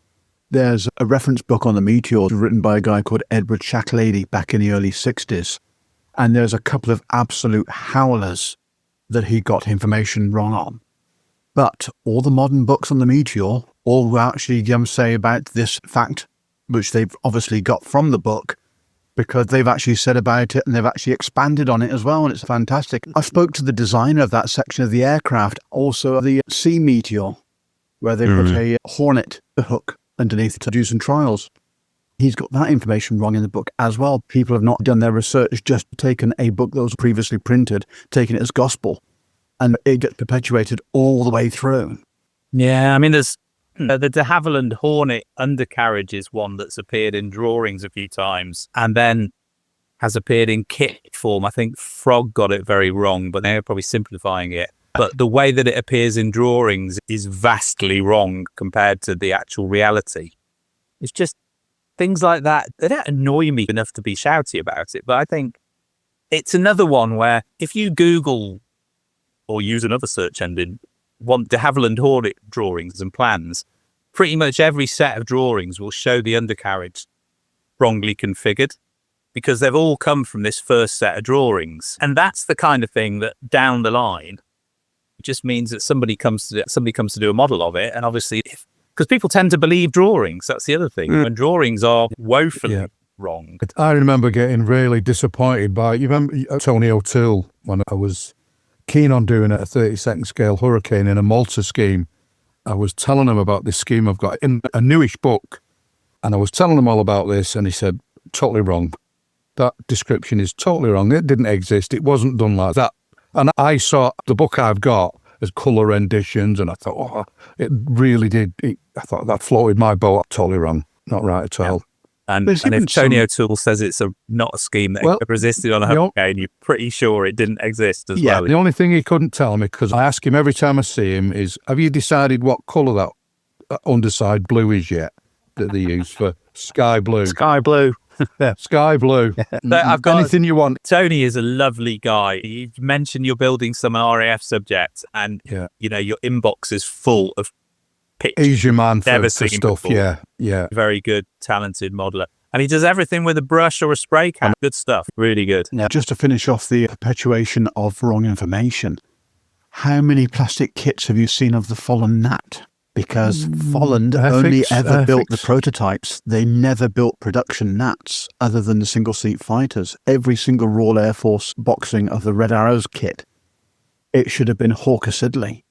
There's a reference book on the meteors written by a guy called Edward Shacklady back in the early 60s. And there's a couple of absolute howlers that he got information wrong on. But all the modern books on the meteor all actually say about this fact, which they've obviously got from the book, because they've actually said about it and they've actually expanded on it as well, and it's fantastic. I spoke to the designer of that section of the aircraft, also of the Sea Meteor, where they put a Hornet hook underneath to do some trials. He's got that information wrong in the book as well. People have not done their research, just taken a book that was previously printed, taken it as gospel, and it gets perpetuated all the way through. Yeah, I mean, there's the de Havilland Hornet undercarriage is one that's appeared in drawings a few times and then has appeared in kit form. I think Frog got it very wrong, but they're probably simplifying it. But the way that it appears in drawings is vastly wrong compared to the actual reality. It's just things like that. They don't annoy me enough to be shouty about it, but I think it's another one where if you Google or use another search engine, want de Havilland Hornet drawings and plans, pretty much every set of drawings will show the undercarriage wrongly configured because they've all come from this first set of drawings. And that's the kind of thing that down the line just means that somebody comes to do a model of it. And obviously, because people tend to believe drawings, that's the other thing. When drawings are woefully wrong. I remember getting really disappointed by, you remember Tony O'Toole, when I was keen on doing a 32nd scale hurricane in a Malta scheme. I was telling him about this scheme I've got in a newish book, and I was telling him all about this, and he said, totally wrong. That description is totally wrong. It didn't exist. It wasn't done like that. And I saw the book I've got as colour renditions, and I thought, oh, it really did. I thought that floated my boat. Totally wrong. Not right at all. And if Tony O'Toole says it's not a scheme that ever existed on a hurricane, you're pretty sure it didn't exist as well. The only thing he couldn't tell me, because I ask him every time I see him, is, have you decided what colour that underside blue is yet that they use for sky blue? Sky blue. Yeah, sky blue. I've got anything you want. Tony is a lovely guy. You mentioned you're building some RAF subject, and you know your inbox is full of pictures. He's your man for before. stuff. Yeah. Very good, talented modeler. And he does everything with a brush or a spray can. Good stuff. Really good. Now, just to finish off the perpetuation of wrong information, how many plastic kits have you seen of the Fallen Gnat? Because Folland only ever built the prototypes. They never built production Gnats other than the single-seat fighters. Every single Royal Air Force boxing of the Red Arrows kit, it should have been Hawker Siddeley.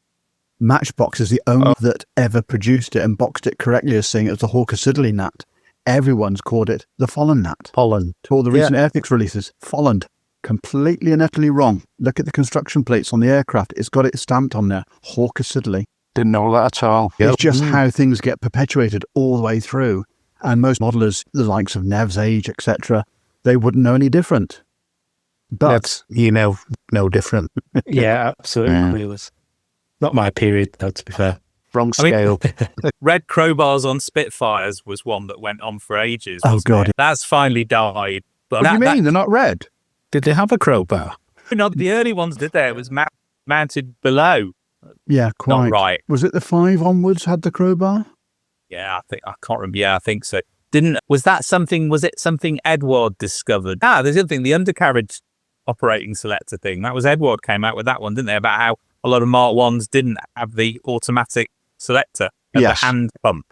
Matchbox is the only that ever produced it and boxed it correctly as saying it was the Hawker Siddeley Gnat. Everyone's called it the Folland Gnat. Folland. To all the recent Airfix releases, Folland. Completely and utterly wrong. Look at the construction plates on the aircraft. It's got it stamped on there. Hawker Siddeley. Didn't know that at all. It's just how things get perpetuated all the way through. And most modelers, the likes of Nev's Age, etc., they wouldn't know any different. But no different. Yeah, absolutely. It was not my period, though, to be fair. Wrong scale. Red crowbars on Spitfires was one that went on for ages. Oh, God. That's finally died. But What do you mean? They're not red? Did they have a crowbar? No, the early ones did there. It was mounted below. yeah, quite. Not right. Was it the 5 onwards had the crowbar? Yeah, I can't remember. Yeah, I think so. Was it something Edward discovered? There's the other thing, the undercarriage operating selector thing. That was Edward came out with that one, didn't they? About how a lot of Mark 1s didn't have the automatic selector, the hand pump.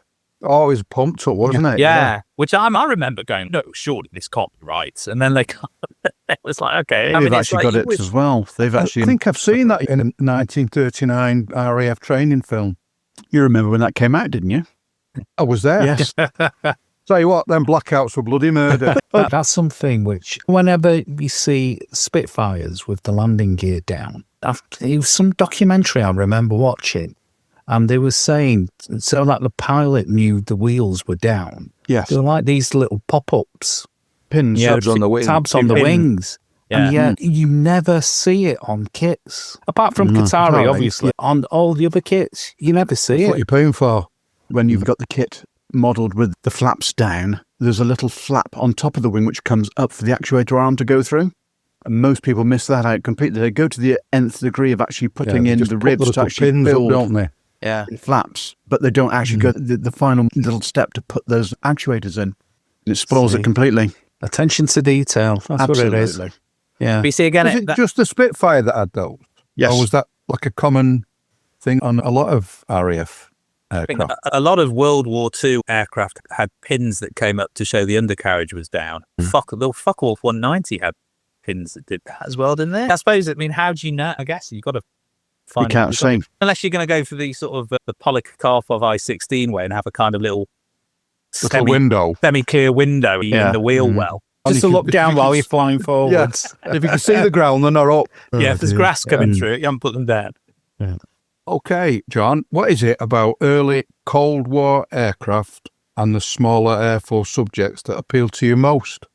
Oh, it was pumped up, wasn't it? Yeah. Which I remember going, no, surely this can't be right. And then it was like, okay. They've actually got it as well. I think I've seen that in a 1939 RAF training film. You remember when that came out, didn't you? I was there. Yes. Tell you what, them blackouts were bloody murder. That's something which, whenever you see Spitfires with the landing gear down, it was some documentary I remember watching, and they were saying, so that the pilot knew the wheels were down. Yes. They were like these little pop-ups. Pins. Tabs on the wings. Tabs on the wings. Yeah. And yet you never see it on kits. Apart from Qatari, obviously. On all the other kits, you never see it. What you're paying for. When you've got the kit modelled with the flaps down, there's a little flap on top of the wing which comes up for the actuator arm to go through. And most people miss that out completely. They go to the nth degree of actually putting in the ribs to actually build don't they? Flaps, but they don't actually go the final little step to put those actuators in. It spoils it completely. Attention to detail. That's Absolutely. what it is. Yeah. But you see again, Was it just the Spitfire that had those? Yes. Or was that like a common thing on a lot of RAF I think aircraft? a lot of World War II aircraft had pins that came up to show the undercarriage was down. Focke-Wulf 190 had pins that did that as well, didn't they? I suppose, how do you know? I guess you've got to find... You can't say. Unless you're going to go for the sort of the Polikarpov I-16 way and have a kind of little window. Semi-clear window in the wheel well. Just to look down while you're flying forwards. If you can see the ground, they're not up. If there's grass coming through it, you haven't put them down. Yeah. Okay, John, what is it about early Cold War aircraft and the smaller Air Force subjects that appeal to you most?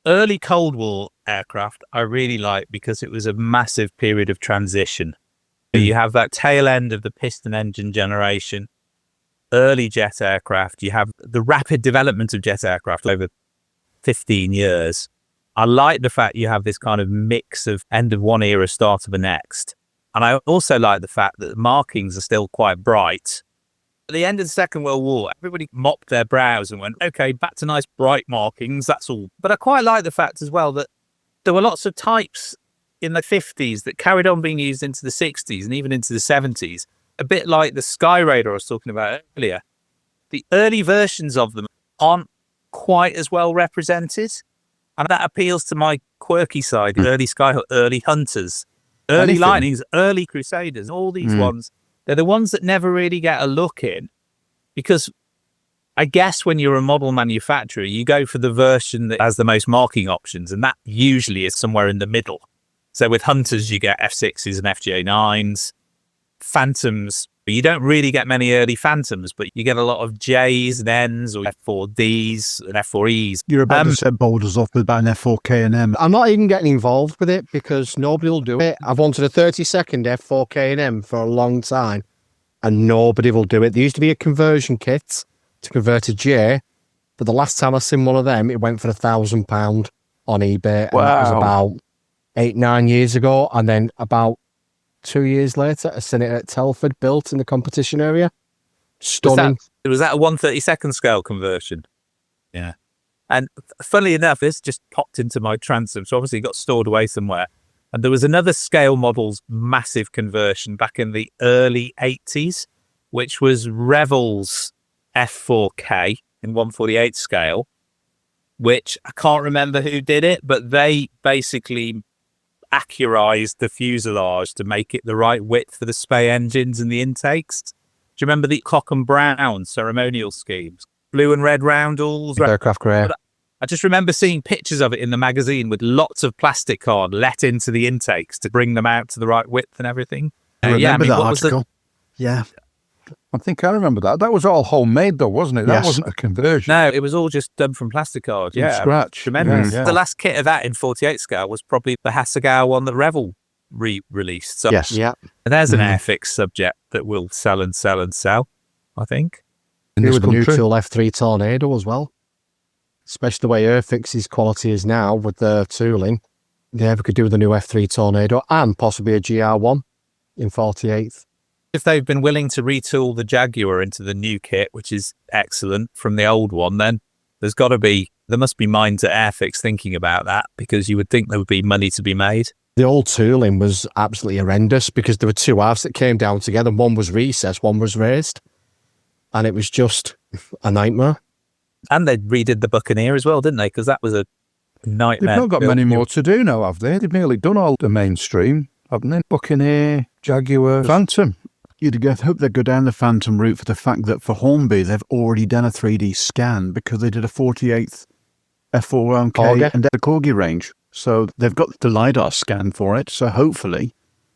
Early Cold War aircraft I really like because it was a massive period of transition. You have that tail end of the piston engine generation, early jet aircraft. You have the rapid development of jet aircraft over 15 years. I like the fact you have this kind of mix of end of one era, start of the next. And I also like the fact that the markings are still quite bright. At the end of the Second World War, everybody mopped their brows and went, okay, back to nice bright markings, that's all. But I quite like the fact as well that there were lots of types in the 50s that carried on being used into the 60s and even into the 70s, a bit like the Sky Raider I was talking about earlier. The early versions of them aren't quite as well represented, and that appeals to my quirky side. Early Skyhawk, early Hunters, early Lightnings, early Crusaders, all these ones, they're the ones that never really get a look in, because I guess when you're a model manufacturer, you go for the version that has the most marking options, and that usually is somewhere in the middle. So with Hunters, you get F6s and FJ9s. Phantoms, you don't really get many early Phantoms, but you get a lot of Js and Ns or F4Ds and F4Es. You're about to set boulders off with about an F4K&M. I'm not even getting involved with it because nobody will do it. I've wanted a 30-second F4K&M for a long time, and nobody will do it. There used to be a conversion kit to convert a J, but the last time I seen one of them, it went for £1,000 on eBay. And that was about 8-9 years ago, and then about 2 years later, I seen it at Telford, built in the competition area. Stunning. Was that a 1/32 scale conversion? Yeah. And funnily enough, this just popped into my transom, so obviously it got stored away somewhere. And there was another scale model's massive conversion back in the early 80s, which was Revell's F4K in 1/48 scale, which I can't remember who did it, but they basically accurized the fuselage to make it the right width for the Spey engines and the intakes. Do you remember the Cock and Brown ceremonial schemes? Blue and red roundels. Aircraft grey. I just remember seeing pictures of it in the magazine with lots of plastic card let into the intakes to bring them out to the right width and everything. I remember that article. Yeah. I think I remember that. That was all homemade though, wasn't it? That wasn't a conversion. No, it was all just done from plastic card. From scratch. Tremendous. Yeah. The last kit of that in 48 scale was probably the Hasegawa one that Revell re-released. So Yes. Yeah. there's an Airfix subject that will sell and sell and sell, I think. In Here this with the new country. Tool F3 Tornado as well. Especially the way Airfix's quality is now with the tooling. They ever could do with a new F3 Tornado and possibly a GR1 in 48th. If they've been willing to retool the Jaguar into the new kit, which is excellent, from the old one, then there must be minds at Airfix thinking about that, because you would think there would be money to be made. The old tooling was absolutely horrendous because there were two halves that came down together. One was recessed, one was raised. And it was just a nightmare. And they redid the Buccaneer as well, didn't they? Because that was a nightmare. They've not got many more to do now, have they? They've nearly done all the mainstream, haven't they? Buccaneer, Jaguar, Phantom. You'd hope they'd go down the Phantom route for the fact that for Hornby, they've already done a 3D scan because they did a 48th F4K Corgi. and the Corgi range. So they've got the LiDAR scan for it. So hopefully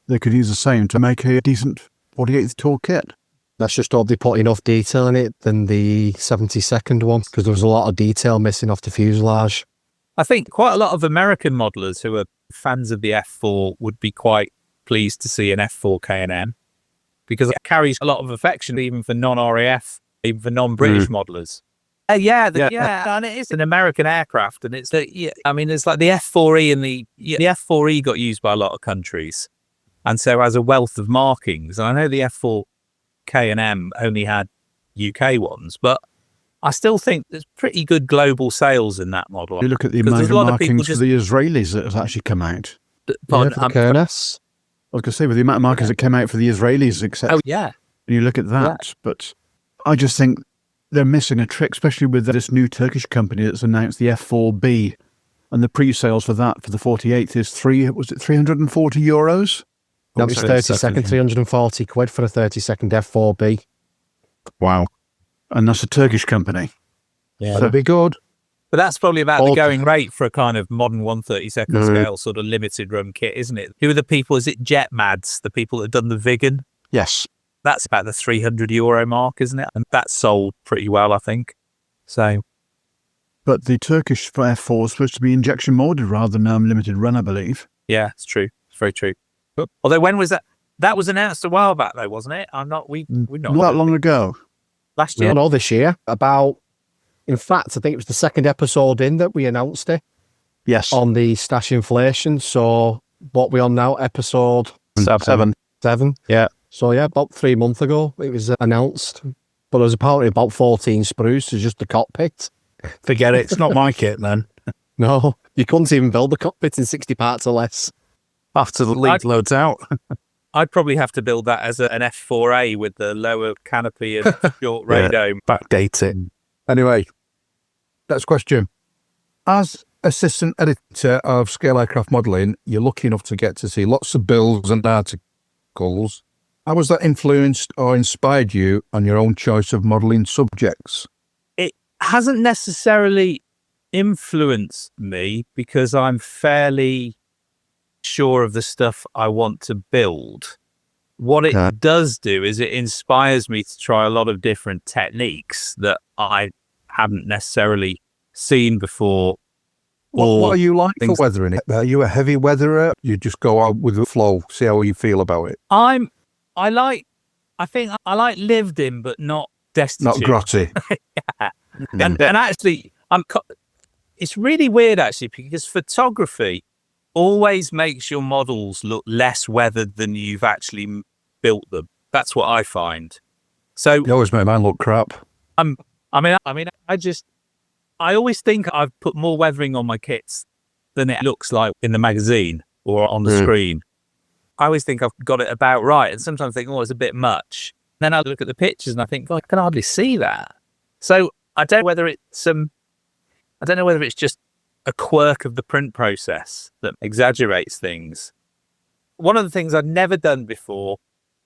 they could use the same to make a decent 48th tool kit. Let's just hope they put enough detail in it than the 72nd one, because there was a lot of detail missing off the fuselage. I think quite a lot of American modelers who are fans of the F4 would be quite pleased to see an F4 K&M, because it carries a lot of affection even for non-RAF, even for non-British modelers. Yeah, and it is an American aircraft, and it's it's like the F4E and the F4E got used by a lot of countries, and so has a wealth of markings. And I know the F4 K&M only had UK ones, but I still think there's pretty good global sales in that model. You look at the amount of markings for the Israelis that has actually come out. For Kernes. I was going to say, with the amount of markings that came out for the Israelis, except you look at that, but I just think they're missing a trick, especially with this new Turkish company that's announced the F4B, and the pre-sales for that for the 48th is €340? That was 30-second, 340 quid for a 30-second F4B. Wow. And that's a Turkish company. Yeah, that'd be good. But that's probably about the going rate for a kind of modern 1/32 scale sort of limited run kit, isn't it? Who are the people? Is it Jet Mads, the people that have done the Vigan? Yes. That's about the €300 mark, isn't it? And that's sold pretty well, I think. So, But the Turkish Air Force is supposed to be injection molded rather than limited run, I believe. yeah, it's true. It's very true. Although, when was that? That was announced a while back, though, wasn't it? We're not Not that long ago. last year. No, this year. In fact, I think it was the second episode in that we announced it Yes. on the stash inflation. So what we on now? Episode 7. 7. Yeah. So yeah, about 3 months ago it was announced. But there's apparently about 14 sprues to just the cockpit. Forget it. It's not my kit then. No, you couldn't even build the cockpit in 60 parts or less. After the lead loads out. I'd probably have to build that as an F4A with the lower canopy and short radome. Backdate it. Anyway, next question. As assistant editor of scale aircraft modelling, you're lucky enough to get to see lots of builds and articles. How has that influenced or inspired you on your own choice of modelling subjects? It hasn't necessarily influenced me because I'm fairly sure of the stuff I want to build. What it does do is it inspires me to try a lot of different techniques that I haven't necessarily seen before. What are you like for weathering it? Are you a heavy weatherer? You just go out with the flow, see how you feel about it? I think I like lived in, but not destitute. Not grotty. Yeah. And actually, it's really weird actually, because photography always makes your models look less weathered than you've actually built them. That's what I find. So You always make mine look crap. I always think I've put more weathering on my kits than it looks like in the magazine or on the screen. I always think I've got it about right, and sometimes I think, oh, it's a bit much. Then I look at the pictures and I think, I can hardly see that. So I don't know whether it's just a quirk of the print process that exaggerates things. One of the things I'd never done before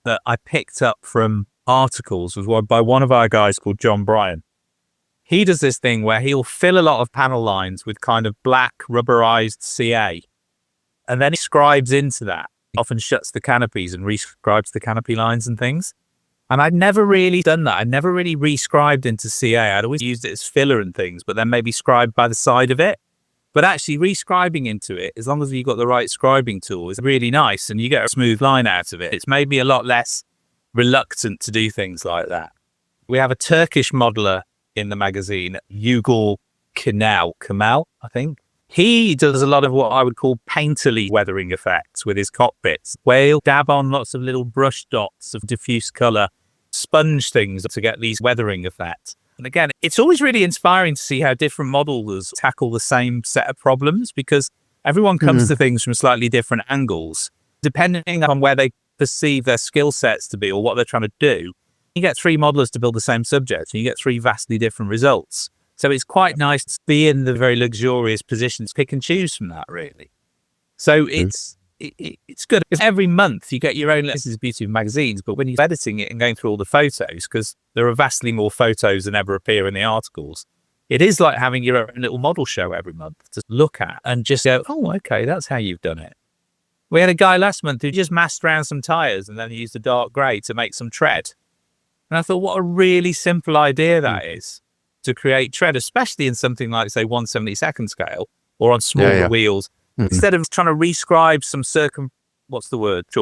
that I picked up from articles was by one of our guys called John Bryan. He does this thing where he'll fill a lot of panel lines with kind of black rubberized CA, and then he scribes into that. He often shuts the canopies and rescribes the canopy lines and things. And I'd never really done that. I'd never really rescribed into CA. I'd always used it as filler and things, but then maybe scribed by the side of it. But actually rescribing into it, as long as you've got the right scribing tool, is really nice and you get a smooth line out of it. It's made me a lot less reluctant to do things like that. We have a Turkish modeler in the magazine, Yücel Kemal, I think. He does a lot of what I would call painterly weathering effects with his cockpits, where he'll dab on lots of little brush dots of diffuse colour, sponge things to get these weathering effects. And again, it's always really inspiring to see how different modelers tackle the same set of problems, because everyone comes to things from slightly different angles. Depending on where they perceive their skill sets to be or what they're trying to do, you get 3 modelers to build the same subject and you get 3 vastly different results. So it's quite nice to be in the very luxurious position to pick and choose from that, really. So it's good. Every month you get your own, this is the beauty of magazines, but when you're editing it and going through all the photos, because there are vastly more photos than ever appear in the articles, it is like having your own little model show every month to look at and just go, oh, okay, that's how you've done it. We had a guy last month who just masked around some tyres and then he used a dark grey to make some tread. And I thought, what a really simple idea that is, to create tread, especially in something like, say, 1/72nd scale or on smaller wheels. Instead of trying to rescribe some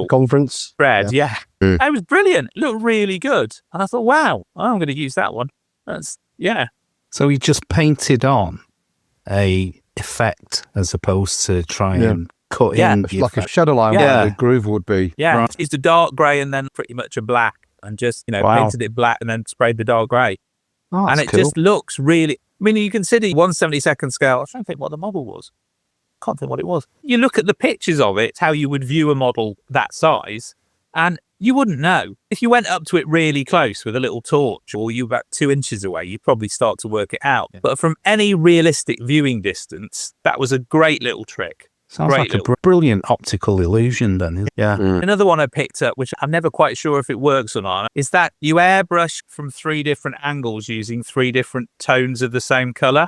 Conference thread. Yeah. It was brilliant. It looked really good. And I thought, wow, I'm going to use that one. So he just painted on a effect as opposed to trying and cut in. It's like a shadow line where the groove would be. Yeah. Right. It's a dark grey and then pretty much a black, and just, painted it black and then sprayed the dark grey. Oh, and it just looks really, I mean, you consider 1/72nd scale. I don't think what the model was. Can't think what it was. You look at the pictures of it, how you would view a model that size, and you wouldn't know. If you went up to it really close with a little torch, or you were about 2 inches away, you'd probably start to work it out. Yeah. But from any realistic viewing distance, that was a great little trick. Sounds like a brilliant optical illusion then. Yeah. Another one I picked up, which I'm never quite sure if it works or not, is that you airbrush from 3 different angles using 3 different tones of the same colour.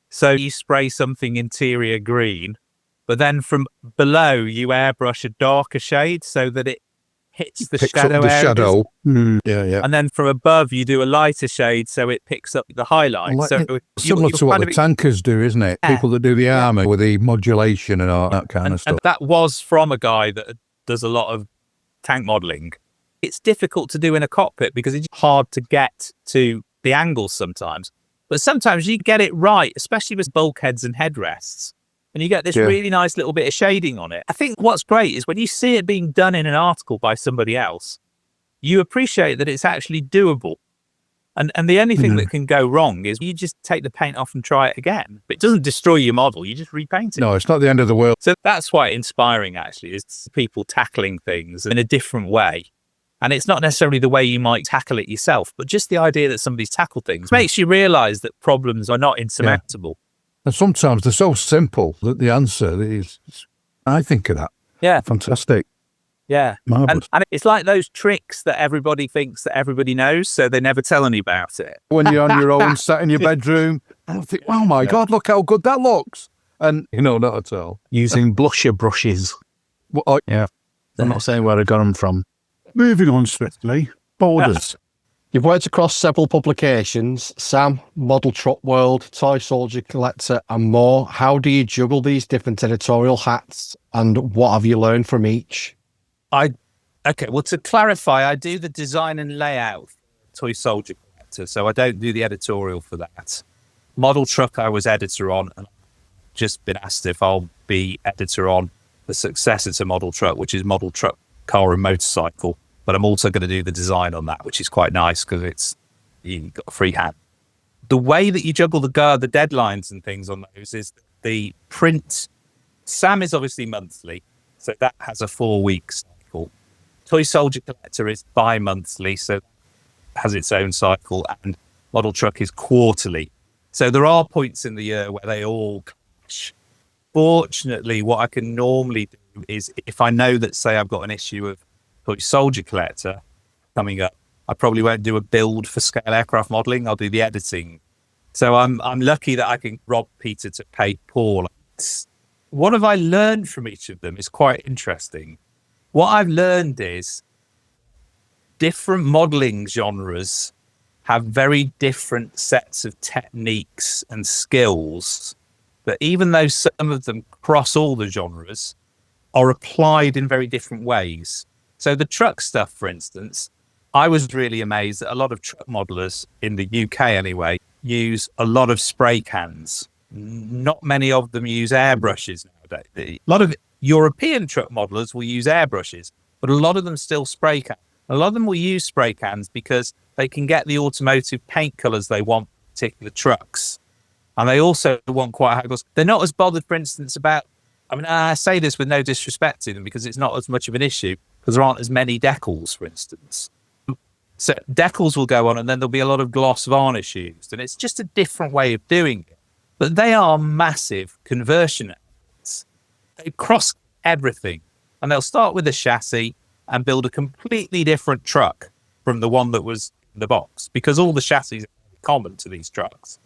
So you spray something interior green, but then from below you airbrush a darker shade so that it hits the Picks shadow up the areas. shadow. Yeah. And then from above, you do a lighter shade, so it picks up the highlights. Like So similar to what the tankers do, isn't it? Yeah. People that do the armour with the modulation and all that kind of stuff. And that was from a guy that does a lot of tank modelling. It's difficult to do in a cockpit because it's hard to get to the angles sometimes. But sometimes you get it right, especially with bulkheads and headrests. And you get this really nice little bit of shading on it. I think what's great is when you see it being done in an article by somebody else, you appreciate that it's actually doable. And the only thing that can go wrong is you just take the paint off and try it again. But it doesn't destroy your model, you just repaint it. No, it's not the end of the world. So that's quite inspiring, actually, is people tackling things in a different way. And it's not necessarily the way you might tackle it yourself, but just the idea that somebody's tackled things makes you realise that problems are not insurmountable. And sometimes they're so simple that the answer is, I think of that. Yeah. Fantastic. Yeah. Marvellous. And it's like those tricks that everybody thinks that everybody knows, so they never tell any about it. When you're on your own, sat in your bedroom, I think, oh my God, look how good that looks. And, not at all. Using blusher brushes. Well, I'm not saying where I got them from. Moving on swiftly, borders. You've worked across several publications, Sam, Model Truck World, Toy Soldier Collector, and more. How do you juggle these different editorial hats, and what have you learned from each? Okay, well, to clarify, I do the design and layout for Toy Soldier Collector, so I don't do the editorial for that. Model Truck, I was editor on, and I've just been asked if I'll be editor on the successor to Model Truck, which is Model Truck Car and Motorcycle. But I'm also going to do the design on that, which is quite nice because you've got a free hand. The way that you juggle the deadlines and things on those is the print. Sam is obviously monthly, so that has a 4-week cycle. Toy Soldier Collector is bi-monthly, so has its own cycle, and Model Truck is quarterly. So there are points in the year where they all clash. Fortunately, what I can normally do is if I know that, say, I've got an issue of Toy Soldier Collector coming up, I probably won't do a build for scale aircraft modelling. I'll do the editing. So I'm lucky that I can rob Peter to pay Paul. What have I learned from each of them is quite interesting. What I've learned is different modelling genres have very different sets of techniques and skills that even though some of them cross all the genres, are applied in very different ways. So the truck stuff, for instance, I was really amazed that a lot of truck modelers in the UK anyway use a lot of spray cans. Not many of them use airbrushes nowadays. A lot of European truck modelers will use airbrushes, but a lot of them still spray cans. A lot of them will use spray cans because they can get the automotive paint colours they want for particular trucks. And they also want quite high gloss. They're not as bothered, for instance, about, I say this with no disrespect to them because it's not as much of an issue because there aren't as many decals, for instance. So decals will go on and then there'll be a lot of gloss varnish used. And it's just a different way of doing it. But they are massive conversion efforts. They cross everything. And they'll start with a chassis and build a completely different truck from the one that was in the box because all the chassis are common to these trucks.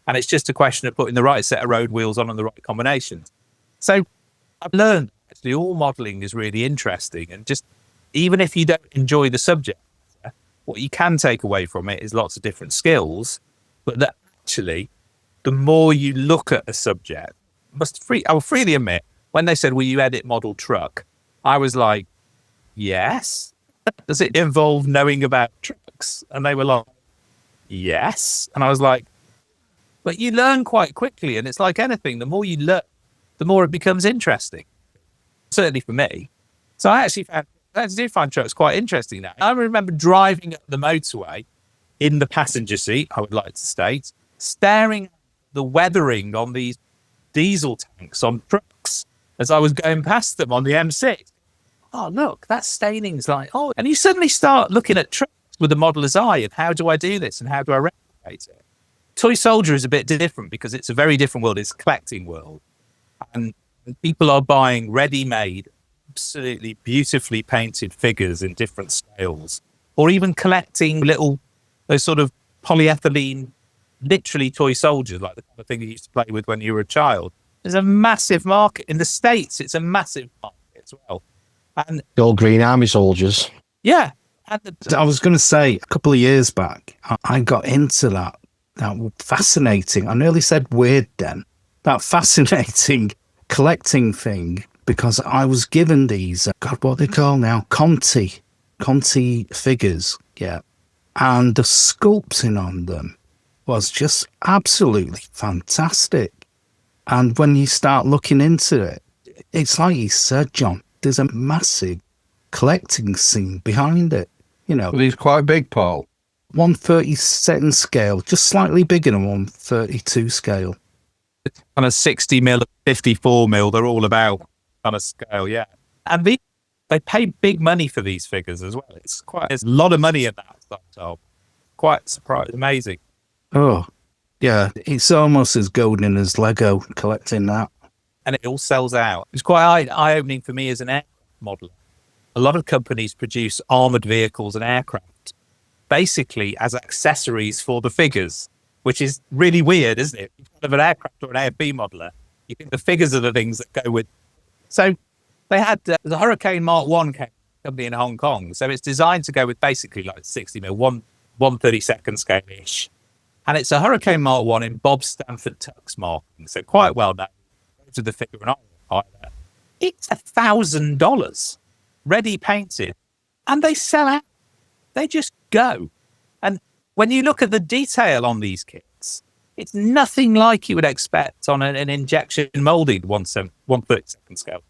And it's just a question of putting the right set of road wheels on and the right combinations. So I've learned actually all modelling is really interesting. And just even if you don't enjoy the subject, what you can take away from it is lots of different skills. But that actually, the more you look at a subject, I will freely admit, when they said, will you edit Model Truck? I was like, yes. Does it involve knowing about trucks? And they were like, yes. And I was like, but you learn quite quickly. And it's like anything, the more you learn, the more it becomes interesting. Certainly for me. So I do find trucks quite interesting now. I remember driving up the motorway in the passenger seat, I would like to state, staring at the weathering on these diesel tanks on trucks as I was going past them on the M6. Oh, look, that staining's like, oh, and you suddenly start looking at trucks with a modeller's eye and how do I do this and how do I replicate it? Toy Soldier is a bit different because it's a very different world. It's a collecting world. And people are buying ready-made, absolutely beautifully painted figures in different scales, or even collecting those sort of polyethylene, literally toy soldiers, like the kind of thing you used to play with when you were a child. There's a massive market. In the States, it's a massive market as well. And the old green army soldiers. Yeah. And I was going to say, a couple of years back, I got into that. That was fascinating. I nearly said weird then. That fascinating collecting thing, because I was given these, God, what they call now? Conti figures. Yeah. And the sculpting on them was just absolutely fantastic. And when you start looking into it, it's like you said, John, there's a massive collecting scene behind it. You know, But he's quite big, Paul. 1/32 scale, just slightly bigger than 1/32 scale. kind of 60 mil, 54 mil, they're all about kind of scale, yeah. And they pay big money for these figures as well. There's a lot of money in that stuff, so quite surprised, amazing. Oh, yeah, it's almost as golden as Lego collecting that. And it all sells out. It's quite eye-opening for me as an aircraft modeler. A lot of companies produce armored vehicles and aircraft basically as accessories for the figures, which is really weird, isn't it? If you have an aircraft or an AFB modeler, you think the figures are the things that go with. So they had the Hurricane Mark 1 company in Hong Kong. So it's designed to go with basically like 60 mil, 1/32 scale-ish. And it's a Hurricane Mark 1 in Bob Stanford Tuck's marking. So quite well known to the figure and art. It's $1,000 ready painted. And they sell out. They just go. And when you look at the detail on these kits, it's nothing like you would expect on an injection molded 1/32 scale.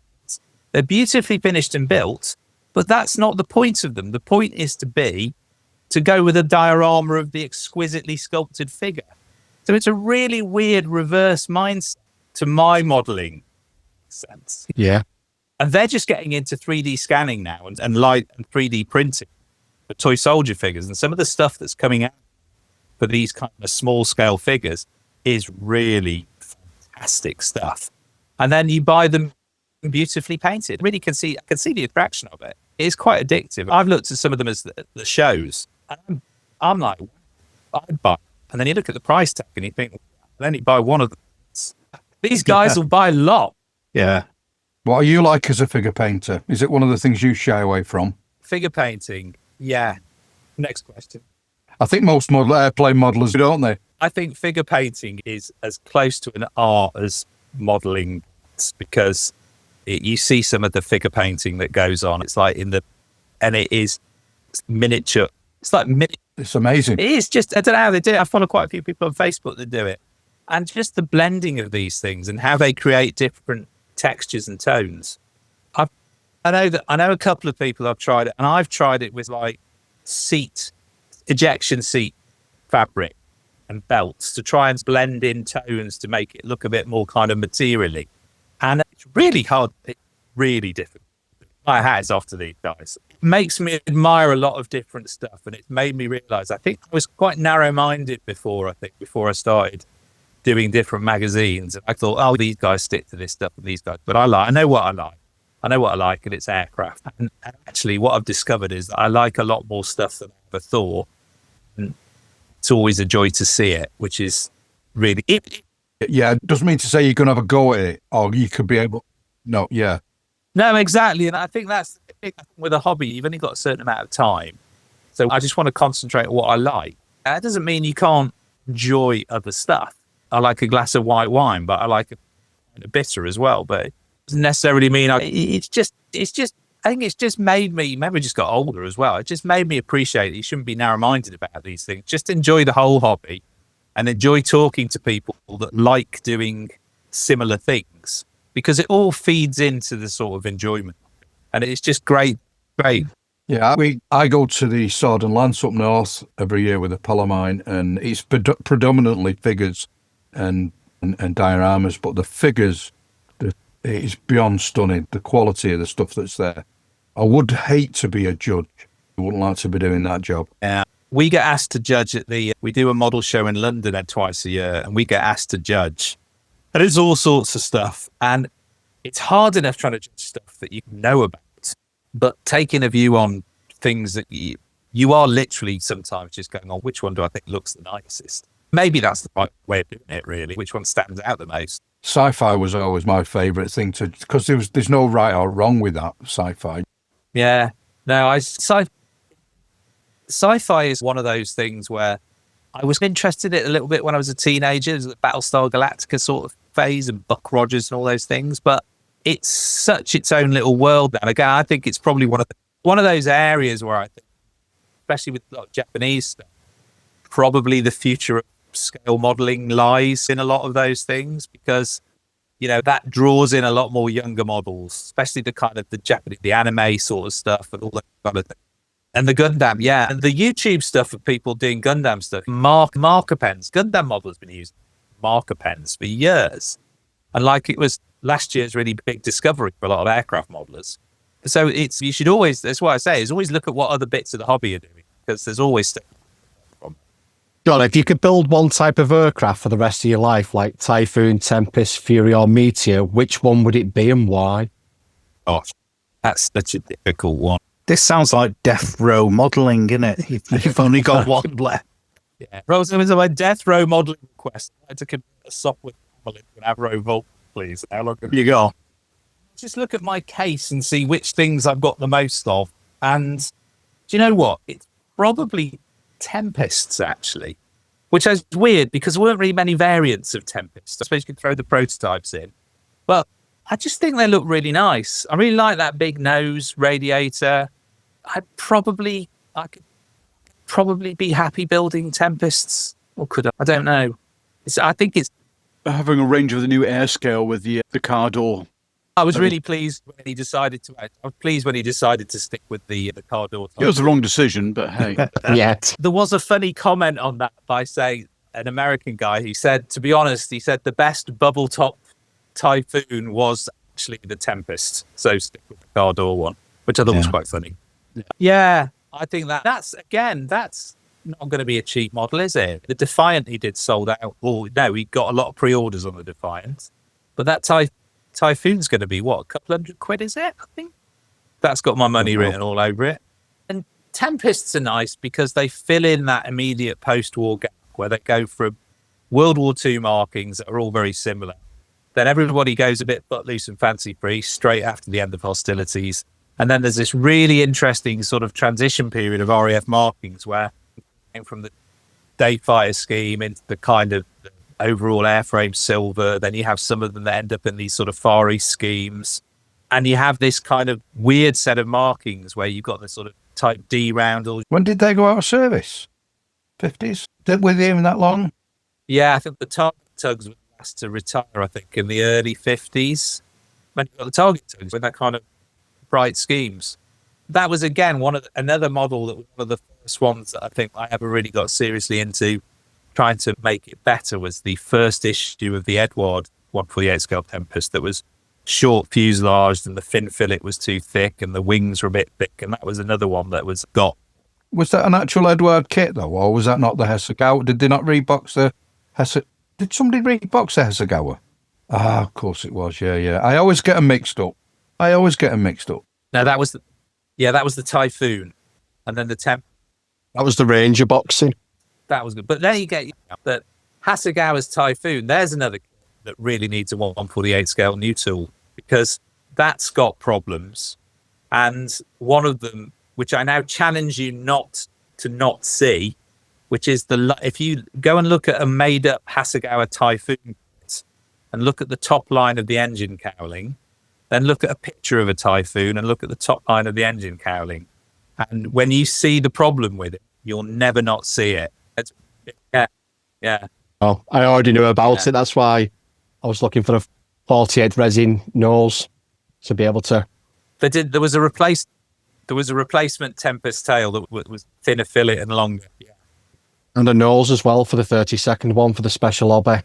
They're beautifully finished and built, but that's not the point of them. The point is to go with a diorama of the exquisitely sculpted figure. So it's a really weird reverse mindset to my modeling sense. Yeah. And they're just getting into 3D scanning now and light and 3D printing for toy soldier figures. And some of the stuff that's coming out for these kind of small scale figures is really fantastic stuff. And then you buy them beautifully painted. I can see the attraction of it. It is quite addictive. I've looked at some of them as the shows, and I'm like, I'd buy. And then you look at the price tag and you think, I'll only buy one of them. These guys will buy a lot. Yeah. What are you like as a figure painter? Is it one of the things you shy away from? Figure painting, yeah. Next question. I think most airplane modelers, don't they? I think figure painting is as close to an art as modelling, because you see some of the figure painting that goes on. It's like and it is miniature. It's like It's amazing. It is just, I don't know how they do it. I follow quite a few people on Facebook that do it. And just the blending of these things and how they create different textures and tones. I know a couple of people have tried it, and I've tried it with like ejection seat fabric and belts to try and blend in tones to make it look a bit more kind of materially. And it's really hard. It's really difficult. My hat's off to these guys. It makes me admire a lot of different stuff, and it's made me realize I think I was quite narrow-minded before I started doing different magazines. I thought, oh, these guys stick to this stuff and these guys. But I know what I like, and it's aircraft. And actually what I've discovered is that I like a lot more stuff than I ever thought. And it's always a joy to see it, which is really... Yeah, it doesn't mean to say you're going to have a go at it, or you could be able... No, yeah. No, exactly. And I think that's the thing with a hobby. You've only got a certain amount of time. So I just want to concentrate on what I like. That doesn't mean you can't enjoy other stuff. I like a glass of white wine, but I like a bitter as well. But it doesn't necessarily mean I think it's just made me, maybe I just got older as well. It just made me appreciate that you shouldn't be narrow-minded about these things. Just enjoy the whole hobby and enjoy talking to people that like doing similar things, because it all feeds into the sort of enjoyment. And it's just great. Yeah, I go to the Sword and Lance up north every year with a pal of mine, and it's predominantly figures and dioramas, but the figures, it is beyond stunning, the quality of the stuff that's there. I would hate to be a judge. I wouldn't like to be doing that job. Yeah. We get asked to judge we do a model show in London twice a year, and we get asked to judge. And it's all sorts of stuff. And it's hard enough trying to judge stuff that you know about. But taking a view on things that you are literally sometimes just going on, which one do I think looks the nicest? Maybe that's the right way of doing it, really. Which one stands out the most? Sci-fi was always my favourite thing because there's no right or wrong with that sci-fi. Yeah. No, sci-fi is one of those things where I was interested in it a little bit when I was a teenager. It was the Battlestar Galactica sort of phase and Buck Rogers and all those things. But it's such its own little world now. Again, I think it's probably one of those areas where I think, especially with Japanese stuff, probably the future of scale modeling lies in a lot of those things, because that draws in a lot more younger models, especially the kind of the Japanese, the anime sort of stuff and all that kind of thing. And the Gundam, and the YouTube stuff of people doing Gundam stuff, marker pens. Gundam model has been using marker pens for years. And like it was last year's really big discovery for a lot of aircraft modelers. So you should always, that's why I say, is always look at what other bits of the hobby are doing, because there's always stuff. John, if you could build one type of aircraft for the rest of your life, like Typhoon, Tempest, Fury or Meteor, which one would it be and why? Oh, that's such a difficult one. This sounds like death row modelling, isn't it? You've only got one left. Yeah, Rose, it was my death row modelling request. I had to commit a software to an Avro Volt, please. How long have you got? Just look at my case and see which things I've got the most of. And do you know what? It's probably Tempests, actually, which is weird because there weren't really many variants of Tempest. I suppose you could throw the prototypes in. But I just think they look really nice. I really like that big nose radiator. I could probably be happy building Tempests, or could I? I don't know. I think it's having a range of the new air scale with the car door. I was really pleased when he decided to. I was pleased when he decided to stick with the car door. It was the wrong decision, but hey. Yet There was a funny comment on that by saying an American guy. He said, to be honest, the best bubble top Typhoon was actually the Tempest. So stick with the car door one, which I thought was quite funny. Yeah, I think that's not going to be a cheap model, is it? The Defiant he did sold out. Well, no, he got a lot of pre-orders on the Defiant. But that Typhoon's going to be, what, a couple £100, is it? I think. That's got my money written all over it. And Tempests are nice because they fill in that immediate post-war gap where they go from World War II markings that are all very similar. Then everybody goes a bit footloose and fancy-free straight after the end of hostilities. And then there's this really interesting sort of transition period of RAF markings where from the day fighter scheme into the kind of overall airframe silver. Then you have some of them that end up in these sort of Far East schemes. And you have this kind of weird set of markings where you've got the sort of Type D roundel. When did they go out of service? 50s? Were they even that long? Yeah, I think the target tugs were last to retire, I think, in the early 50s. When you got the target tugs with that kind of bright schemes. That was, again, another model that was one of the first ones that I think I ever really got seriously into trying to make it better, was the first issue of the Edward 148 scale Tempest that was short fuselaged and the fin fillet was too thick and the wings were a bit thick, and that was another one that was got. Was that an actual Edward kit, though, or was that not the Hasegawa? Did they not rebox the Did somebody rebox the Hasegawa? Ah, of course it was, yeah. I always get them mixed up. No, that was the Typhoon, and then the Temp. That was the Ranger boxing. That was good, but then you get that Hasegawa's Typhoon. There's another kit that really needs a 148 scale new tool, because that's got problems, and one of them, which I now challenge you not to see, which is if you go and look at a made up Hasegawa Typhoon kit and look at the top line of the engine cowling. Then look at a picture of a Typhoon and look at the top line of the engine cowling. And when you see the problem with it, you'll never not see it. Yeah. Oh, I already knew about it. That's why I was looking for a 48 resin nose to be able to. There was a replacement Tempest tail that was thinner fillet and longer. Yeah. And a nose as well for the 32nd one for the special hobby,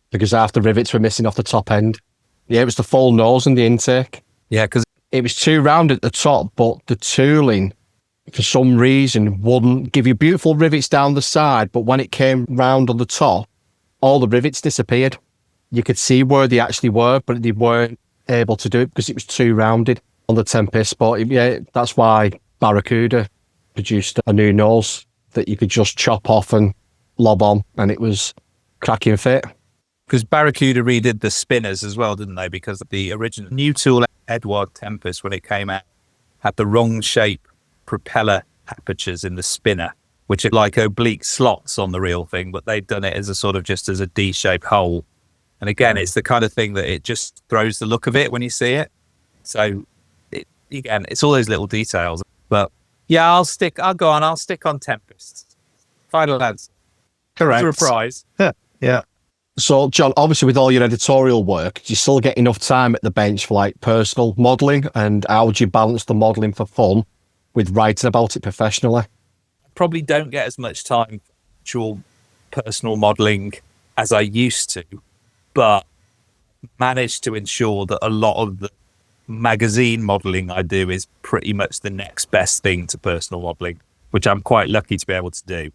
because half the rivets were missing off the top end. Yeah, it was the full nose and the intake. Yeah, because it was too round at the top, but the tooling, for some reason, wouldn't give you beautiful rivets down the side. But when it came round on the top, all the rivets disappeared. You could see where they actually were, but they weren't able to do it because it was too rounded on the Tempest. But yeah, that's why Barracuda produced a new nose that you could just chop off and lob on, and it was cracking fit. Because Barracuda redid the spinners as well, didn't they? Because the original new tool Edward Tempest, when it came out, had the wrong shape propeller apertures in the spinner, which are like oblique slots on the real thing, but they've done it as a sort of just as a D-shaped hole. And again, it's the kind of thing that it just throws the look of it when you see it. So again, it's all those little details. But yeah, I'll stick on Tempest. Final answer. Correct. For a prize. Yeah. So, John, obviously with all your editorial work, do you still get enough time at the bench for like personal modelling? And how would you balance the modelling for fun with writing about it professionally? Probably don't get as much time for actual personal modelling as I used to, but managed to ensure that a lot of the magazine modelling I do is pretty much the next best thing to personal modelling, which I'm quite lucky to be able to do.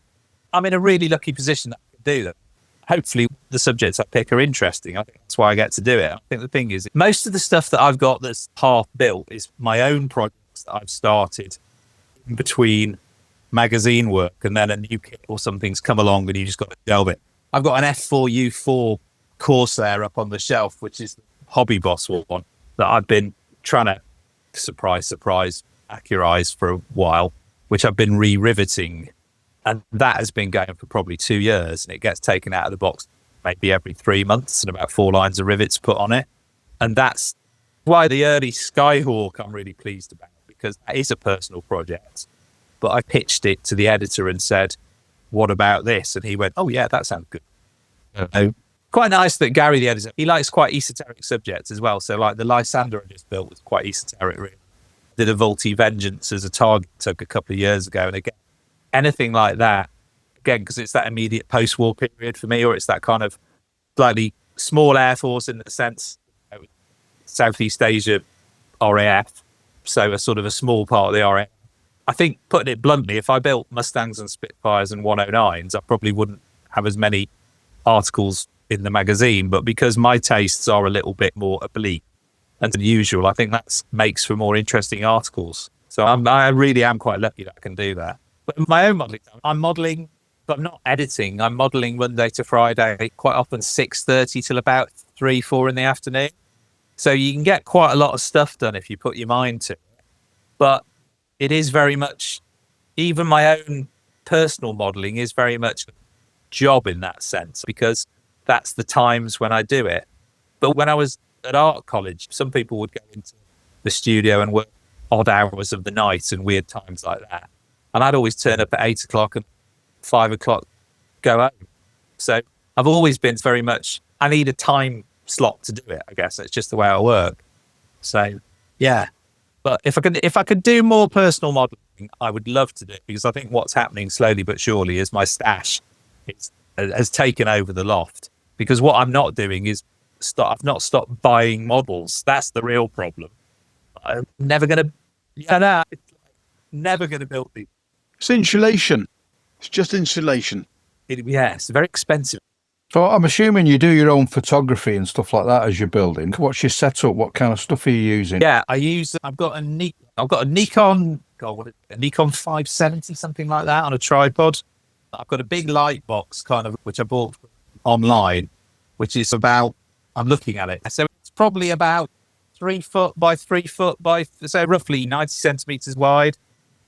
I'm in a really lucky position that I can do that. Hopefully the subjects I pick are interesting. I think that's why I get to do it. I think the thing is, most of the stuff that I've got that's half built is my own projects that I've started in between magazine work, and then a new kit or something's come along and you just got to delve it. I've got an F4U4 Corsair up on the shelf, which is the Hobby Boss one that I've been trying to, surprise, accurize for a while, which I've been re-riveting. And that has been going for probably 2 years, and it gets taken out of the box maybe every 3 months and about 4 lines of rivets put on it. And that's why the early Skyhawk I'm really pleased about, because that is a personal project. But I pitched it to the editor and said, what about this? And he went, oh yeah, that sounds good. Quite nice that Gary, the editor, he likes quite esoteric subjects as well. So like the Lysander I just built was quite esoteric, really. Did a Volti Vengeance as a target took a couple of years ago. And again, anything like that, again, because it's that immediate post-war period for me, or it's that kind of slightly small Air Force in the sense, Southeast Asia RAF, so a sort of a small part of the RAF. I think, putting it bluntly, if I built Mustangs and Spitfires and 109s, I probably wouldn't have as many articles in the magazine, but because my tastes are a little bit more oblique and unusual, I think that makes for more interesting articles. So I really am quite lucky that I can do that. But in my own modelling, I'm modelling, but I'm not editing. I'm modelling Monday to Friday, quite often 6:30 till about 3, 4 in the afternoon. So you can get quite a lot of stuff done if you put your mind to it. But it is very much, even my own personal modelling is very much a job in that sense, because that's the times when I do it. But when I was at art college, some people would go into the studio and work odd hours of the night and weird times like that. And I'd always turn up at 8 o'clock and 5 o'clock go home. So I've always been very much, I need a time slot to do it, I guess. It's just the way I work. So, yeah. But if I could do more personal modelling, I would love to do it, because I think what's happening slowly but surely is my stash has taken over the loft. Because what I'm not doing is I've not stopped buying models. That's the real problem. I'm never going to, never going to build these. It's insulation. It's just insulation. It's very expensive. So I'm assuming you do your own photography and stuff like that as you're building. What's your setup? What kind of stuff are you using? Yeah, I've got a Nikon 570, something like that, on a tripod. I've got a big light box which I bought online, which is about, I'm looking at it. So it's probably about 3 foot by 3 foot by, so roughly 90 centimeters wide,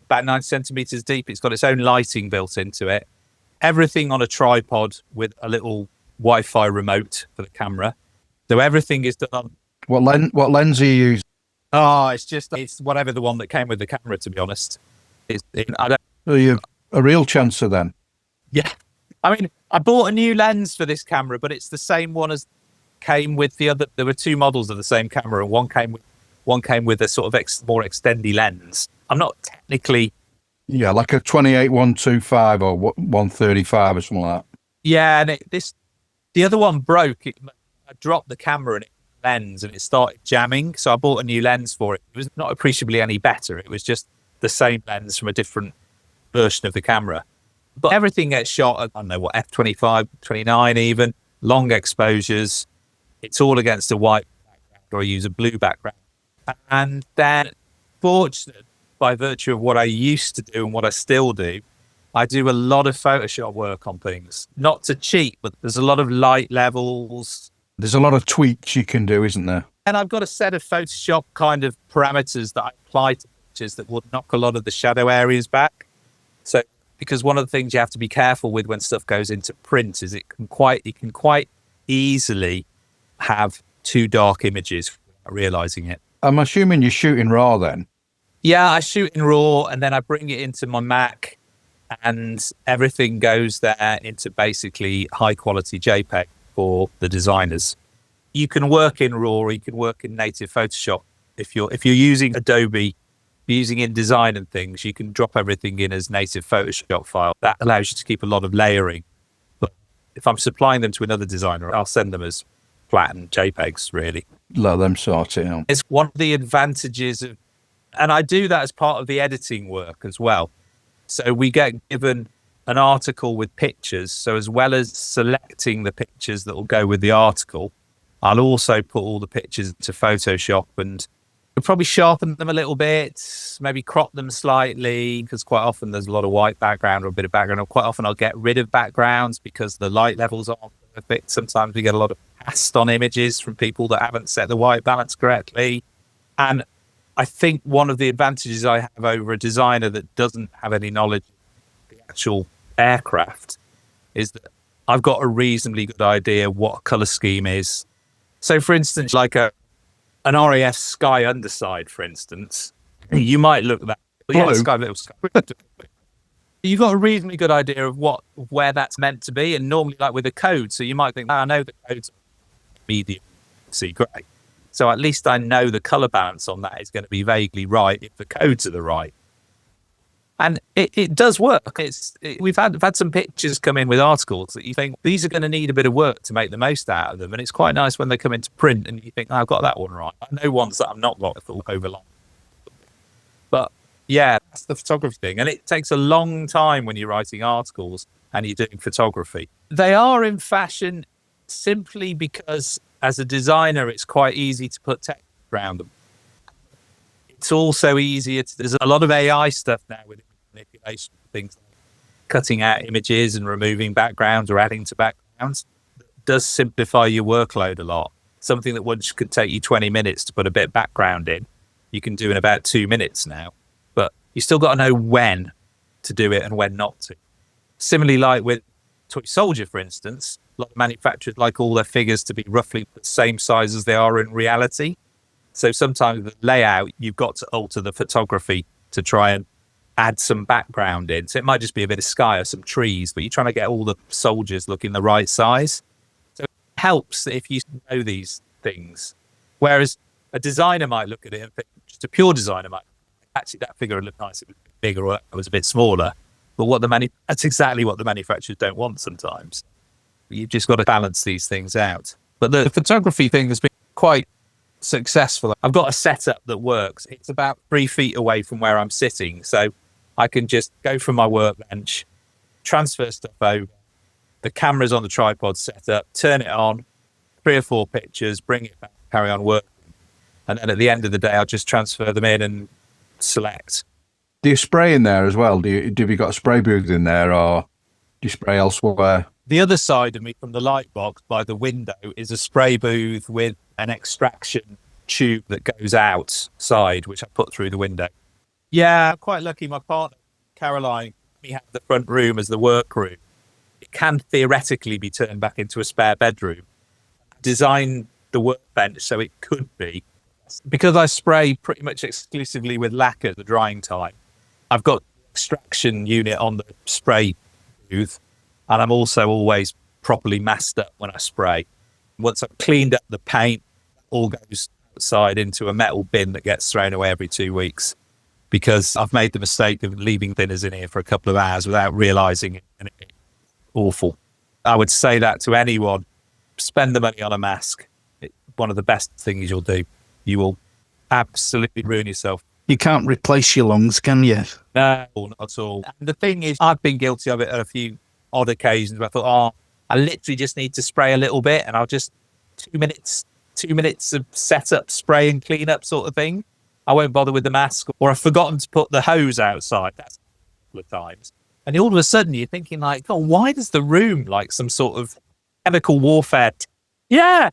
about 90 centimeters deep. It's got its own lighting built into it. Everything on a tripod with a little Wi-Fi remote for the camera. So everything is done on. What lens are you using? Oh, it's whatever the one that came with the camera, to be honest. Are you a real chancer then? Yeah. I mean, I bought a new lens for this camera, but it's the same one as came with the other. There were 2 models of the same camera, and one came with a sort of more extendy lens. I'm not technically. Yeah, like a 28-125 or 135 or something like that. Yeah, and the other one broke. I dropped the camera and lens, and it started jamming. So I bought a new lens for it. It was not appreciably any better. It was just the same lens from a different version of the camera. But everything gets shot at, I don't know what, f/25, 29 even, long exposures. It's all against a white background, or I use a blue background. And then, fortunately, by virtue of what I used to do and what I still do, I do a lot of Photoshop work on things. Not to cheat, but there's a lot of light levels. There's a lot of tweaks you can do, isn't there? And I've got a set of Photoshop kind of parameters that I apply to pictures that will knock a lot of the shadow areas back. So, because one of the things you have to be careful with when stuff goes into print is it can quite easily have too dark images without realizing it. I'm assuming you're shooting raw then. Yeah, I shoot in RAW and then I bring it into my Mac and everything goes there into basically high quality JPEG for the designers. You can work in RAW or you can work in native Photoshop. If you're using Adobe, using InDesign and things, you can drop everything in as native Photoshop file. That allows you to keep a lot of layering. But if I'm supplying them to another designer, I'll send them as flattened JPEGs, really. Let them sort it out. It's one of the advantages of, and I do that as part of the editing work as well. So we get given an article with pictures. So as well as selecting the pictures that will go with the article, I'll also put all the pictures into Photoshop and we'll probably sharpen them a little bit, maybe crop them slightly, because quite often there's a lot of white background or a bit of background. Or quite often I'll get rid of backgrounds because the light levels aren't perfect. Sometimes we get a lot of cast on images from people that haven't set the white balance correctly. And I think one of the advantages I have over a designer that doesn't have any knowledge of the actual aircraft is that I've got a reasonably good idea what a color scheme is. So for instance, like an RAF sky underside, for instance, you might look at that. Yeah, sky. You've got a reasonably good idea of where that's meant to be, and normally like with a code, so you might think, I know the code's medium sea grey. So at least I know the colour balance on that is going to be vaguely right if the codes are the right. And it does work. We've had some pictures come in with articles that you think these are going to need a bit of work to make the most out of them. And it's quite nice when they come into print and you think, I've got that one right. I know ones that I've not got overlong. But yeah, that's the photography thing. And it takes a long time when you're writing articles and you're doing photography. They are in fashion simply because as a designer, it's quite easy to put text around them. It's also easier. There's a lot of AI stuff now with manipulation, things like cutting out images and removing backgrounds or adding to backgrounds. That does simplify your workload a lot. Something that once could take you 20 minutes to put a bit of background in, you can do in about 2 minutes now. But you still got to know when to do it and when not to. Similarly, like with Toy Soldier, for instance, a lot of manufacturers like all their figures to be roughly the same size as they are in reality. So sometimes the layout, you've got to alter the photography to try and add some background in. So it might just be a bit of sky or some trees, but you're trying to get all the soldiers looking the right size. So it helps if you know these things. Whereas a designer might look at it and think, just a pure designer might, actually that figure would look nice, it was a bit bigger or it was a bit smaller. But that's exactly what the manufacturers don't want sometimes. You've just got to balance these things out. But the photography thing has been quite successful. I've got a setup that works. It's about 3 feet away from where I'm sitting. So I can just go from my workbench, transfer stuff over. The camera's on the tripod set up, turn it on, 3 or 4 pictures, bring it back, carry on working. And then at the end of the day, I'll just transfer them in and select. Do you spray in there as well? Have you got a spray booth in there or do you spray elsewhere? The other side of me from the light box by the window is a spray booth with an extraction tube that goes outside, which I put through the window. Yeah, I'm quite lucky. My partner, Caroline, we have the front room as the workroom. It can theoretically be turned back into a spare bedroom. Designed the workbench so it could be. Because I spray pretty much exclusively with lacquer the drying time, I've got extraction unit on the spray booth, and I'm also always properly masked up when I spray. Once I've cleaned up the paint, it all goes outside into a metal bin that gets thrown away every 2 weeks, because I've made the mistake of leaving thinners in here for a couple of hours without realising it, and it's awful. I would say that to anyone. Spend the money on a mask. It's one of the best things you'll do. You will absolutely ruin yourself. You can't replace your lungs, can you? No, not at all. And the thing is, I've been guilty of it on a few odd occasions where I thought, I literally just need to spray a little bit and I'll just 2 minutes of setup, spray and clean up sort of thing. I won't bother with the mask, or I've forgotten to put the hose outside. That's a couple of times. And all of a sudden you're thinking like, why does the room like some sort of chemical warfare? Yeah.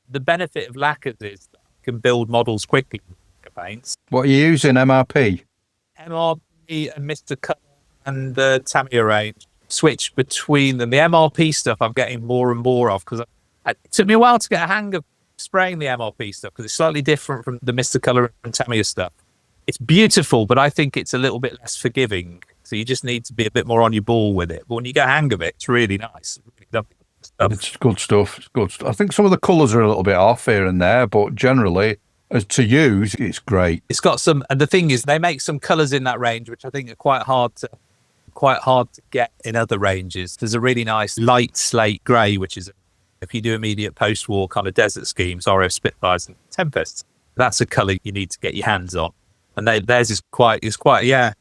The benefit of lacquers is that you can build models quickly with lacquer paints. What are you using, MRP? MRP and Mr. Color and the Tamiya range, switch between them. The MRP stuff I'm getting more and more of, because it took me a while to get a hang of spraying the MRP stuff, because it's slightly different from the Mr. Colour and Tamiya stuff. It's beautiful, but I think it's a little bit less forgiving. So you just need to be a bit more on your ball with it. But when you get a hang of it, it's really nice. It's good stuff. It's good stuff. I think some of the colours are a little bit off here and there, but generally, as to use, it's great. It's got some, and the thing is, they make some colours in that range which I think are quite hard to get in other ranges. There's a really nice light slate grey, which is, if you do immediate post-war kind of desert schemes, RF Spitfires and Tempests, that's a colour you need to get your hands on. And theirs is quite, yeah.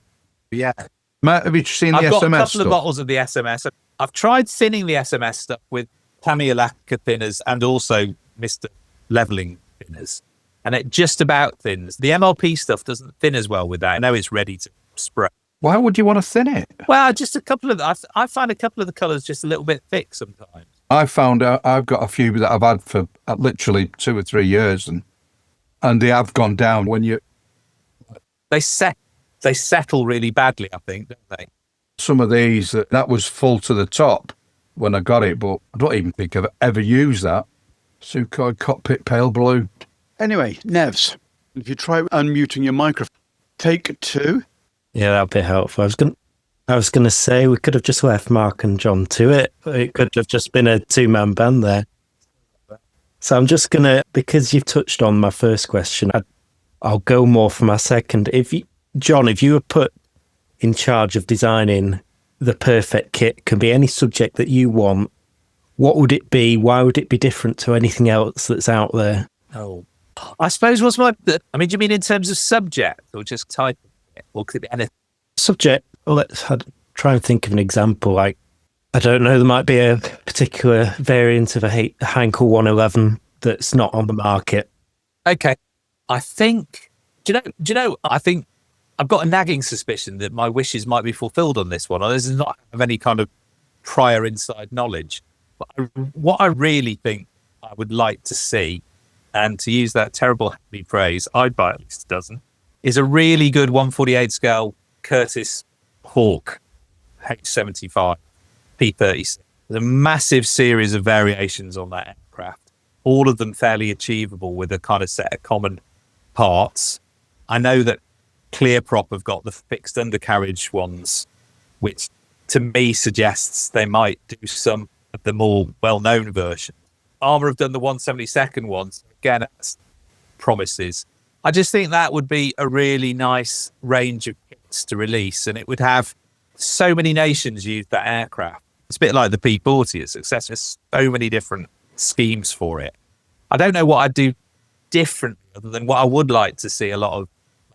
Matt, have you seen I've the got SMS a couple stuff? of bottles of the SMS. I've tried thinning the SMS stuff with Tamiya lacquer thinners and also Mr. Leveling thinners, and it just about thins. The MLP stuff doesn't thin as well with that. I know it's ready to spray. Why would you want to thin it? Well, just a couple of, I find a couple of the colours just a little bit thick sometimes. I found out I've got a few that I've had for literally 2 or 3 years, and they have gone down when you... They settle really badly, I think, don't they? Some of these, that was full to the top when I got it, but I don't even think I've ever used that. Sukhoi Cockpit Pale Blue. Anyway, Nevs, if you try unmuting your microphone, take 2. Yeah, that'd be helpful. I was gonna say we could have just left Mark and John to it. It could have just been a 2-man band there. So I'm just gonna, because you've touched on my first question, I'll go more for my second. John, if you were put in charge of designing the perfect kit, can be any subject that you want, what would it be? Why would it be different to anything else that's out there? Oh, I suppose do you mean in terms of subject or just type of it? Or could it be anything? Subject, well, let's try and think of an example. Like, I don't know, there might be a particular variant of a Heinkel 111 that's not on the market. Okay. I think, do you know, I think I've got a nagging suspicion that my wishes might be fulfilled on this one. This is not of any kind of prior inside knowledge. But what I really think I would like to see, and to use that terrible happy phrase, I'd buy at least a dozen, is a really good 148 scale Curtiss Hawk H75 P36. There's a massive series of variations on that aircraft, all of them fairly achievable with a kind of set of common parts. I know that Clearprop have got the fixed undercarriage ones, which to me suggests they might do some of the more well-known versions. Armour have done the 172nd ones. Again, that's promises. I just think that would be a really nice range of kits to release, and it would have so many nations use that aircraft. It's a bit like the P40, a success. There's so many different schemes for it. I don't know what I'd do differently other than what I would like to see a lot of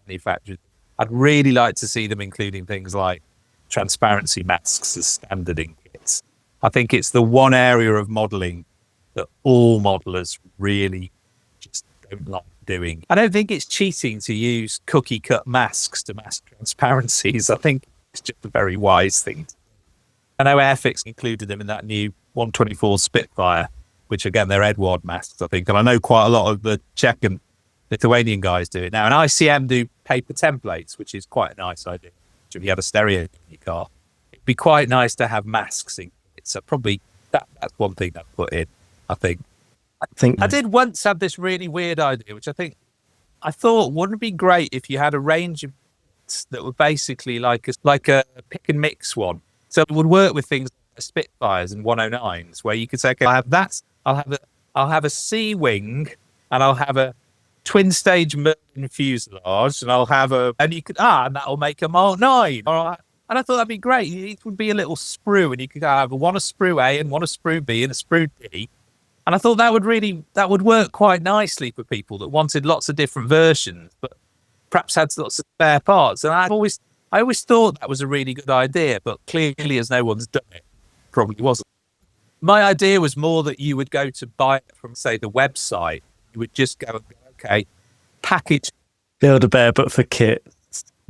manufacturers. I'd really like to see them including things like transparency masks as standard in kits. I think it's the one area of modelling that all modelers really just don't like doing. I don't think it's cheating to use cookie cut masks to mask transparencies. I think it's just a very wise thing to do. I know Airfix included them in that new 124 Spitfire, which again, they're Edward masks, I think. And I know quite a lot of the Czech and Lithuanian guys do it now. And ICM do paper templates, which is quite a nice idea. If you had a stereo in your car, it'd be quite nice to have masks in it. So probably that's one thing I'd put in, I think. I did once have this really weird idea, which I thought wouldn't it be great if you had a range of kits that were basically like a pick and mix one. So it would work with things like Spitfires and 109s, where you could say, okay, I'll have a C wing, and I'll have a twin stage Merlin fuselage, and and that'll make a Mark 9. All right. And I thought that'd be great. It would be a little sprue, and you could have one a sprue A and one a sprue B and a sprue D. And I thought that would work quite nicely for people that wanted lots of different versions, but perhaps had lots of spare parts. And I always thought that was a really good idea, but clearly, as no one's done it, probably wasn't. My idea was more that you would go to buy it from, say, the website. You would just go, okay, package. Build-A-Bear, but for kit.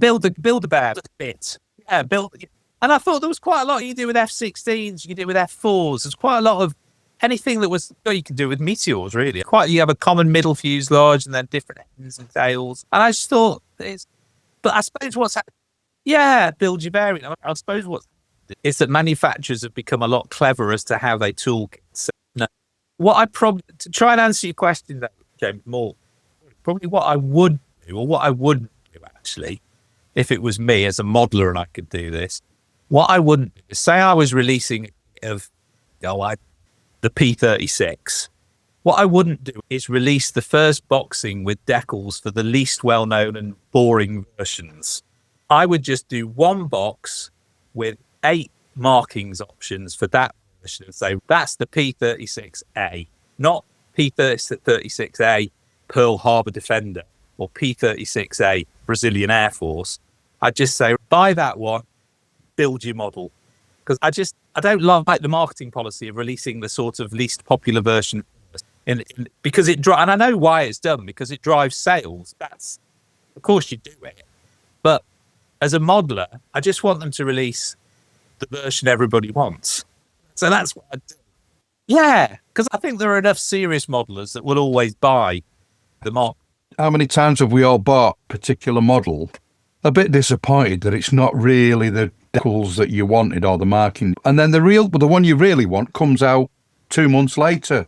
Build-A-Bear, bit. Yeah, And I thought there was quite a lot you do with F-16s, you can do with F-4s. There's quite a lot of anything that was, you can do with Meteors, really. You have a common middle fuselage and then different ends and tails. And I just thought, but I suppose Yeah, build your variant. I suppose what is that manufacturers have become a lot cleverer as to how they tool. So, no. What I probably, to try and answer your question, though, James, more probably what I would do, or what I wouldn't do actually, if it was me as a modeler and I could do this, what I wouldn't do is say I was releasing of the P36. What I wouldn't do is release the first boxing with decals for the least well-known and boring versions. I would just do one box with 8 markings options for that version and say, that's the P36A, not P36A Pearl Harbor Defender or P36A Brazilian Air Force. I'd just say, buy that one, build your model. Because I don't like the marketing policy of releasing the sort of least popular version because and I know why it's done, because it drives sales. That's, of course you do it. But as a modeler, I just want them to release the version everybody wants. So that's what I do. Yeah, because I think there are enough serious modelers that will always buy the mod. How many times have we all bought a particular model, a bit disappointed that it's not really the decals that you wanted or the marking, and then the one you really want comes out 2 months later.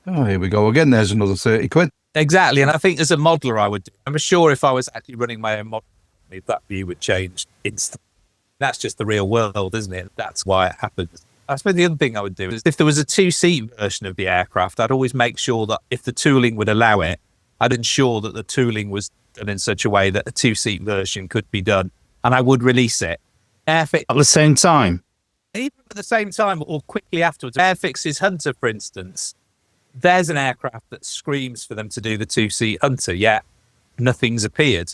Oh, here we go again. There's another 30 quid. Exactly, and I think as a modeler, I would do. I'm sure if I was actually running my own model, that view would change instantly. That's just the real world, isn't it? That's why it happens. I suppose the other thing I would do is if there was a 2-seat version of the aircraft, I'd always make sure that if the tooling would allow it, I'd ensure that the tooling was done in such a way that a 2-seat version could be done, and I would release it. Airfix At the same time? Even at the same time or quickly afterwards. Airfix's Hunter, for instance, there's an aircraft that screams for them to do the 2-seat Hunter, yet nothing's appeared.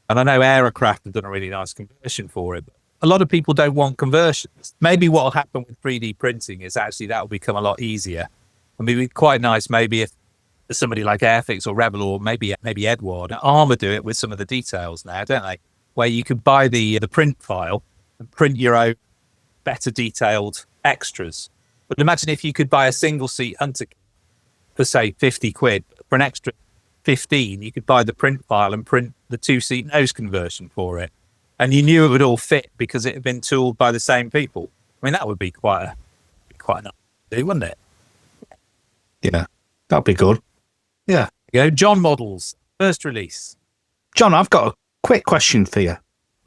And I know Aerocraft have done a really nice conversion for it, but a lot of people don't want conversions. Maybe what will happen with 3D printing is actually that will become a lot easier. I mean, it'd be quite nice maybe if somebody like Airfix or Rebel or maybe Edward, Armour do it with some of the details now, don't they? Where you could buy the print file and print your own better detailed extras. But imagine if you could buy a single seat Hunter for say 50 quid. For an extra 15, you could buy the print file and print the 2-seat nose conversion for it. And you knew it would all fit because it had been tooled by the same people. I mean, that would be quite a nice do, wouldn't it? Yeah, that'd be good. Yeah. John Models, first release. John, I've got a quick question for you.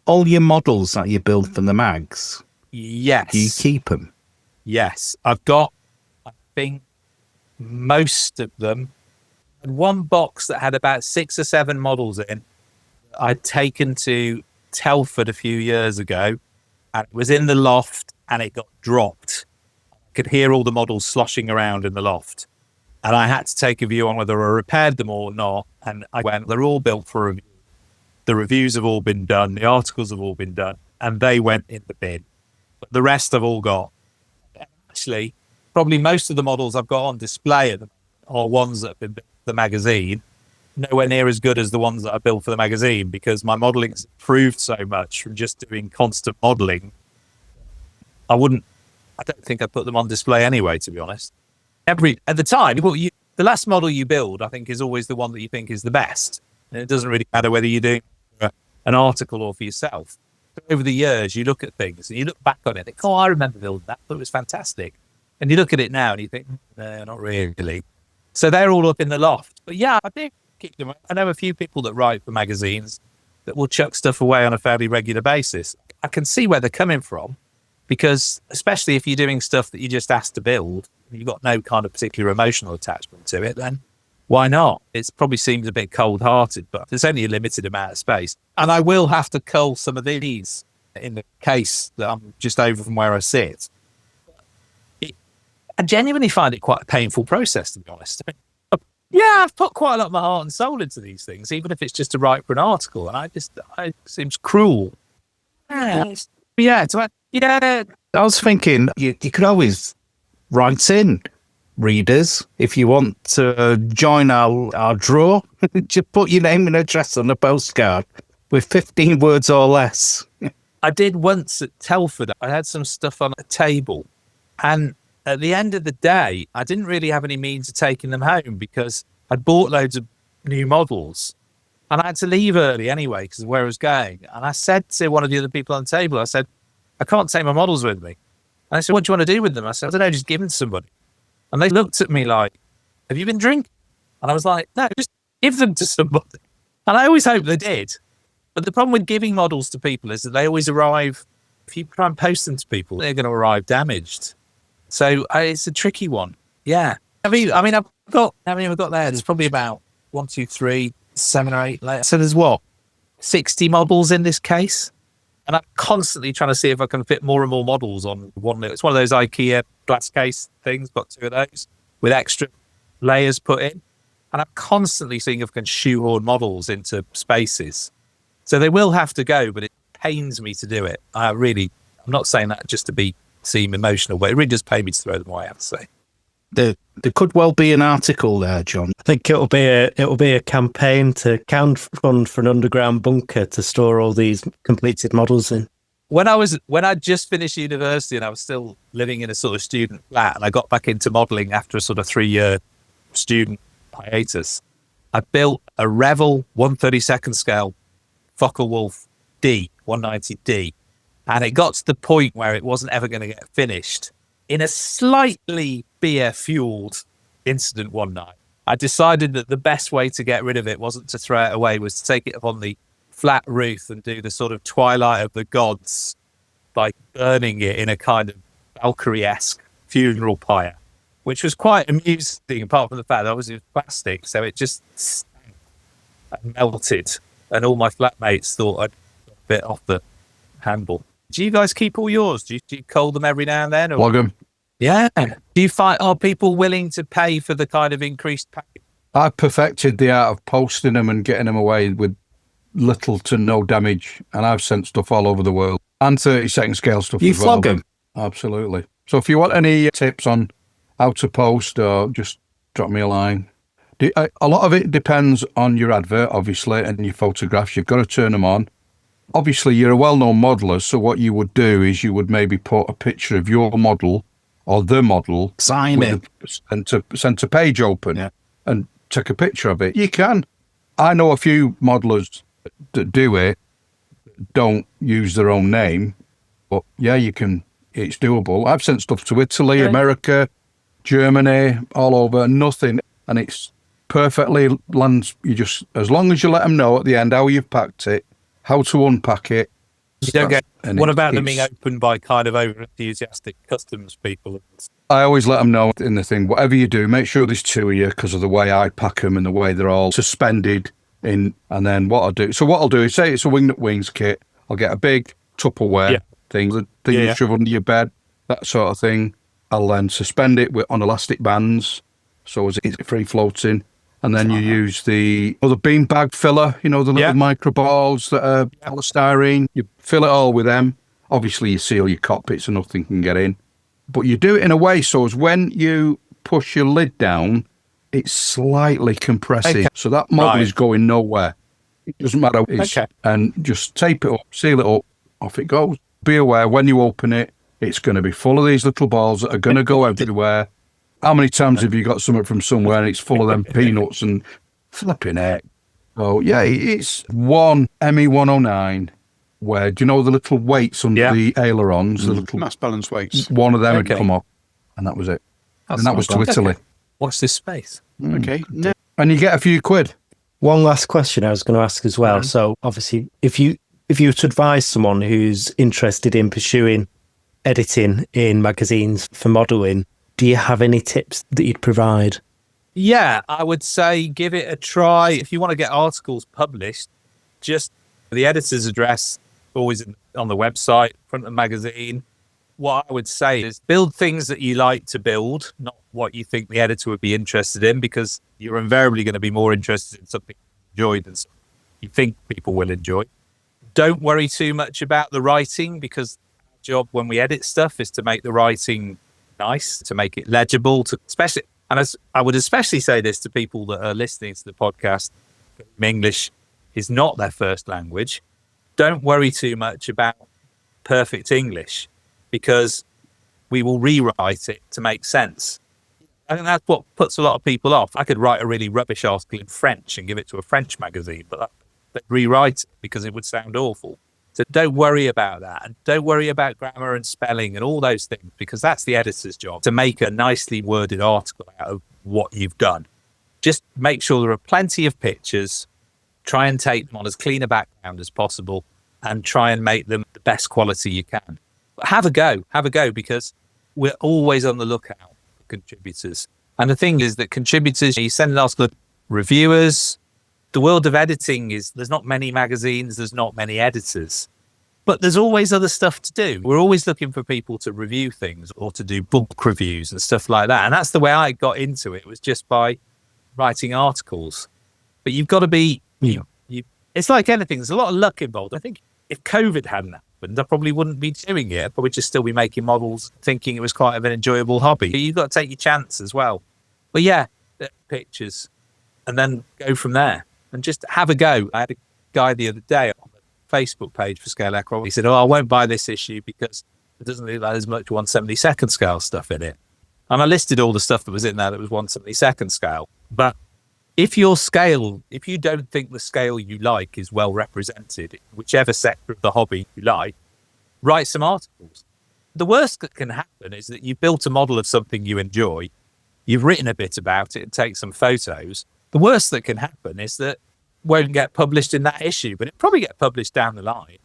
All your models that you build for the mags, yes. Do you keep them? Yes. I've got, I think, most of them. And one box that had about 6 or 7 models in, I'd taken to Telford a few years ago, and it was in the loft and it got dropped. I could hear all the models sloshing around in the loft, and I had to take a view on whether I repaired them or not. And I went, they're all built for review. The reviews have all been done, the articles have all been done, and they went in the bin. But the rest I've all got. Actually, probably most of the models I've got on display at the moment are ones that have been built for the magazine. Nowhere near as good as the ones that I built for the magazine, because my modelling has improved so much from just doing constant modelling. I don't think I'd put them on display anyway, to be honest. At the time, the last model you build, I think, is always the one that you think is the best. And it doesn't really matter whether you're doing an article or for yourself. But over the years, you look at things and you look back on it and think, oh, I remember building that. It was fantastic. And you look at it now and you think, no, not really. So they're all up in the loft. But yeah, I do keep them. I know a few people that write for magazines that will chuck stuff away on a fairly regular basis. I can see where they're coming from, because especially if you're doing stuff that you just asked to build, you've got no kind of particular emotional attachment to it, then why not? It probably seems a bit cold-hearted, but there's only a limited amount of space. And I will have to cull some of these in the case that I'm just over from where I sit. I genuinely find it quite a painful process, to be honest. Yeah, I've put quite a lot of my heart and soul into these things, even if it's just to write for an article, and it seems cruel. I was thinking you could always write in, readers, if you want to join our draw. Just put your name and address on a postcard with 15 words or less. I did once at Telford. I had some stuff on a table, and at the end of the day, I didn't really have any means of taking them home because I'd bought loads of new models. And I had to leave early anyway because of where I was going. And I said to one of the other people on the table, I said, I can't take my models with me. And they said, what do you want to do with them? I said, I don't know, just give them to somebody. And they looked at me like, have you been drinking? And I was like, no, just give them to somebody. And I always hope they did. But the problem with giving models to people is that they always arrive, if you try and post them to people, they're going to arrive damaged. So it's a tricky one. Yeah. I've got, how many have I got there? There's probably about 1, 2, 3, 7 or 8 later. So there's what? 60 models in this case? And I'm constantly trying to see if I can fit more and more models on one. It's one of those IKEA glass case things, got 2 of those with extra layers put in. And I'm constantly seeing if I can shoehorn models into spaces. So they will have to go, but it pains me to do it. I'm not saying that just to seem emotional, but it really does pain me to throw them away, I have to say. There could well be an article there, John. I think it'll be a campaign to crowdfund for an underground bunker to store all these completed models in. When I just finished university and I was still living in a sort of student flat, and I got back into modelling after a sort of 3-year student hiatus, I built a Revell 1/32 scale Focke-Wulf D 190D, and it got to the point where it wasn't ever going to get finished. In a slightly beer-fueled incident one night, I decided that the best way to get rid of it wasn't to throw it away, was to take it up on the flat roof and do the sort of Twilight of the Gods by burning it in a kind of Valkyrie-esque funeral pyre, which was quite amusing, apart from the fact that it was plastic, so it just stank and melted, and all my flatmates thought I'd got a bit off the handle. Do you guys keep all yours? Do you cull them every now and then? Log them. Yeah. Do you find, are people willing to pay for the kind of increased package? I perfected the art of posting them and getting them away with little to no damage, and I've sent stuff all over the world, and 32nd scale stuff You as well. flog them? Absolutely. So if you want any tips on how to post, or just drop me a line. A lot of it depends on your advert, obviously, and your photographs. You've got to turn them on. Obviously, you're a well-known modeller, so what you would do is you would maybe put a picture of your model or the model, sign it, and to center page open, and take a picture of it. You can. I know a few modelers that do it, don't use their own name, but yeah, you can. It's doable. I've sent stuff to Italy, America, Germany, all over, nothing, and it's perfectly lands. You just, as long as you let them know at the end how you've packed it, how to unpack it. You don't get. What about them being opened by kind of over enthusiastic customs people? I always let them know in the thing, whatever you do, make sure there's 2 of you, because of the way I pack them and the way they're all suspended in. And then what I'll do is, say it's a winged wings kit, I'll get a big Tupperware thing, the thing you shove under your bed, that sort of thing. I'll then suspend it on elastic bands, so as it's free floating. And then you use the other beanbag filler, the little micro balls that are polystyrene. You fill it all with them. Obviously, you seal your cockpit so nothing can get in. But you do it in a way so as when you push your lid down, it's slightly compressing. Okay. So that model is going nowhere. It doesn't matter. And just tape it up, seal it up, off it goes. Be aware, when you open it, it's going to be full of these little balls that are going to go everywhere. How many times have you got something from somewhere and it's full of them peanuts and flipping heck? So, yeah, it's one ME109 where, do you know the little weights under the ailerons? The little mass balance weights. One of them had come up, and that was it. And that was to Italy. Watch this space. Okay. And you get a few quid. One last question I was going to ask as well. So, obviously, if you were to advise someone who's interested in pursuing editing in magazines for modelling, do you have any tips that you'd provide? Yeah, I would say give it a try. If you want to get articles published, just the editor's address, always on the website, front of the magazine. What I would say is build things that you like to build, not what you think the editor would be interested in, because you're invariably going to be more interested in something you enjoy than something you think people will enjoy. Don't worry too much about the writing, because our job when we edit stuff is to make the writing nice, to make it legible, especially, and as I would especially say this to people that are listening to the podcast, English is not their first language. Don't worry too much about perfect English, because we will rewrite it to make sense. I think that's what puts a lot of people off. I could write a really rubbish article in French and give it to a French magazine, but they'd rewrite it because it would sound awful. So don't worry about that. And don't worry about grammar and spelling and all those things, because that's the editor's job, to make a nicely worded article out of what you've done. Just make sure there are plenty of pictures. Try and take them on as clean a background as possible and try and make them the best quality you can. But have a go, because we're always on the lookout for contributors. And the thing is that contributors, you send an article, reviewers. The world of editing is, there's not many magazines, there's not many editors, but there's always other stuff to do. We're always looking for people to review things or to do book reviews and stuff like that. And that's the way I got into it, was just by writing articles. But you've got to be, it's like anything, there's a lot of luck involved. I think if COVID hadn't happened, I probably wouldn't be doing it. I'd probably just still be making models, thinking it was quite an enjoyable hobby. But you've got to take your chance as well. But yeah, pictures, and then go from there. And just have a go. I had a guy the other day on the Facebook page for Scale Aircraft. He said, I won't buy this issue because it doesn't look like there's much 1/72nd scale stuff in it. And I listed all the stuff that was in there that was 1/72nd scale. But if you don't think the scale you like is well represented, whichever sector of the hobby you like, write some articles. The worst that can happen is that you've built a model of something you enjoy, you've written a bit about it and take some photos. The worst that can happen is that it won't get published in that issue, but it'll probably get published down the line,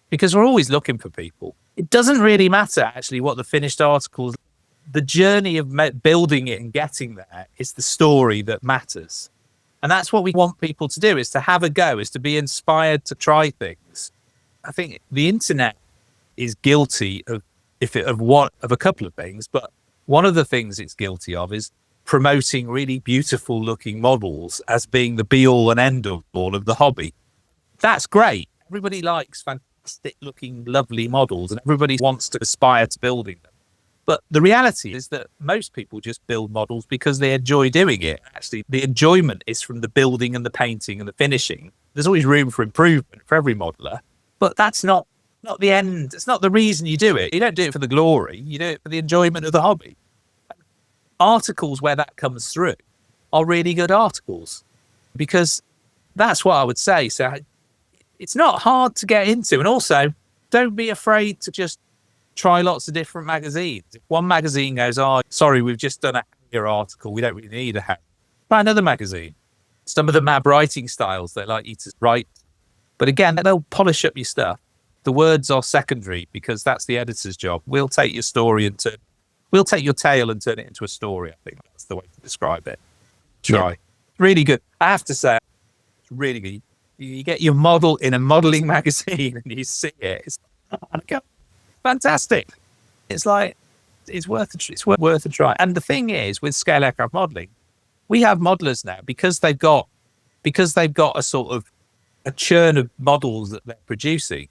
because we're always looking for people. It doesn't really matter, actually, what the finished articles, the journey of building it and getting there is the story that matters. And that's what we want people to do, is to have a go, is to be inspired to try things. I think the internet is guilty of a couple of things, but one of the things it's guilty of is promoting really beautiful looking models as being the be all and end all of the hobby. That's great. Everybody likes fantastic looking, lovely models, and everybody wants to aspire to building them. But the reality is that most people just build models because they enjoy doing it. Actually, the enjoyment is from the building and the painting and the finishing. There's always room for improvement for every modeler, but that's not the end. It's not the reason you do it. You don't do it for the glory. You do it for the enjoyment of the hobby. Articles where that comes through are really good articles, because that's what I would say. So it's not hard to get into. And also, don't be afraid to just try lots of different magazines. If one magazine goes, sorry, we've just done a hanger article, we don't really need a hanger, try another magazine. Some of them have writing styles they like you to write. But again, they'll polish up your stuff. The words are secondary, because that's the editor's job. We'll take your story and we'll take your tale and turn it into a story. I think that's the way to describe it. Try. Yeah. Really good. I have to say, it's really good. You get your model in a modeling magazine and you see it. It's fantastic. It's like, it's worth a try. And the thing is, with scale aircraft modeling, we have modelers now, because they've got a sort of a churn of models that they're producing.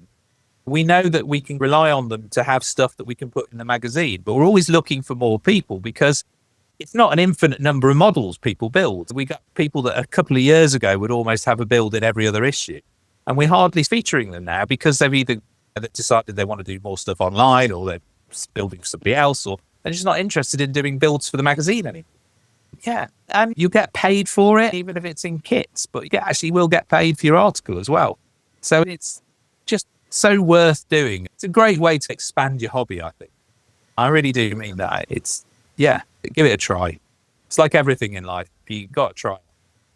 We know that we can rely on them to have stuff that we can put in the magazine, but we're always looking for more people, because it's not an infinite number of models people build. We got people that a couple of years ago would almost have a build in every other issue, and we're hardly featuring them now because they've either decided they want to do more stuff online, or they're building for somebody else, or they're just not interested in doing builds for the magazine anymore. Yeah, and you get paid for it, even if it's in kits, but you actually will get paid for your article as well. So it's just so worth doing. It's a great way to expand your hobby, I think. I really do mean that. Give it a try. It's like everything in life. You got to try it.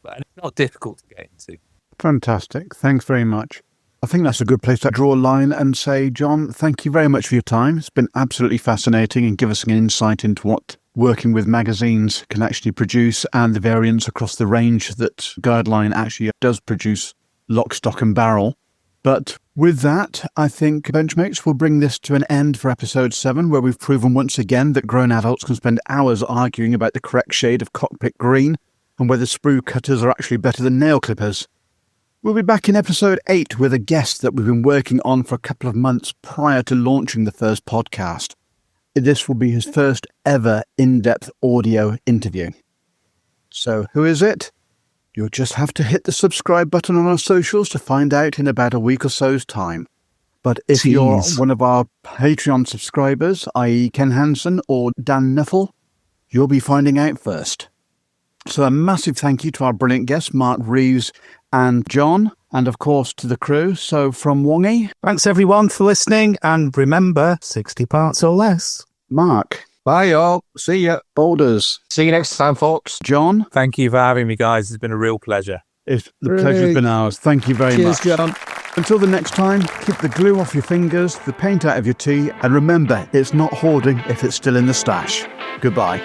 But it's not difficult to get into. Fantastic. Thanks very much. I think that's a good place to draw a line and say, John, thank you very much for your time. It's been absolutely fascinating and give us an insight into what working with magazines can actually produce, and the variance across the range that Guideline actually does produce lock, stock and barrel. But with that, I think, Benchmates, will bring this to an end for episode 7, where we've proven once again that grown adults can spend hours arguing about the correct shade of cockpit green and whether sprue cutters are actually better than nail clippers. We'll be back in episode 8 with a guest that we've been working on for a couple of months prior to launching the first podcast. This will be his first ever in-depth audio interview. So who is it? You'll just have to hit the subscribe button on our socials to find out in about a week or so's time. But if you're one of our Patreon subscribers, i.e. Ken Hansen or Dan Nuffle, you'll be finding out first. So a massive thank you to our brilliant guests, Mark Reeves and John, and of course to the crew. So from Wongy, Thanks everyone for listening, and remember, 60 parts or less. Mark, Bye, y'all. See ya. Boulders, See you next time, folks. John. Thank you for having me, guys. It's been a real pleasure. The pleasure's been ours. Thank you very much. Cheers, John. Until the next time, keep the glue off your fingers, the paint out of your tea, and remember, it's not hoarding if it's still in the stash. Goodbye.